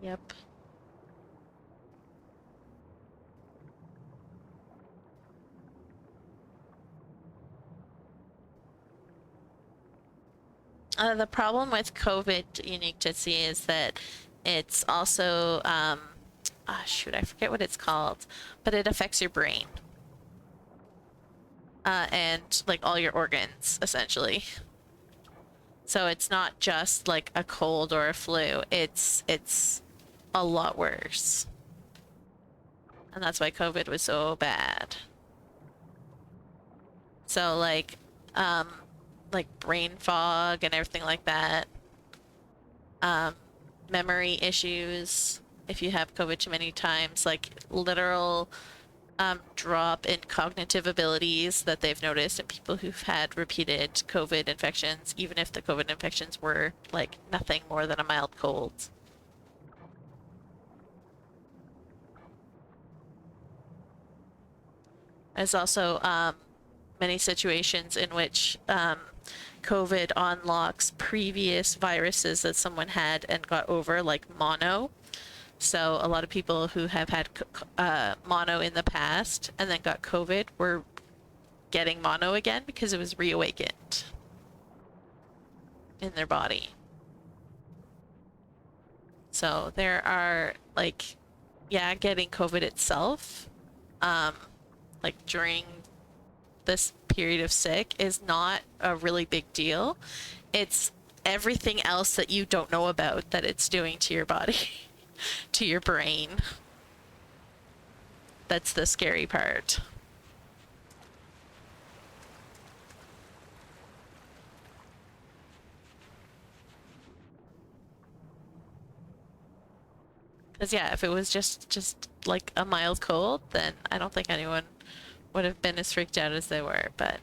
Yep. The problem with COVID, unique to see, is that it's also, shoot, I forget what it's called, but it affects your brain. And like all your organs, essentially. So it's not just like a cold or a flu. It's a lot worse. And that's why COVID was so bad. So like brain fog and everything like that. Memory issues if you have COVID too many times, like literal drop in cognitive abilities that they've noticed in people who've had repeated COVID infections, even if the COVID infections were like nothing more than a mild cold. There's also many situations in which COVID unlocks previous viruses that someone had and got over, like mono. So a lot of people who have had mono in the past and then got COVID were getting mono again because it was reawakened in their body. So there are like, yeah, getting COVID itself, like during this period of sick is not a really big deal. It's everything else that you don't know about that it's doing to your body, to your brain. That's the scary part. Because yeah, if it was just like a mild cold, then I don't think anyone would have been as freaked out as they were, but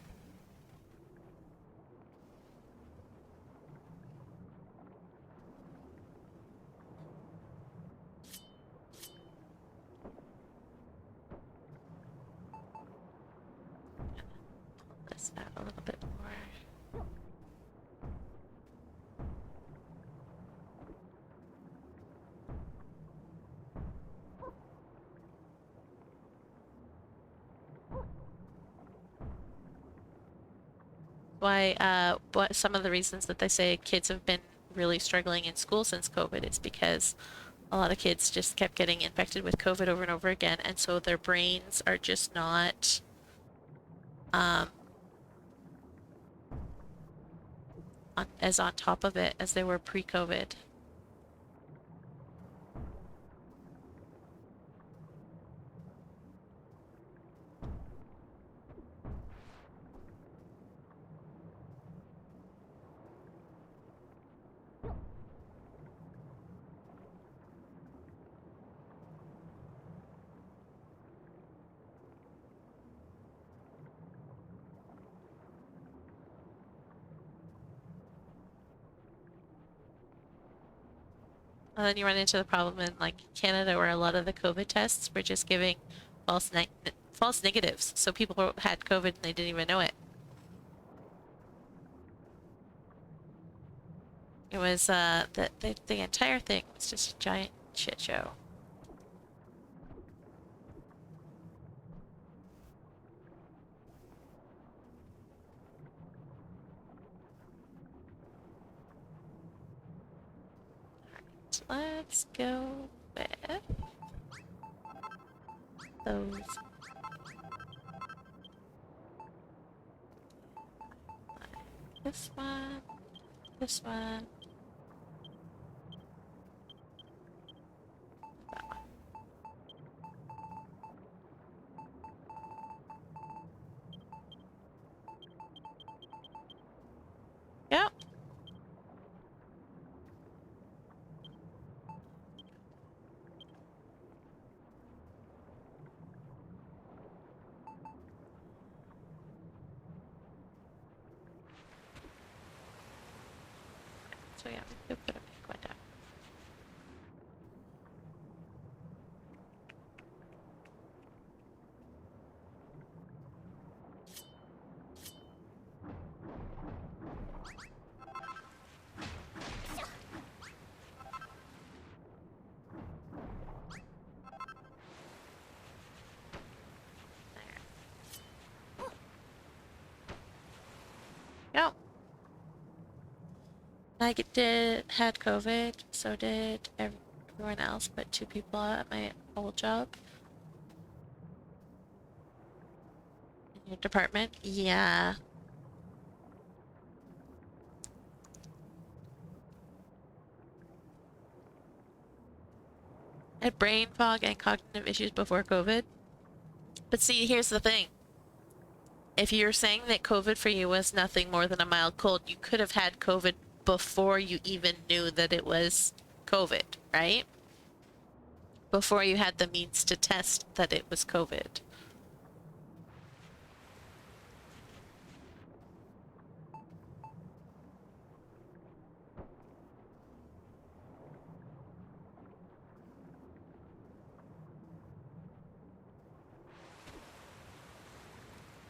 pull this out a little bit more. What some of the reasons that they say kids have been really struggling in school since COVID is because a lot of kids just kept getting infected with COVID over and over again, and so their brains are just not as on top of it as they were pre-COVID. And then you run into the problem in like Canada where a lot of the COVID tests were just giving false negatives. So people had COVID and they didn't even know it. It was the entire thing was just a giant shit show. Let's go with those. This one, this one, that one. Yep. So yeah, we could put a big one down. There. Yep. had COVID, so did everyone else, but two people at my old job. In your department? Yeah. I had brain fog and cognitive issues before COVID. But see, here's the thing. If you're saying that COVID for you was nothing more than a mild cold, you could have had COVID before you even knew that it was COVID, right? Before you had the means to test that it was COVID.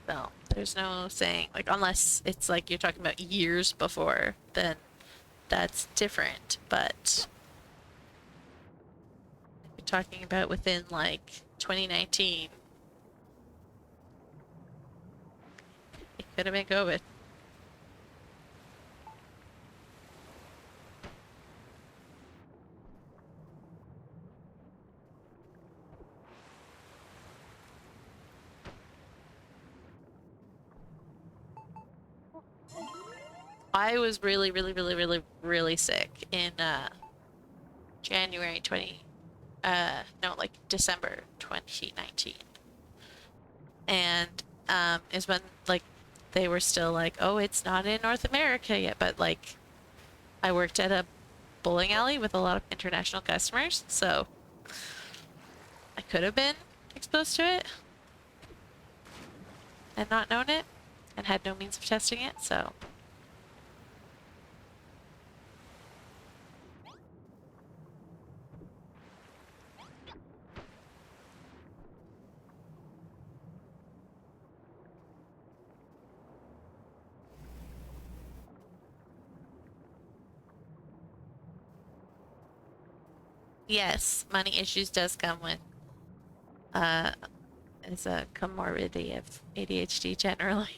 So there's no saying, like, unless it's like you're talking about years before, then that's different. But if you're talking about within like 2019, it could have been COVID. I was really, really, really, really, really sick in January 20, no, like December 2019. And is when like they were still like, oh, it's not in North America yet, but like I worked at a bowling alley with a lot of international customers, so I could have been exposed to it and not known it and had no means of testing it, so yes, money issues does come with uh as a comorbidity of ADHD generally.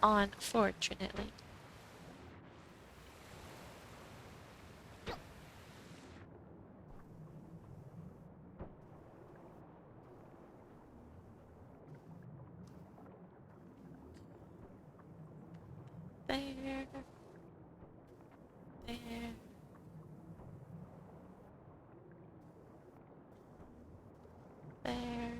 Unfortunately. There, there, there.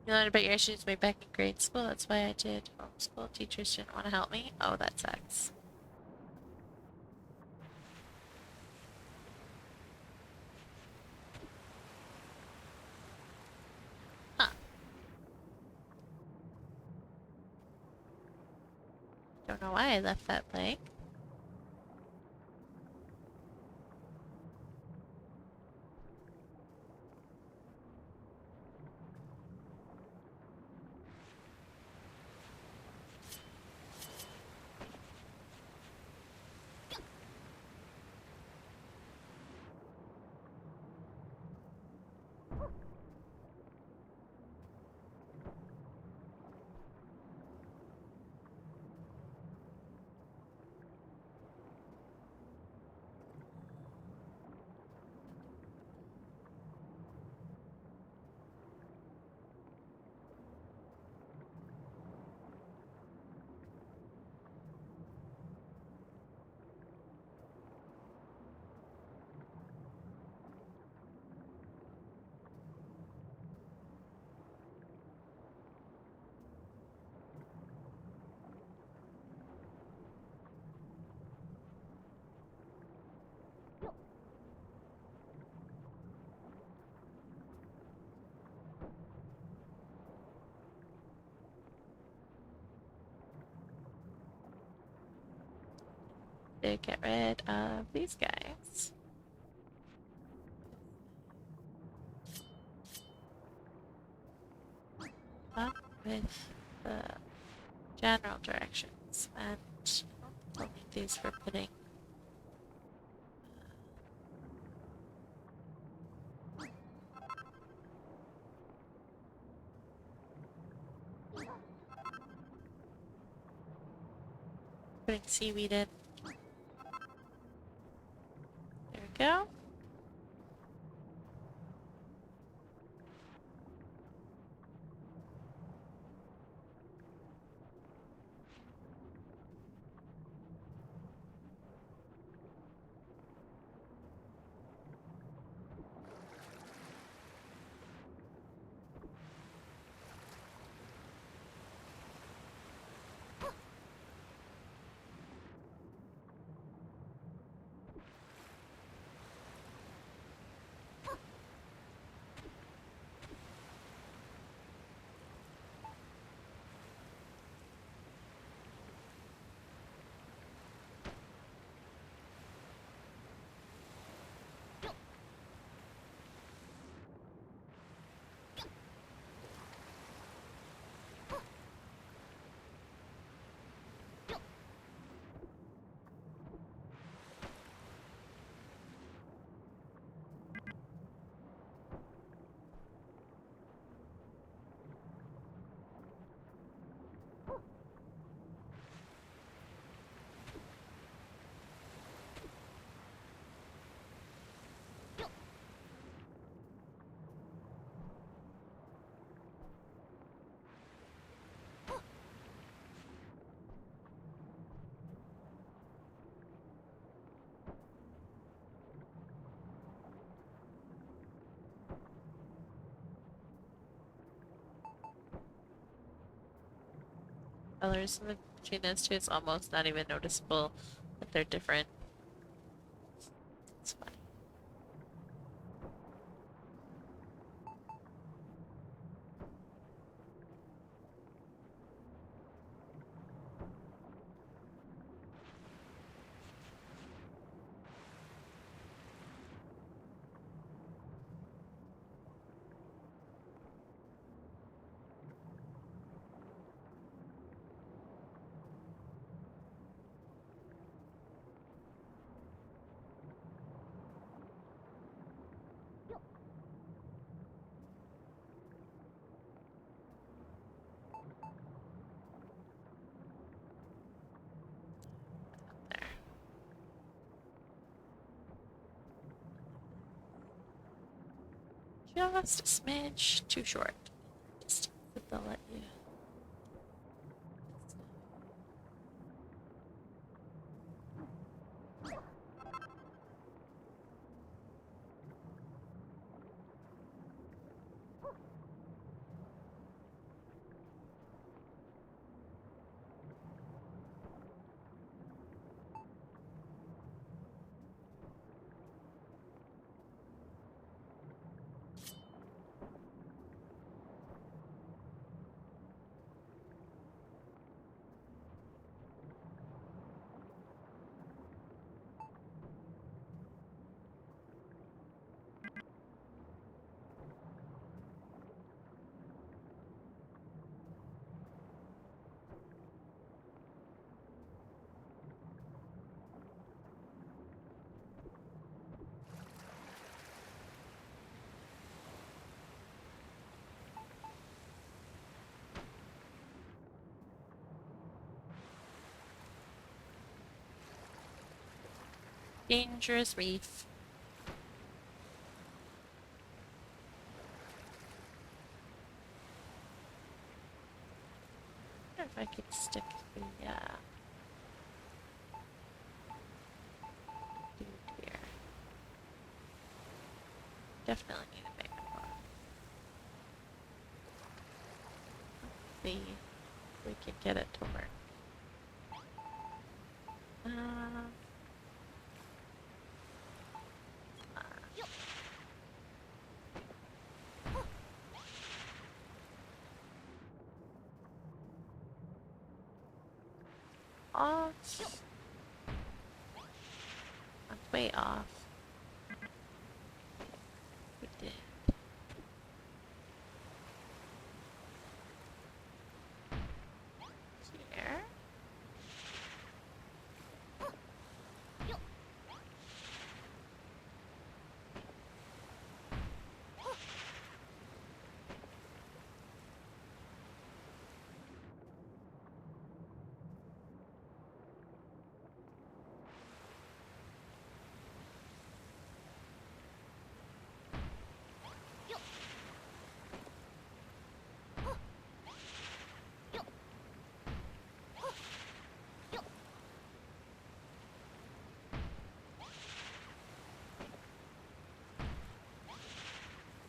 You learned about your issues way back in grade school. That's why I did homeschool. Teachers didn't want to help me. Oh, that sucks. Huh. Don't know why I left that blank. to get rid of these guys. Up with the general directions, and I'll need these for putting. Putting seaweed in. There we go. Colors between those two, it's almost not even noticeable that they're different. It's funny. Just a smidge too short. Just they'll let you. Dangerous reef. I wonder if I could stick the dude here. Definitely need a bigger one. Let's see if we can get it to work. Off. way off. We did. Here.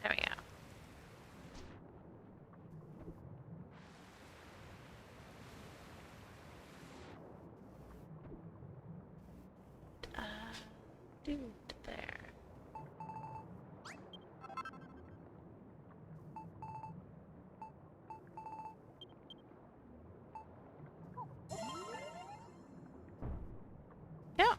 There we go. Dude, there. Yeah.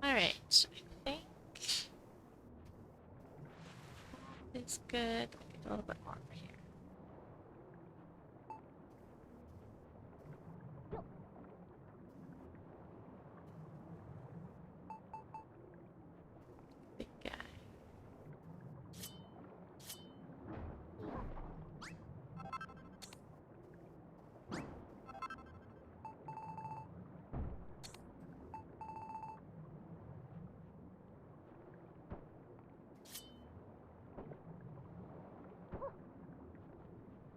All right. I think it's good. A little bit more over here. Big guy.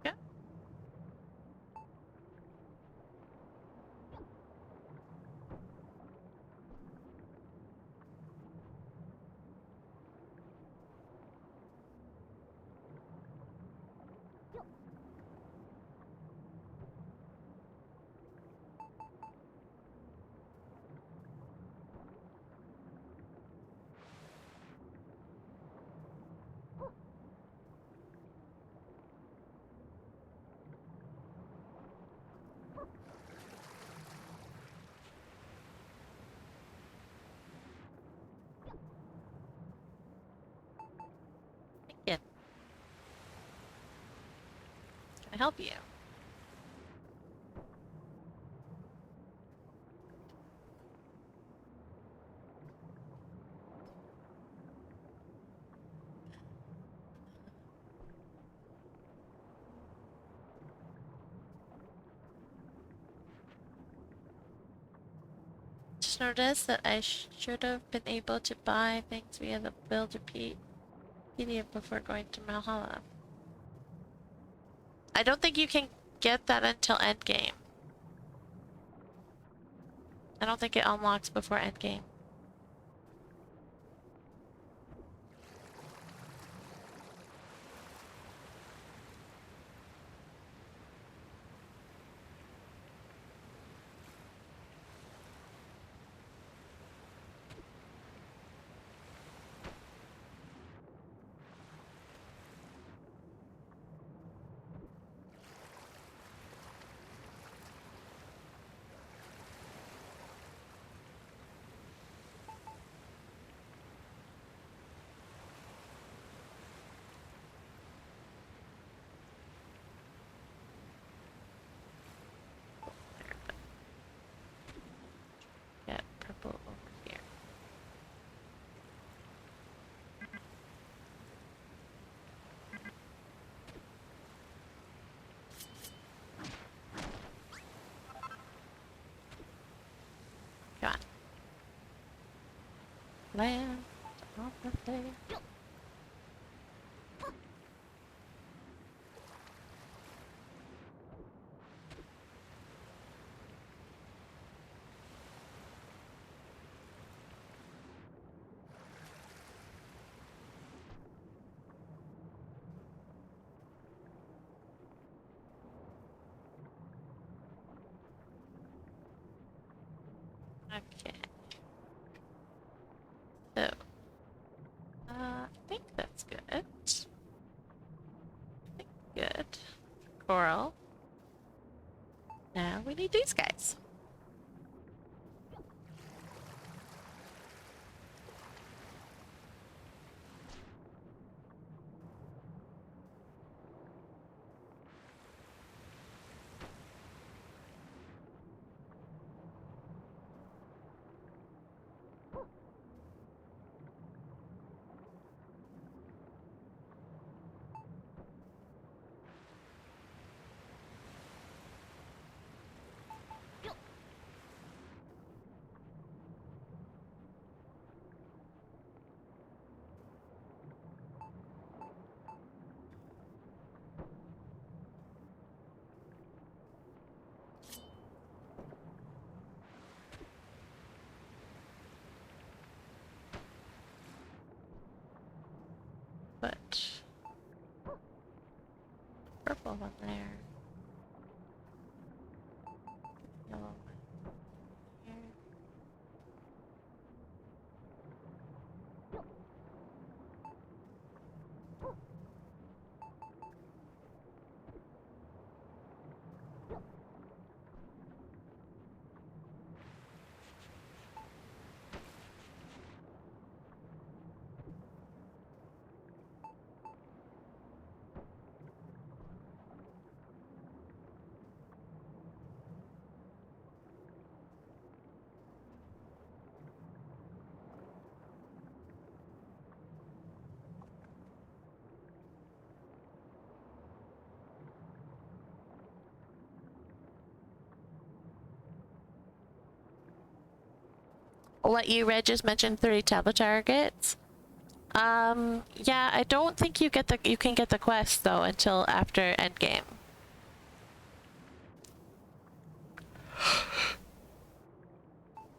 Yeah. Yeah. Can I help you? Just noticed that I should have been able to buy things via the builder PDF before going to Valhalla. I don't think you can get that until endgame. I don't think it unlocks before endgame. Land on the thing. Okay. So, I think that's good. Good. Coral. Now we need these guys. Put purple one there. Yellow one here. What just mentioned 30 tablet targets. Yeah, I don't think you can get the quest though until after endgame.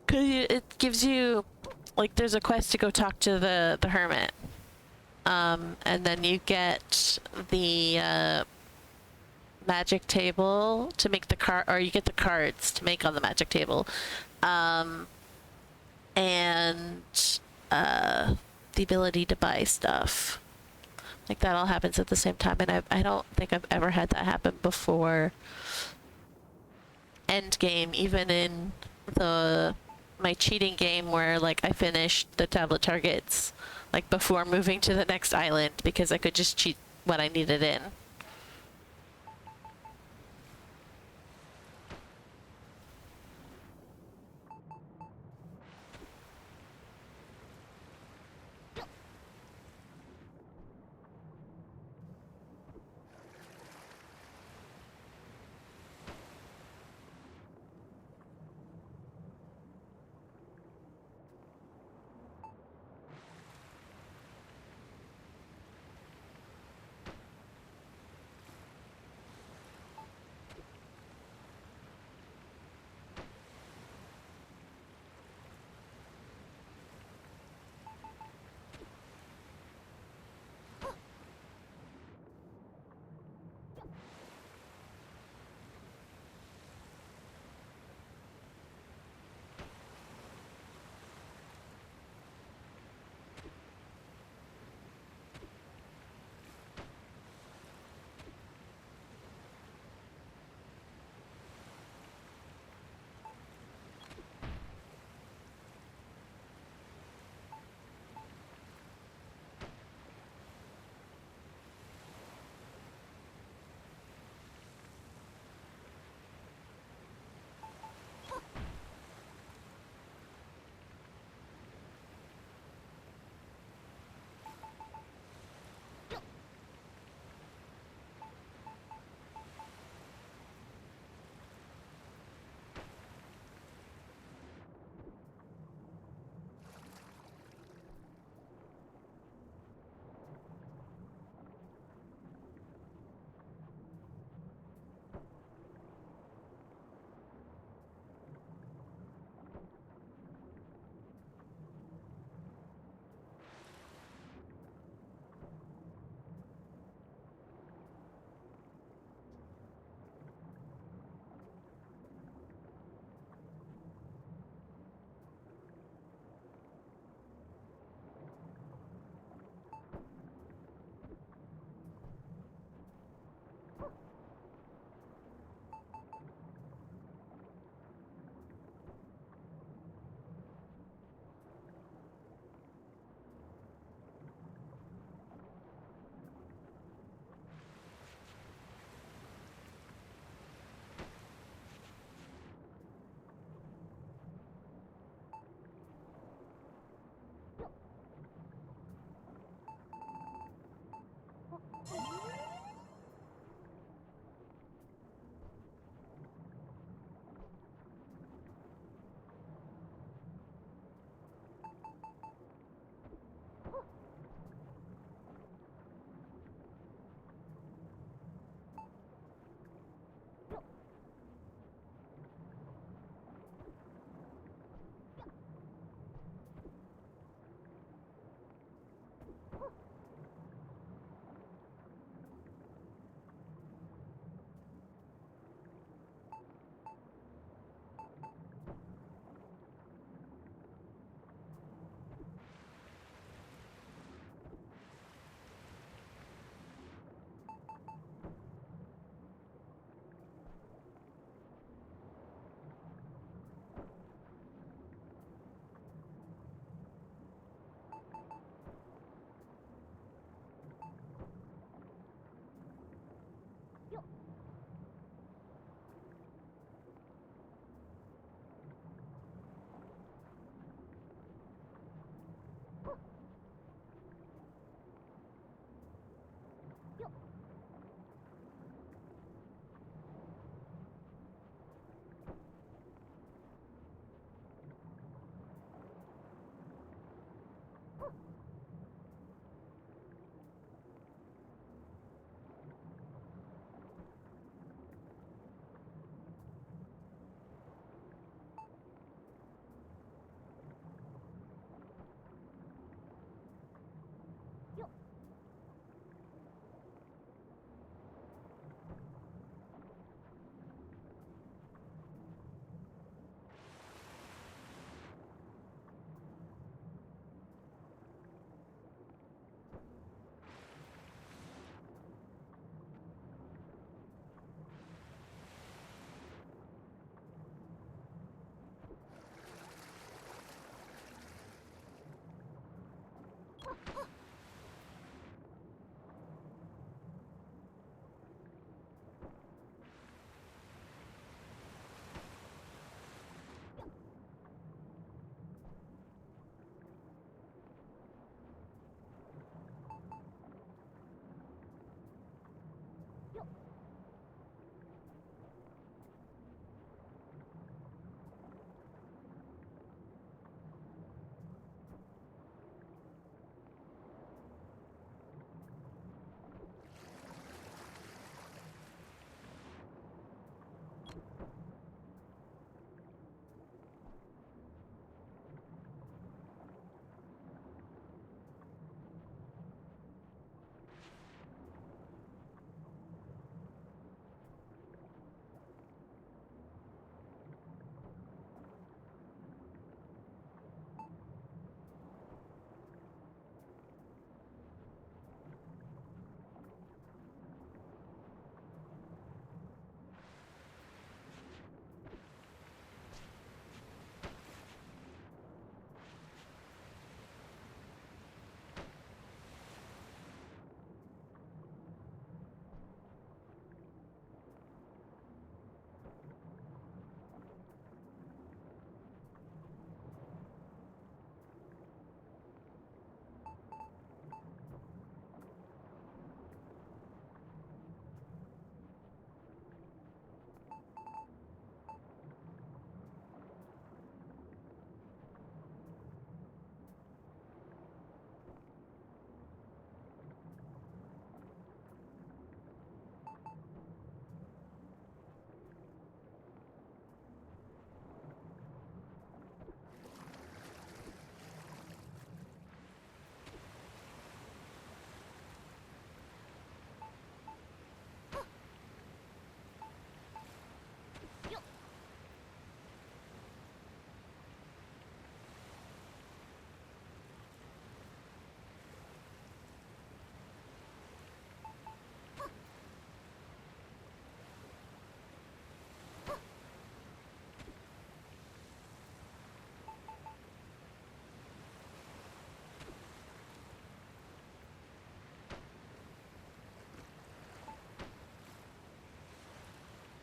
Cause it gives you, like, there's a quest to go talk to the hermit. And then you get the magic table to make the card, or you get the cards to make on the magic table. And the ability to buy stuff. Like, that all happens at the same time, and I don't think I've ever had that happen before end game, even in my cheating game where, like, I finished the tablet targets like before moving to the next island because I could just cheat what I needed in.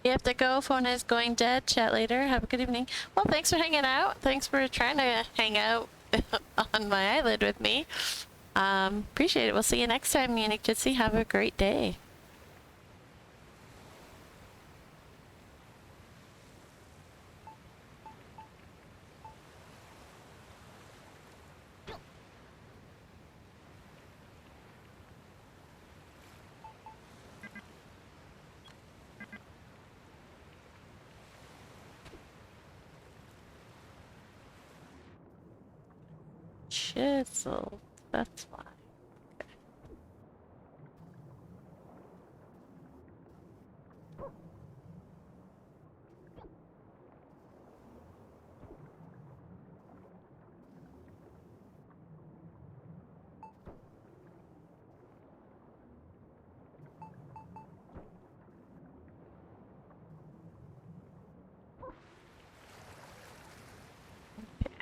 You have to go. Phone is going dead. Chat later. Have a good evening. Well, thanks for hanging out. Thanks for trying to hang out on my island with me. Appreciate it. We'll see you next time, Munich Jitsi. Have a great day. Chisel. That's why.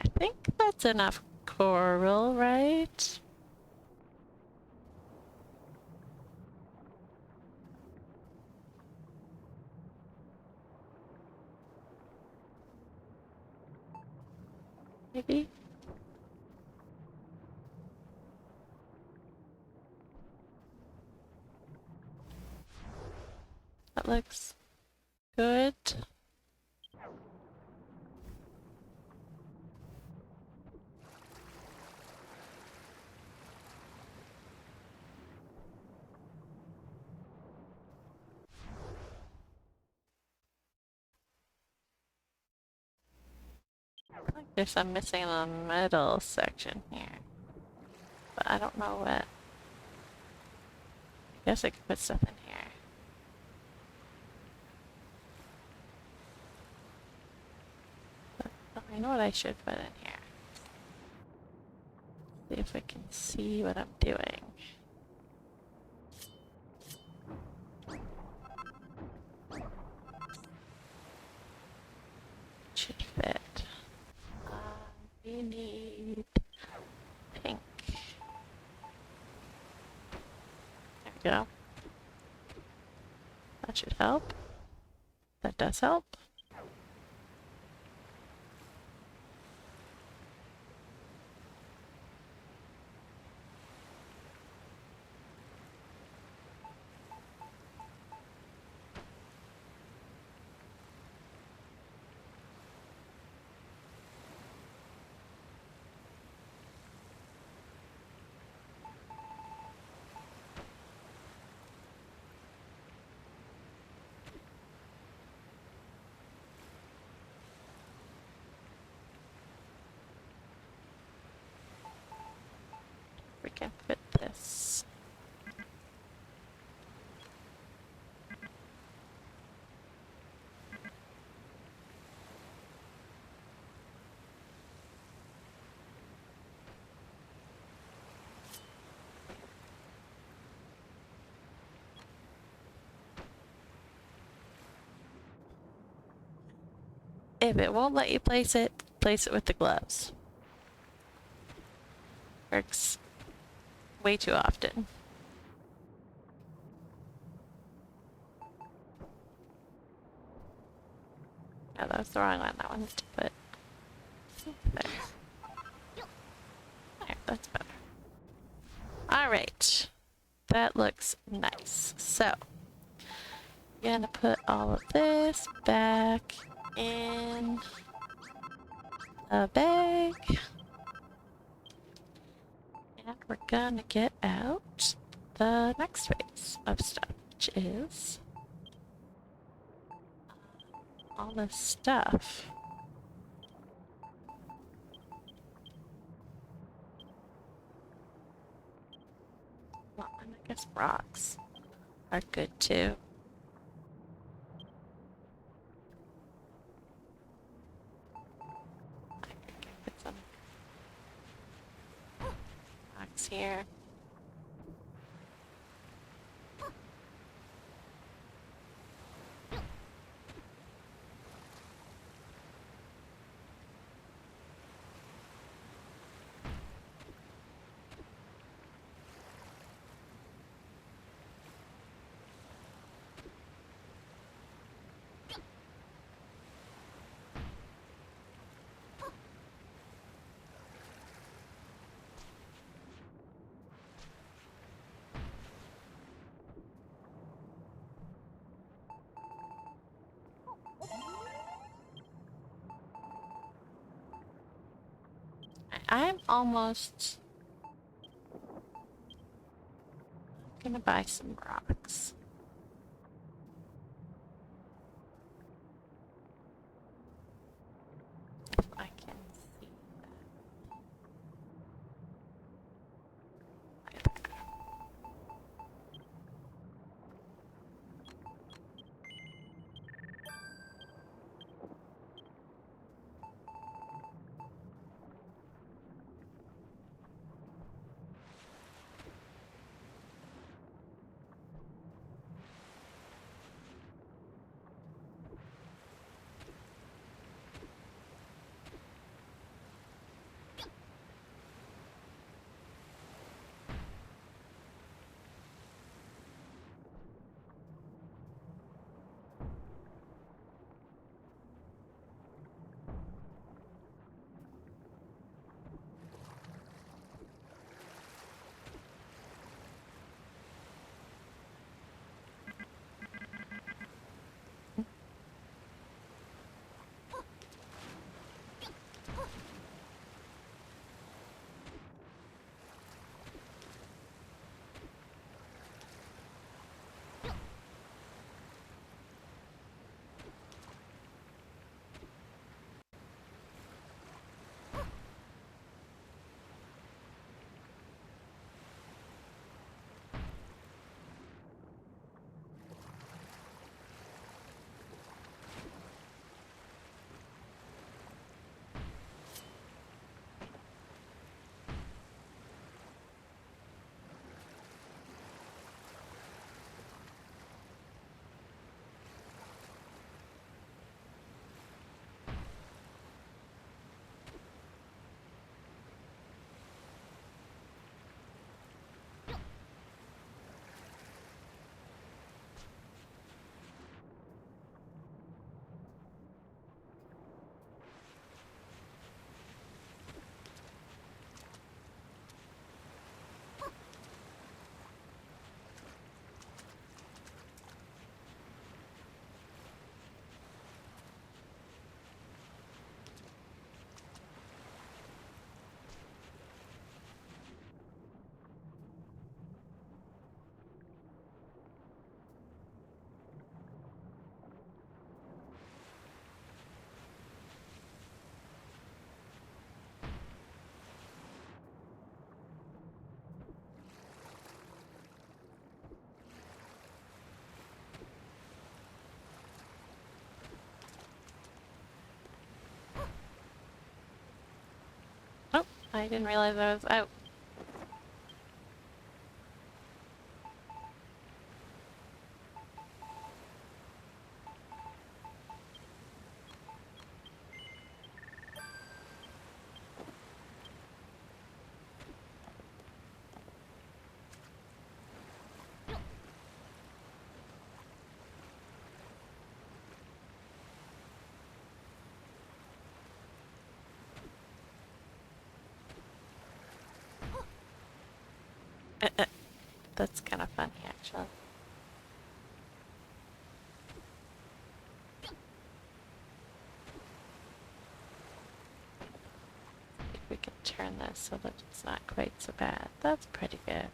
I think that's enough coral, right? Maybe? That looks good. I think there's some missing in the middle section here. But I don't know what. I guess I could put stuff in here. But I know what I should put in here. See if I can see what I'm doing. Should fit. We need pink. There we go. That should help. That does help. We can fit this. If it won't let you place it with the gloves. Works way too often. No, that was the wrong one. That one's to put there. There, that's better. Alright. That looks nice. So, I'm gonna put all of this back in a bag. And we're gonna get out the next phase of stuff, which is all this stuff. Well, and I guess rocks are good too. Put some rocks here. I'm almost gonna buy some rocks. If I can see that. Oh, I didn't realize I was out. That's kind of funny, actually. If we can turn this so that it's not quite so bad. That's pretty good.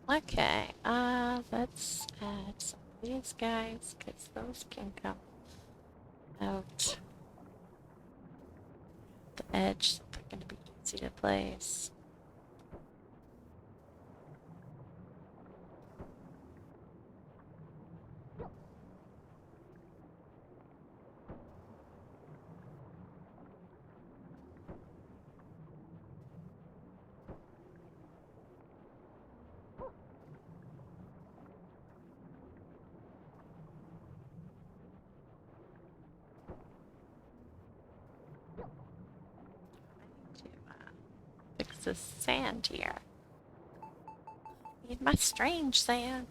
Okay, let's add some of these guys, because those can come out the edge, so they're going to be easy to place. To fix types of sand here. Need my strange sand.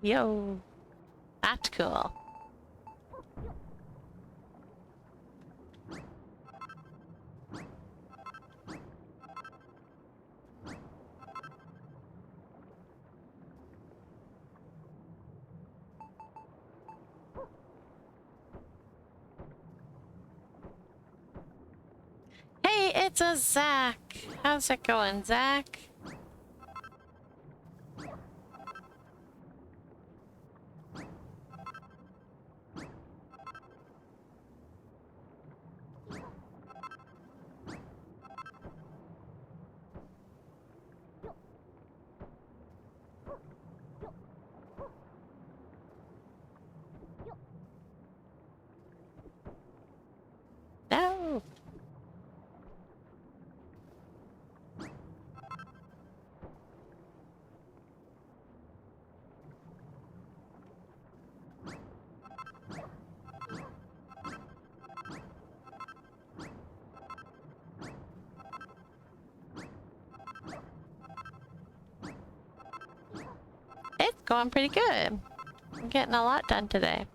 Yo, that's cool. Hey, it's a Zach. How's it going, Zach? No. It's going pretty good. I'm getting a lot done today.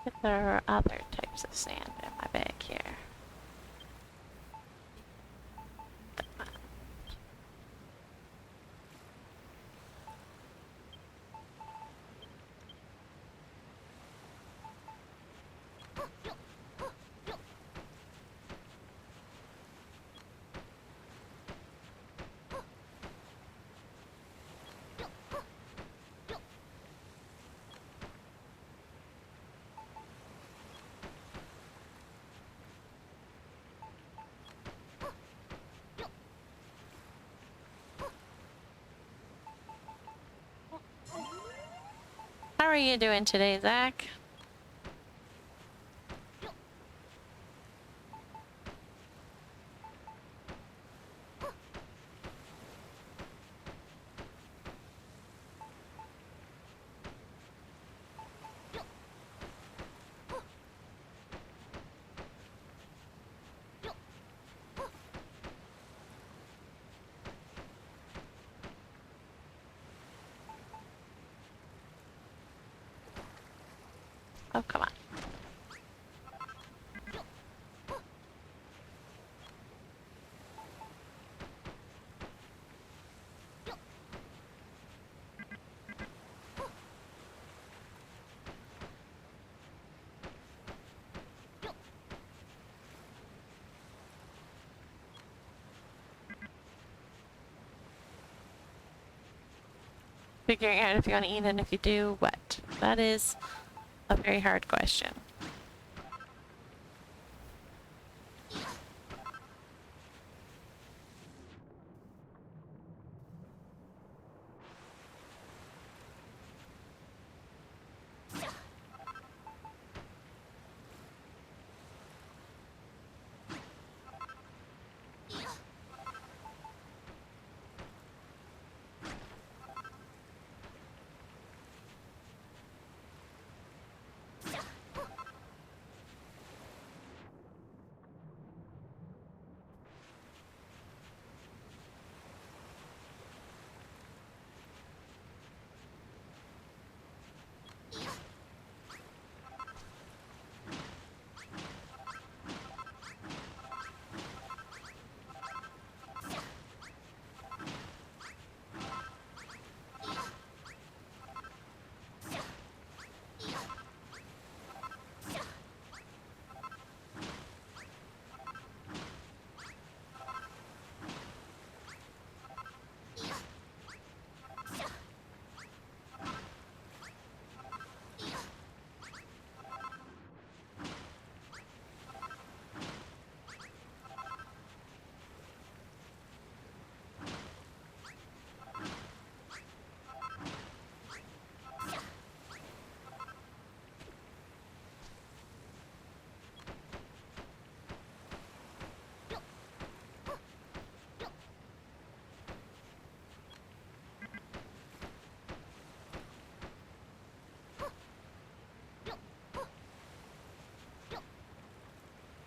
If there are other types of sand in my bag here. How are you doing today, Zach? Oh, come on. Figuring out if you want to eat and if you do, what? That is a very hard question.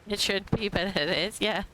It should be, but it is, yeah.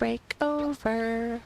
break over.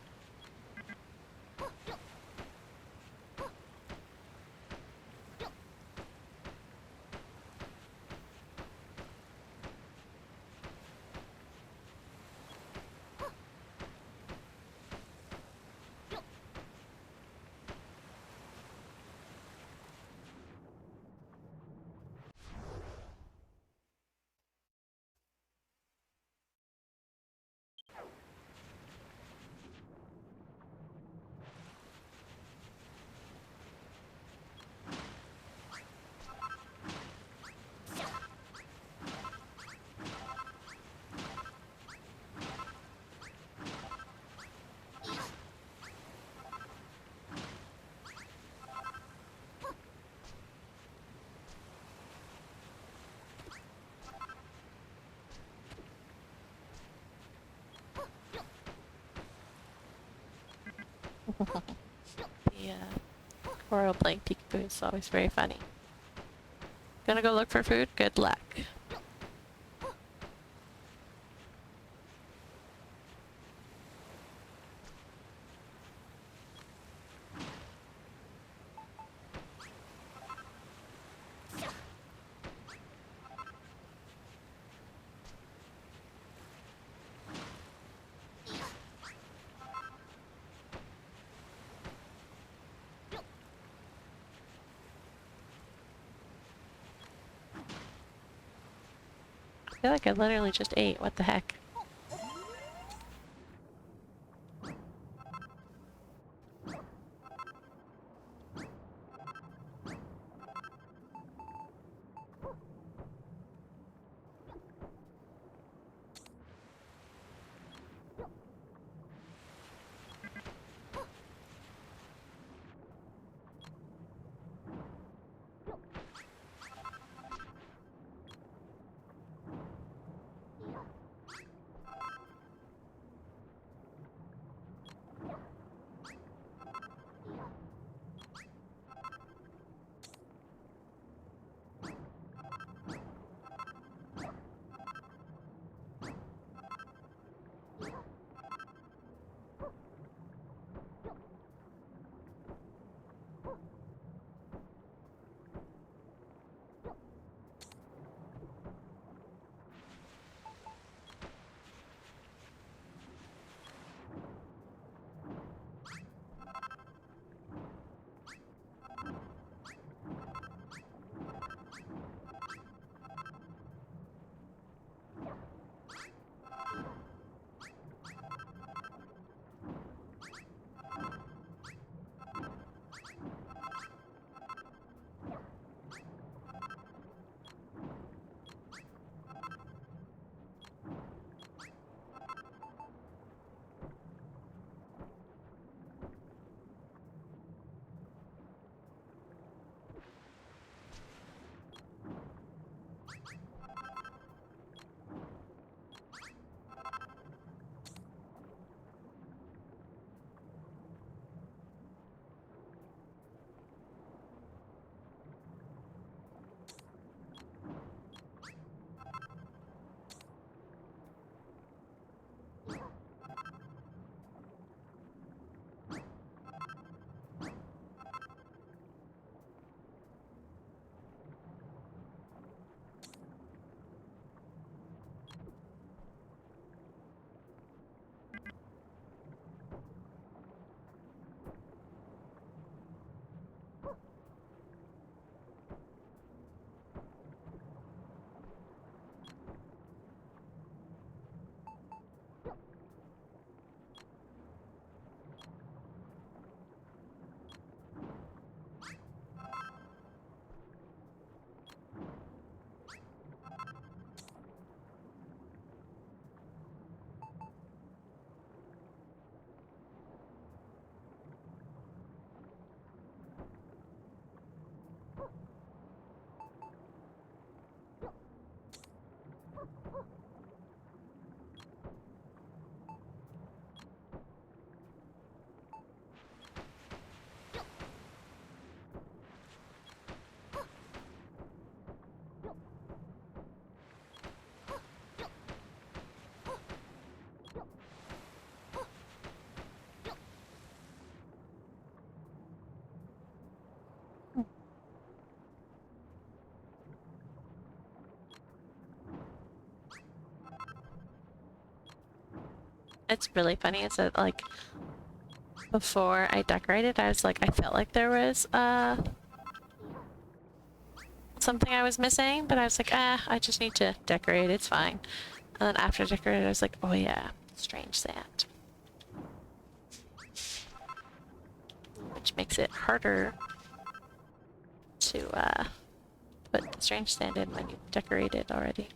The coral blank peekaboo is always very funny. Gonna go look for food? Good luck. I feel like I literally just ate. What the heck? it's really funny is that like before I decorated, I was like, I felt like there was something I was missing, but I was like, I just need to decorate, it's fine. And then after I decorated, I was like, oh yeah, strange sand. Which makes it harder to put the strange sand in when you've decorated already.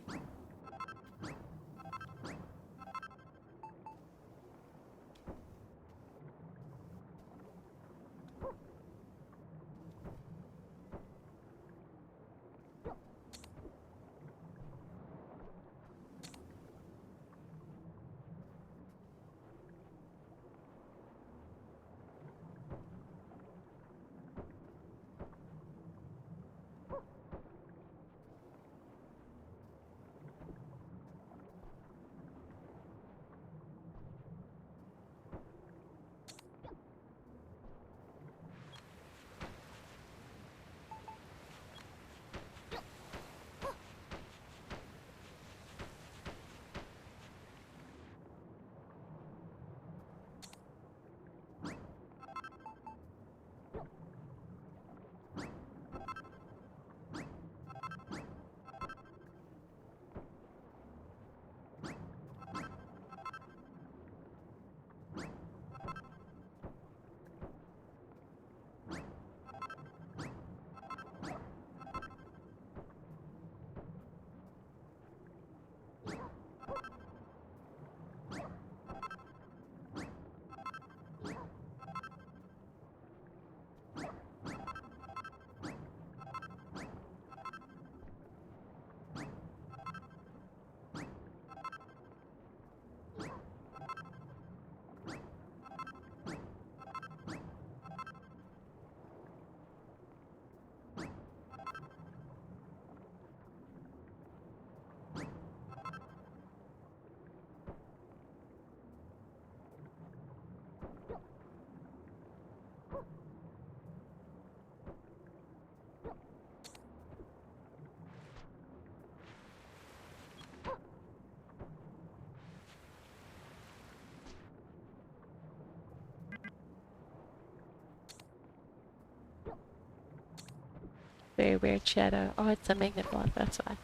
Very weird shadow. Oh, it's a magnet block, that's why.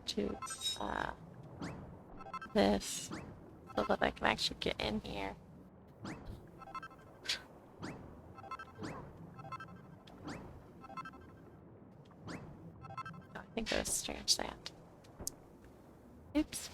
To this so that I can actually get in here. I think it was strange sand. Oops.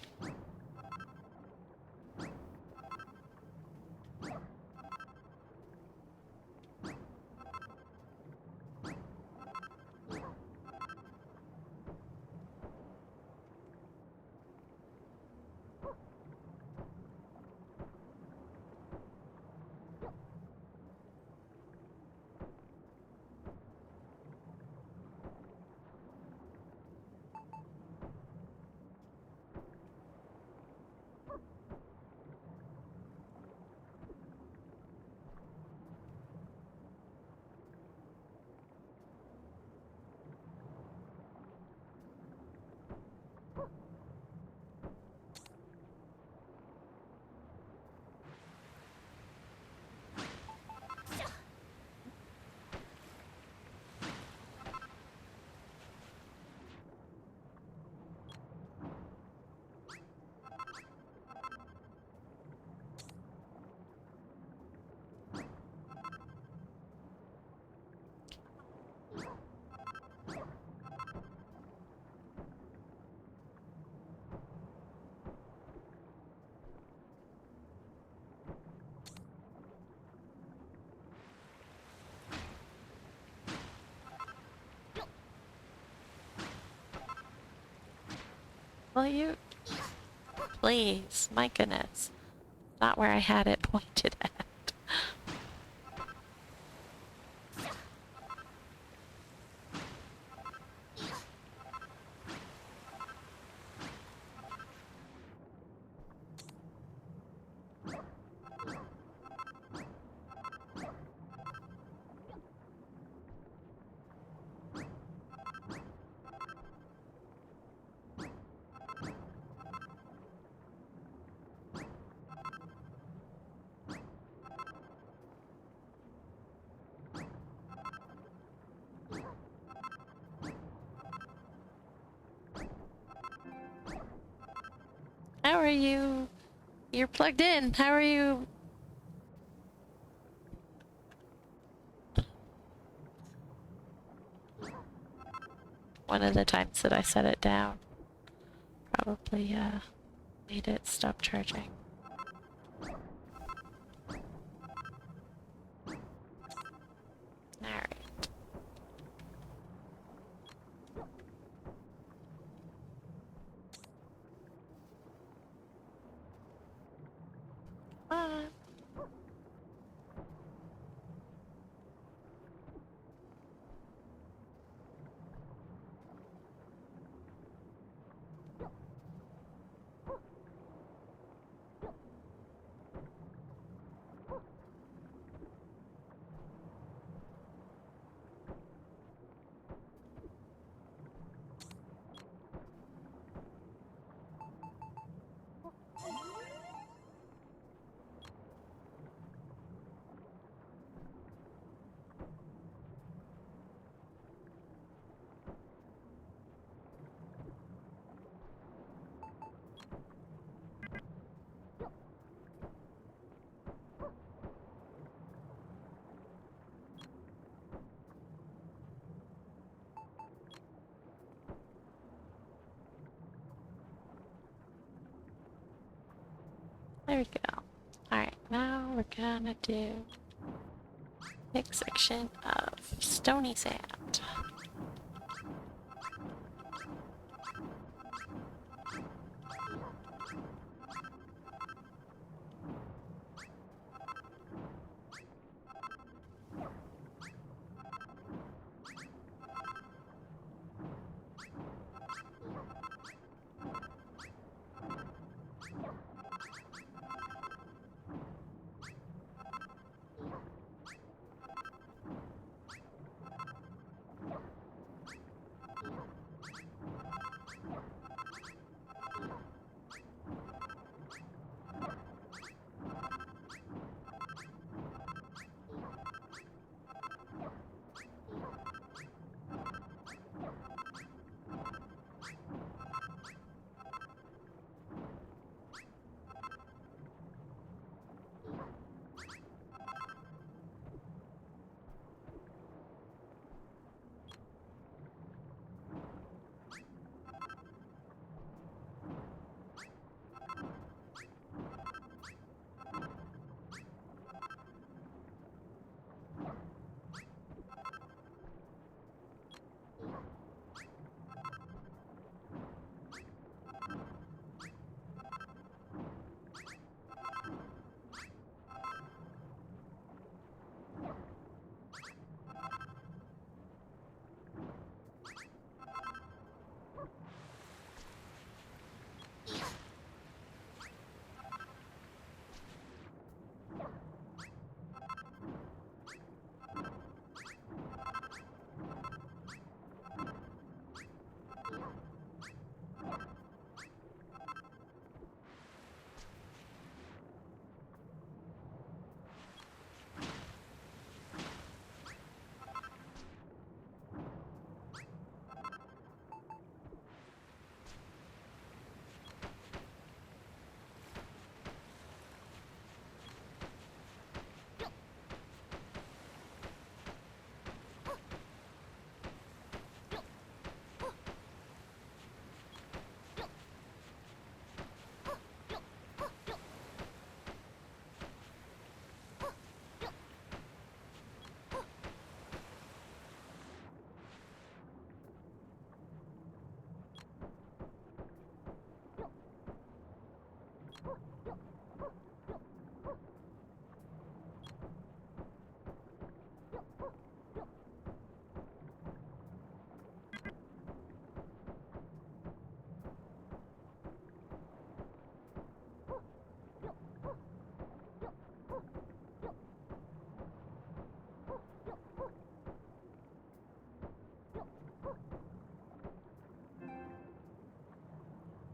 Will you? Please, my goodness. Not where I had it pointed at. How are you? You're plugged in. How are you? One of the times that I set it down probably made it stop charging. Alright. Come on. There we go. Alright, now we're gonna do big section of stony sand.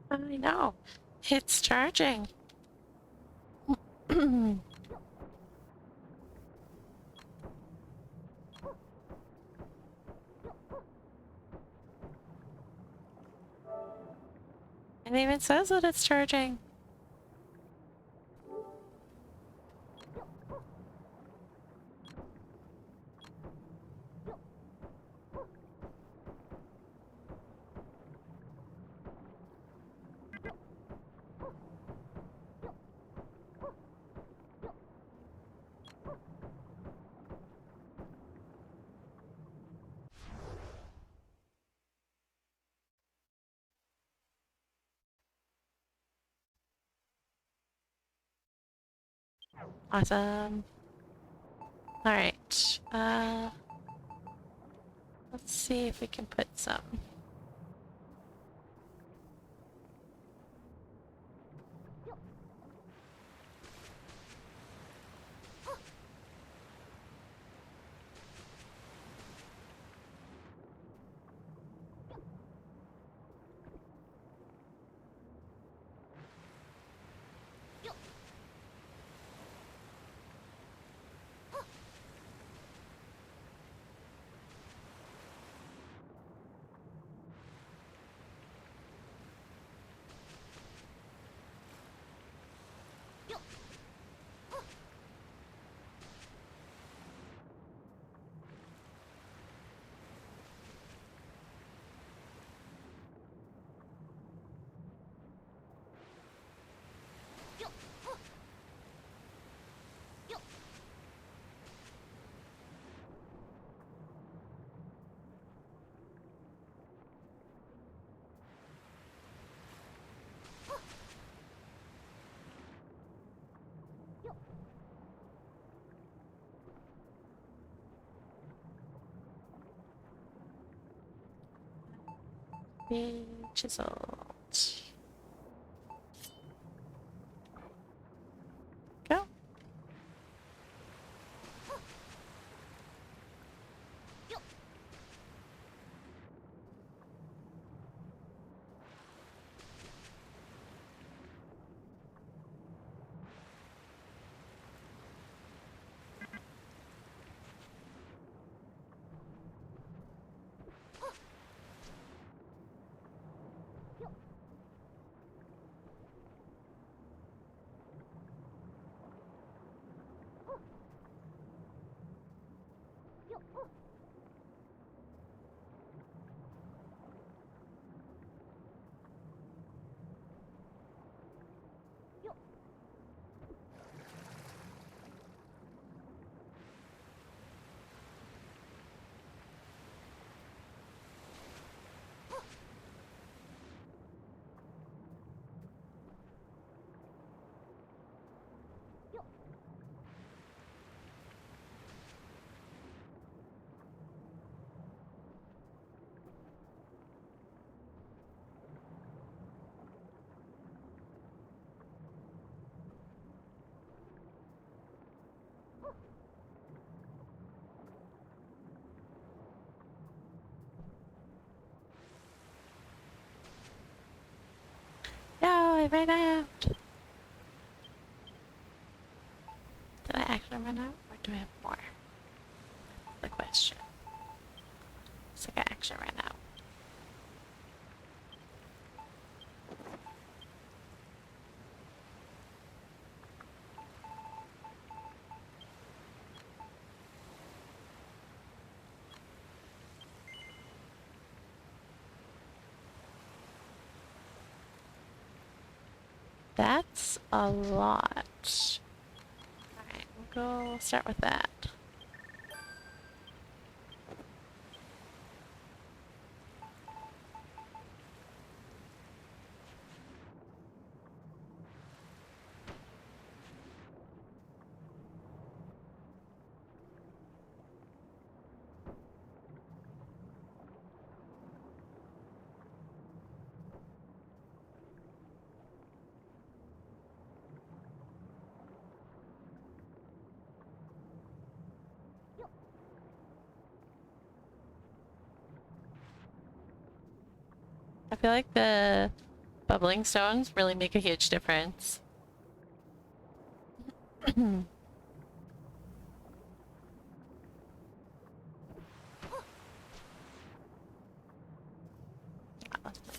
I know. It's charging. It even says that it's charging. Awesome. All right. Let's see if we can put some. Be chiseled. Go. No, I ran out. Did I actually run out? Or do I have more? That's the question. Looks like I actually ran out. That's a lot. Alright, we'll go start with that. I feel like the bubbling stones really make a huge difference. Let's move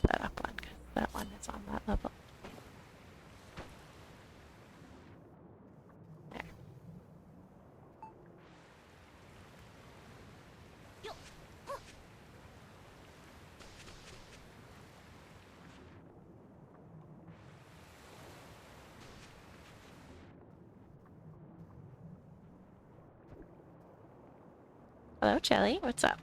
that up one because that one is on that level. There. Hello, Jelly. What's up?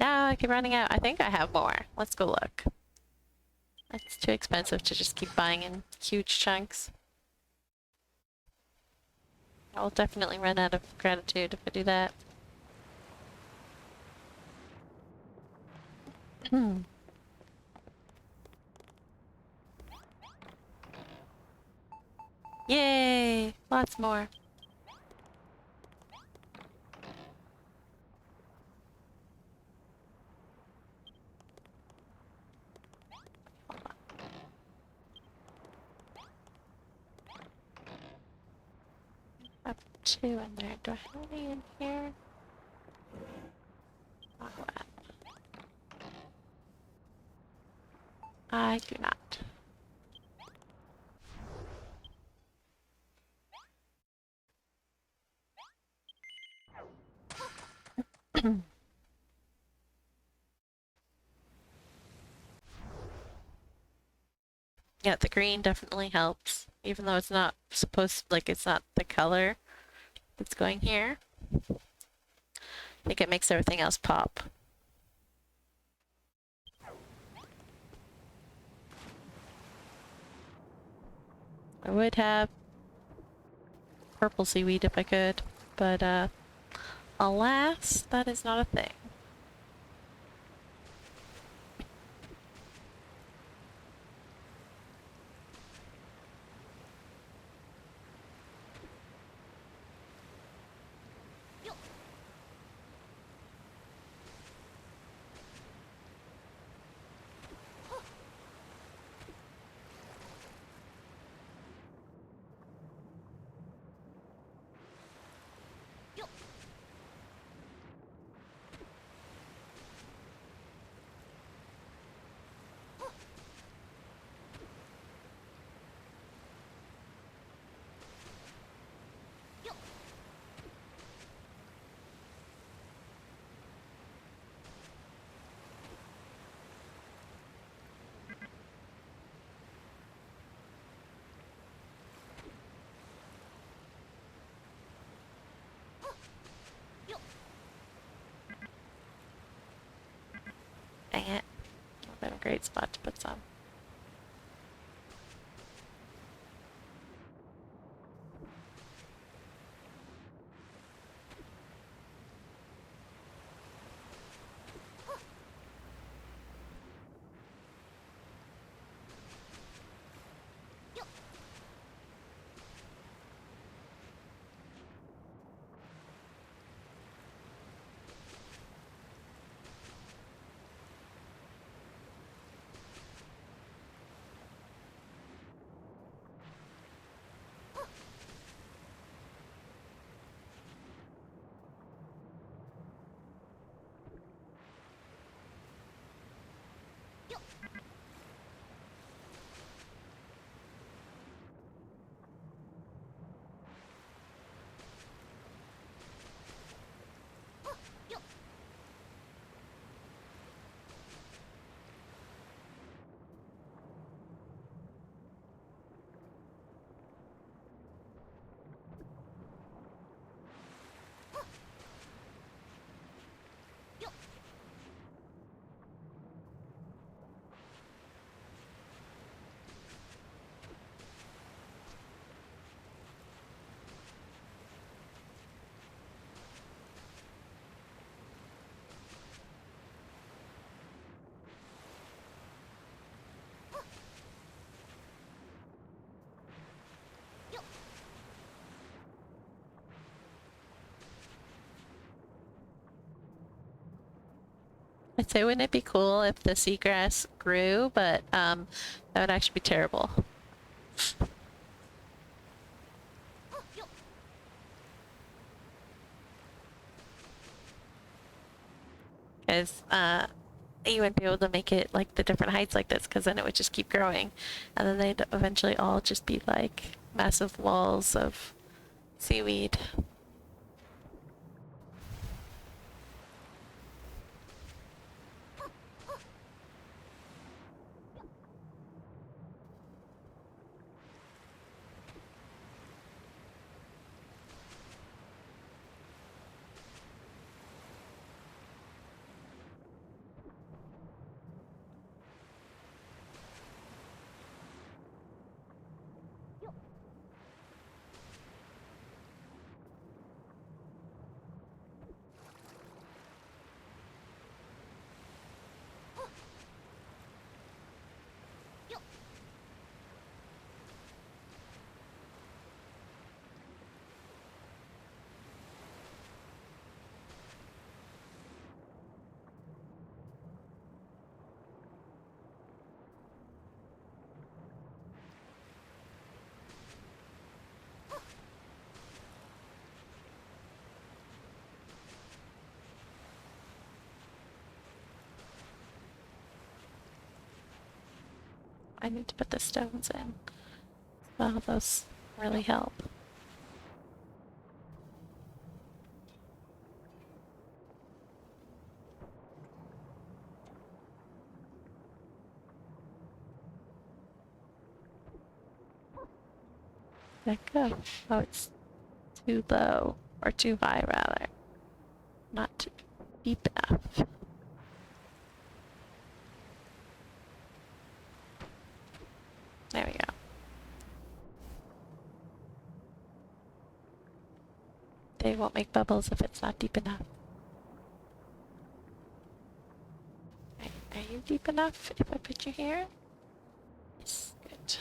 Now I keep running out. I think I have more. Let's go look. It's too expensive to just keep buying in huge chunks. I will definitely run out of gratitude if I do that. Yay! Lots more. Up two in there. Do I have any in here? Oh, what? I do not. Yeah, the green definitely helps, even though it's not supposed, like, it's not the color that's going here. I think it makes everything else pop. I would have purple seaweed if I could, but alas, that is not a thing. Dang it. Would have been a great spot to put some. I'd say, wouldn't it be cool if the seagrass grew, but that would actually be terrible. Because you wouldn't be able to make it like the different heights like this, because then it would just keep growing. And then they'd eventually all just be like massive walls of seaweed. I need to put the stones in. Well, those really help. Let go. Oh, it's too low. Or too high, rather. Not deep enough. There we go. They won't make bubbles if it's not deep enough. Are you deep enough if I put you here? Yes, good.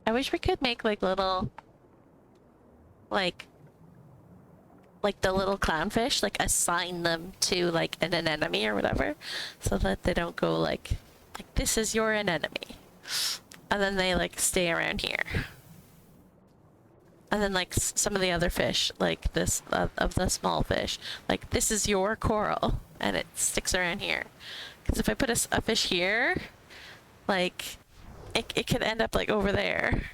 I wish we could make like little, like the little clownfish, like assign them to like an anemone or whatever, so that they don't go like this is your anemone, and then they like stay around here. And then like some of the other fish, like this of the small fish, like this is your coral, and it sticks around here. Because if I put a fish here, like it could end up like over there.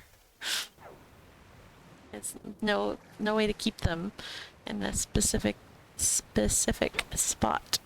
It's no way to keep them in a specific spot.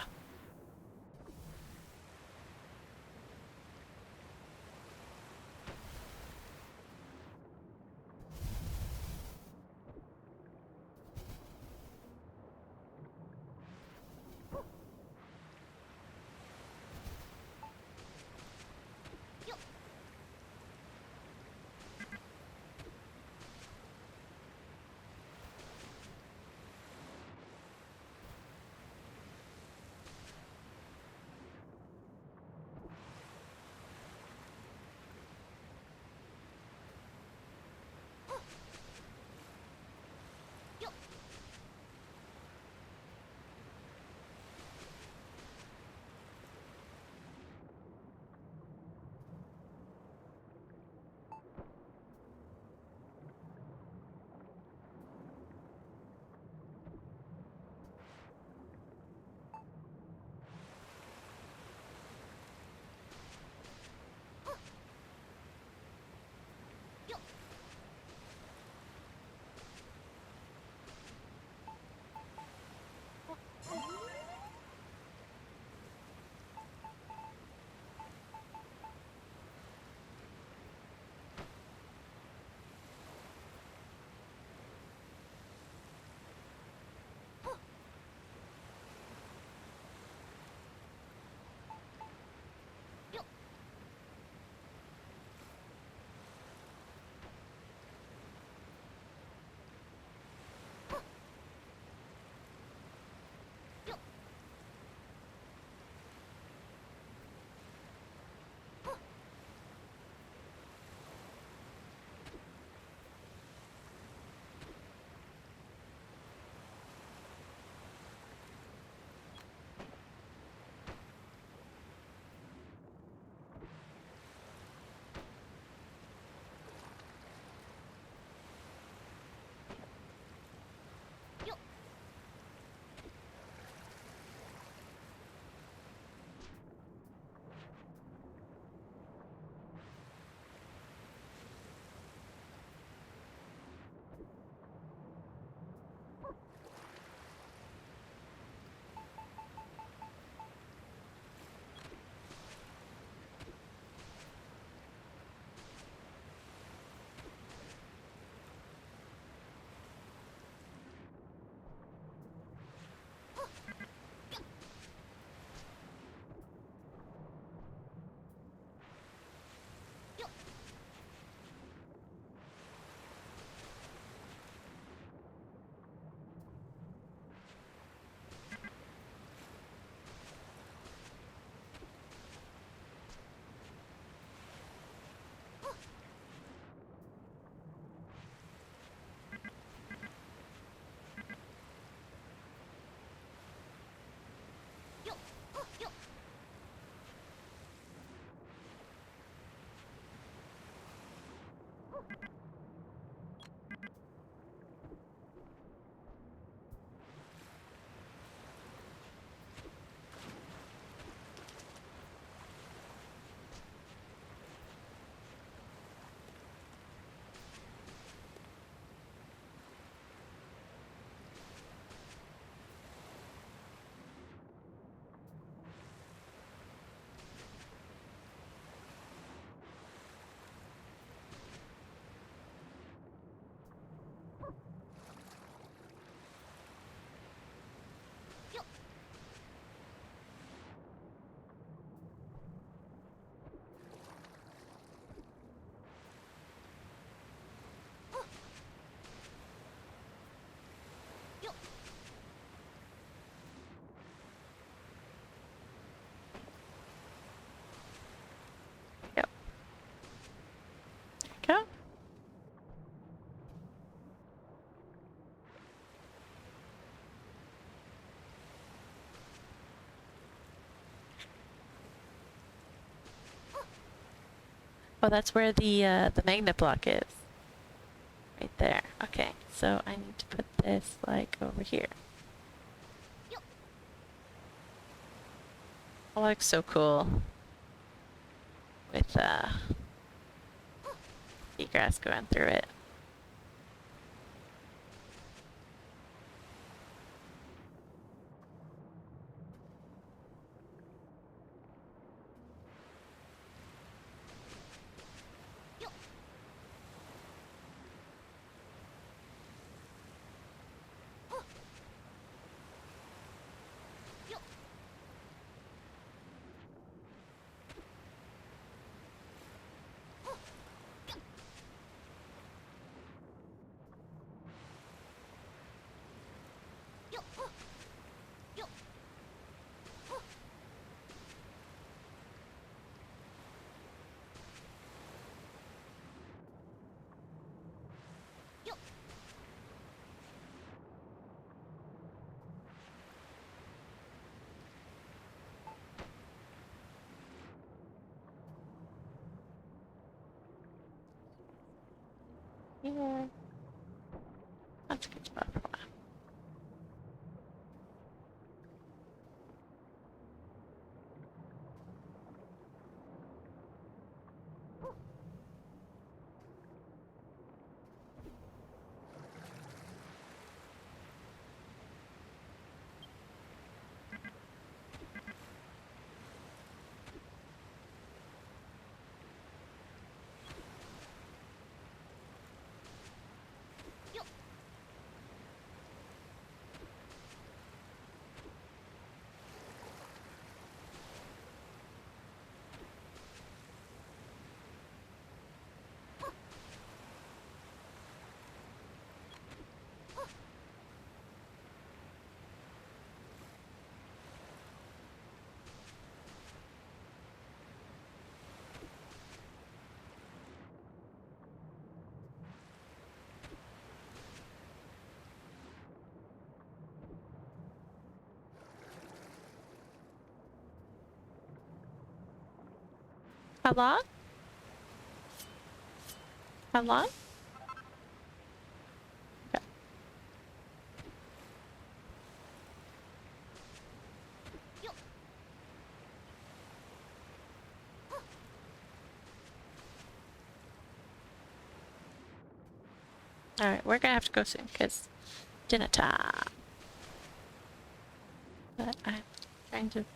Oh, that's where the magnet block is. Right there. Okay, so I need to put this like over here. It looks so cool with seagrass going through it. Yeah, that's a good spot for one. How long? How long? Okay. Alright, we're gonna have to go soon because dinner time. But I'm trying to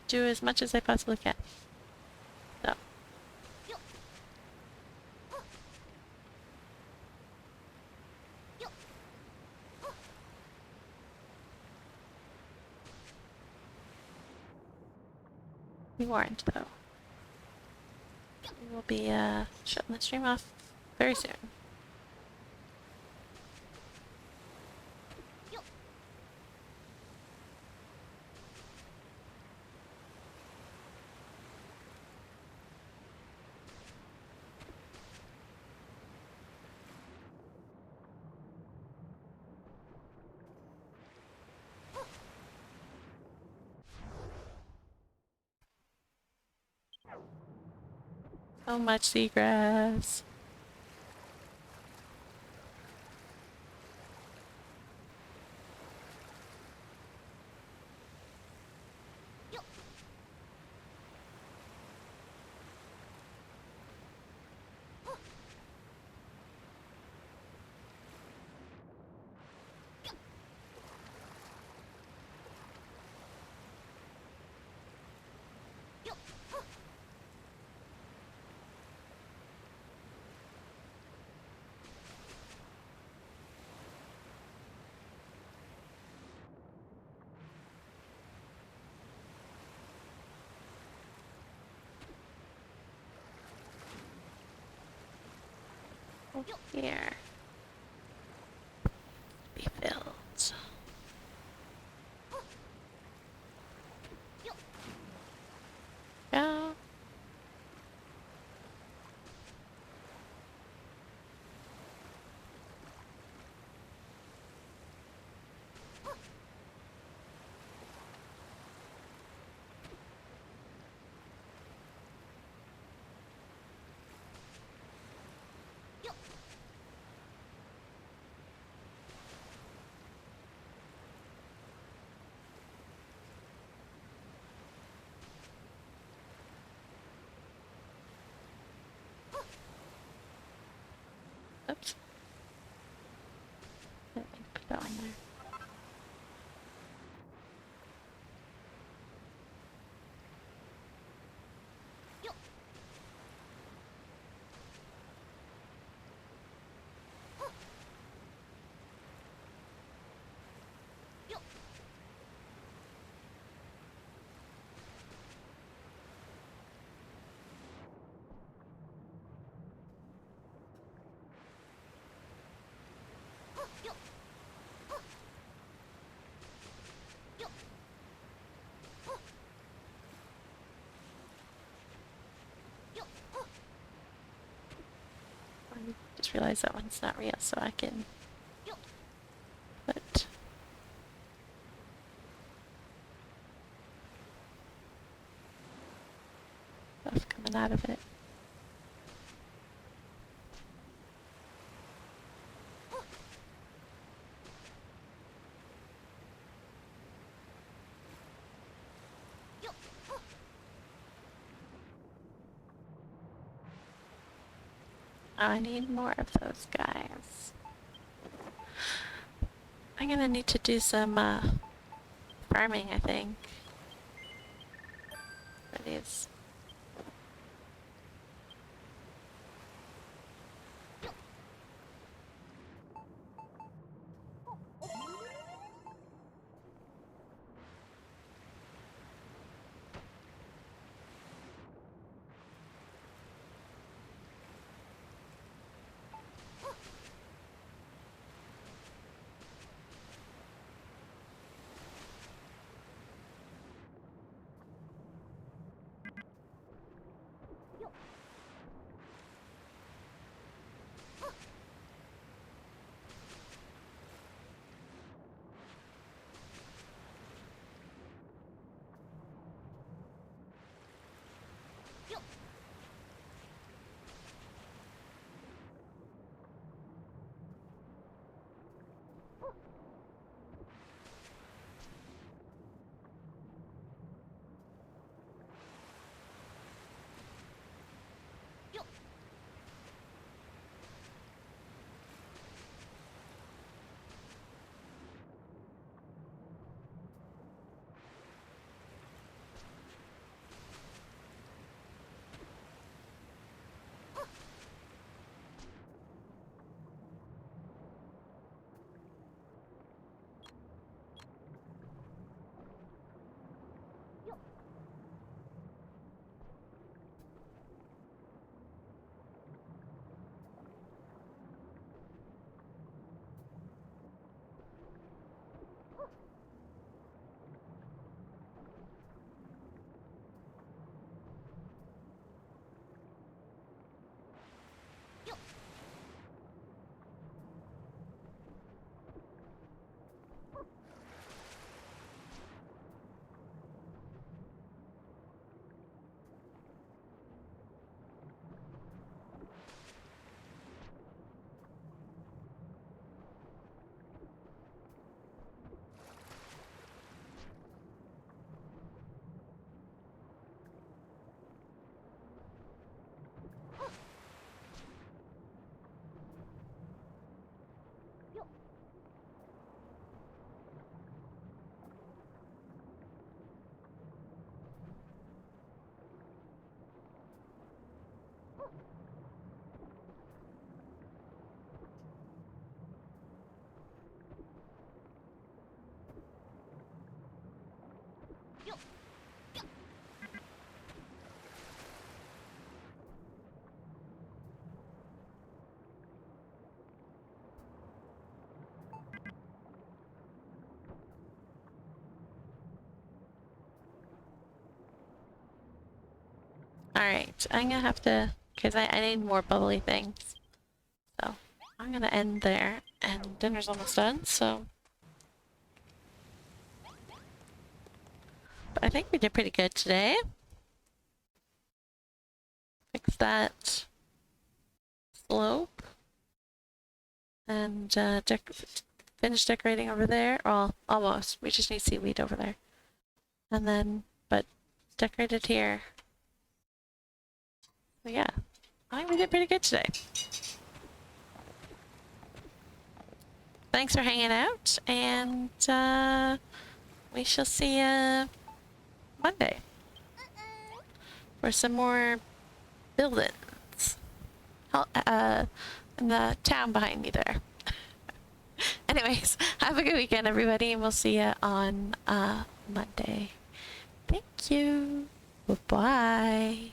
do as much as I possibly can. So. Be warned, though. We will be shutting the stream off very soon. So much seagrass. Here. Be filled. Go. Oops. Didn't mean to put that one there. I just realized that one's not real, so I can put stuff coming out of it. Oh, I need more of those guys. I'm gonna need to do some farming, I think, for these. Alright, I'm gonna have to, because I need more bubbly things. So, I'm gonna end there, and dinner's almost done, so. But I think we did pretty good today. Fix that slope. And finish decorating over there. Well, almost. We just need seaweed over there. And then, but decorated here. So yeah, I think we did pretty good today. thanks for hanging out, and we shall see you Monday for some more buildings. In the town behind me there. Anyways, have a good weekend, everybody, and we'll see you on Monday. Thank you. Bye-bye.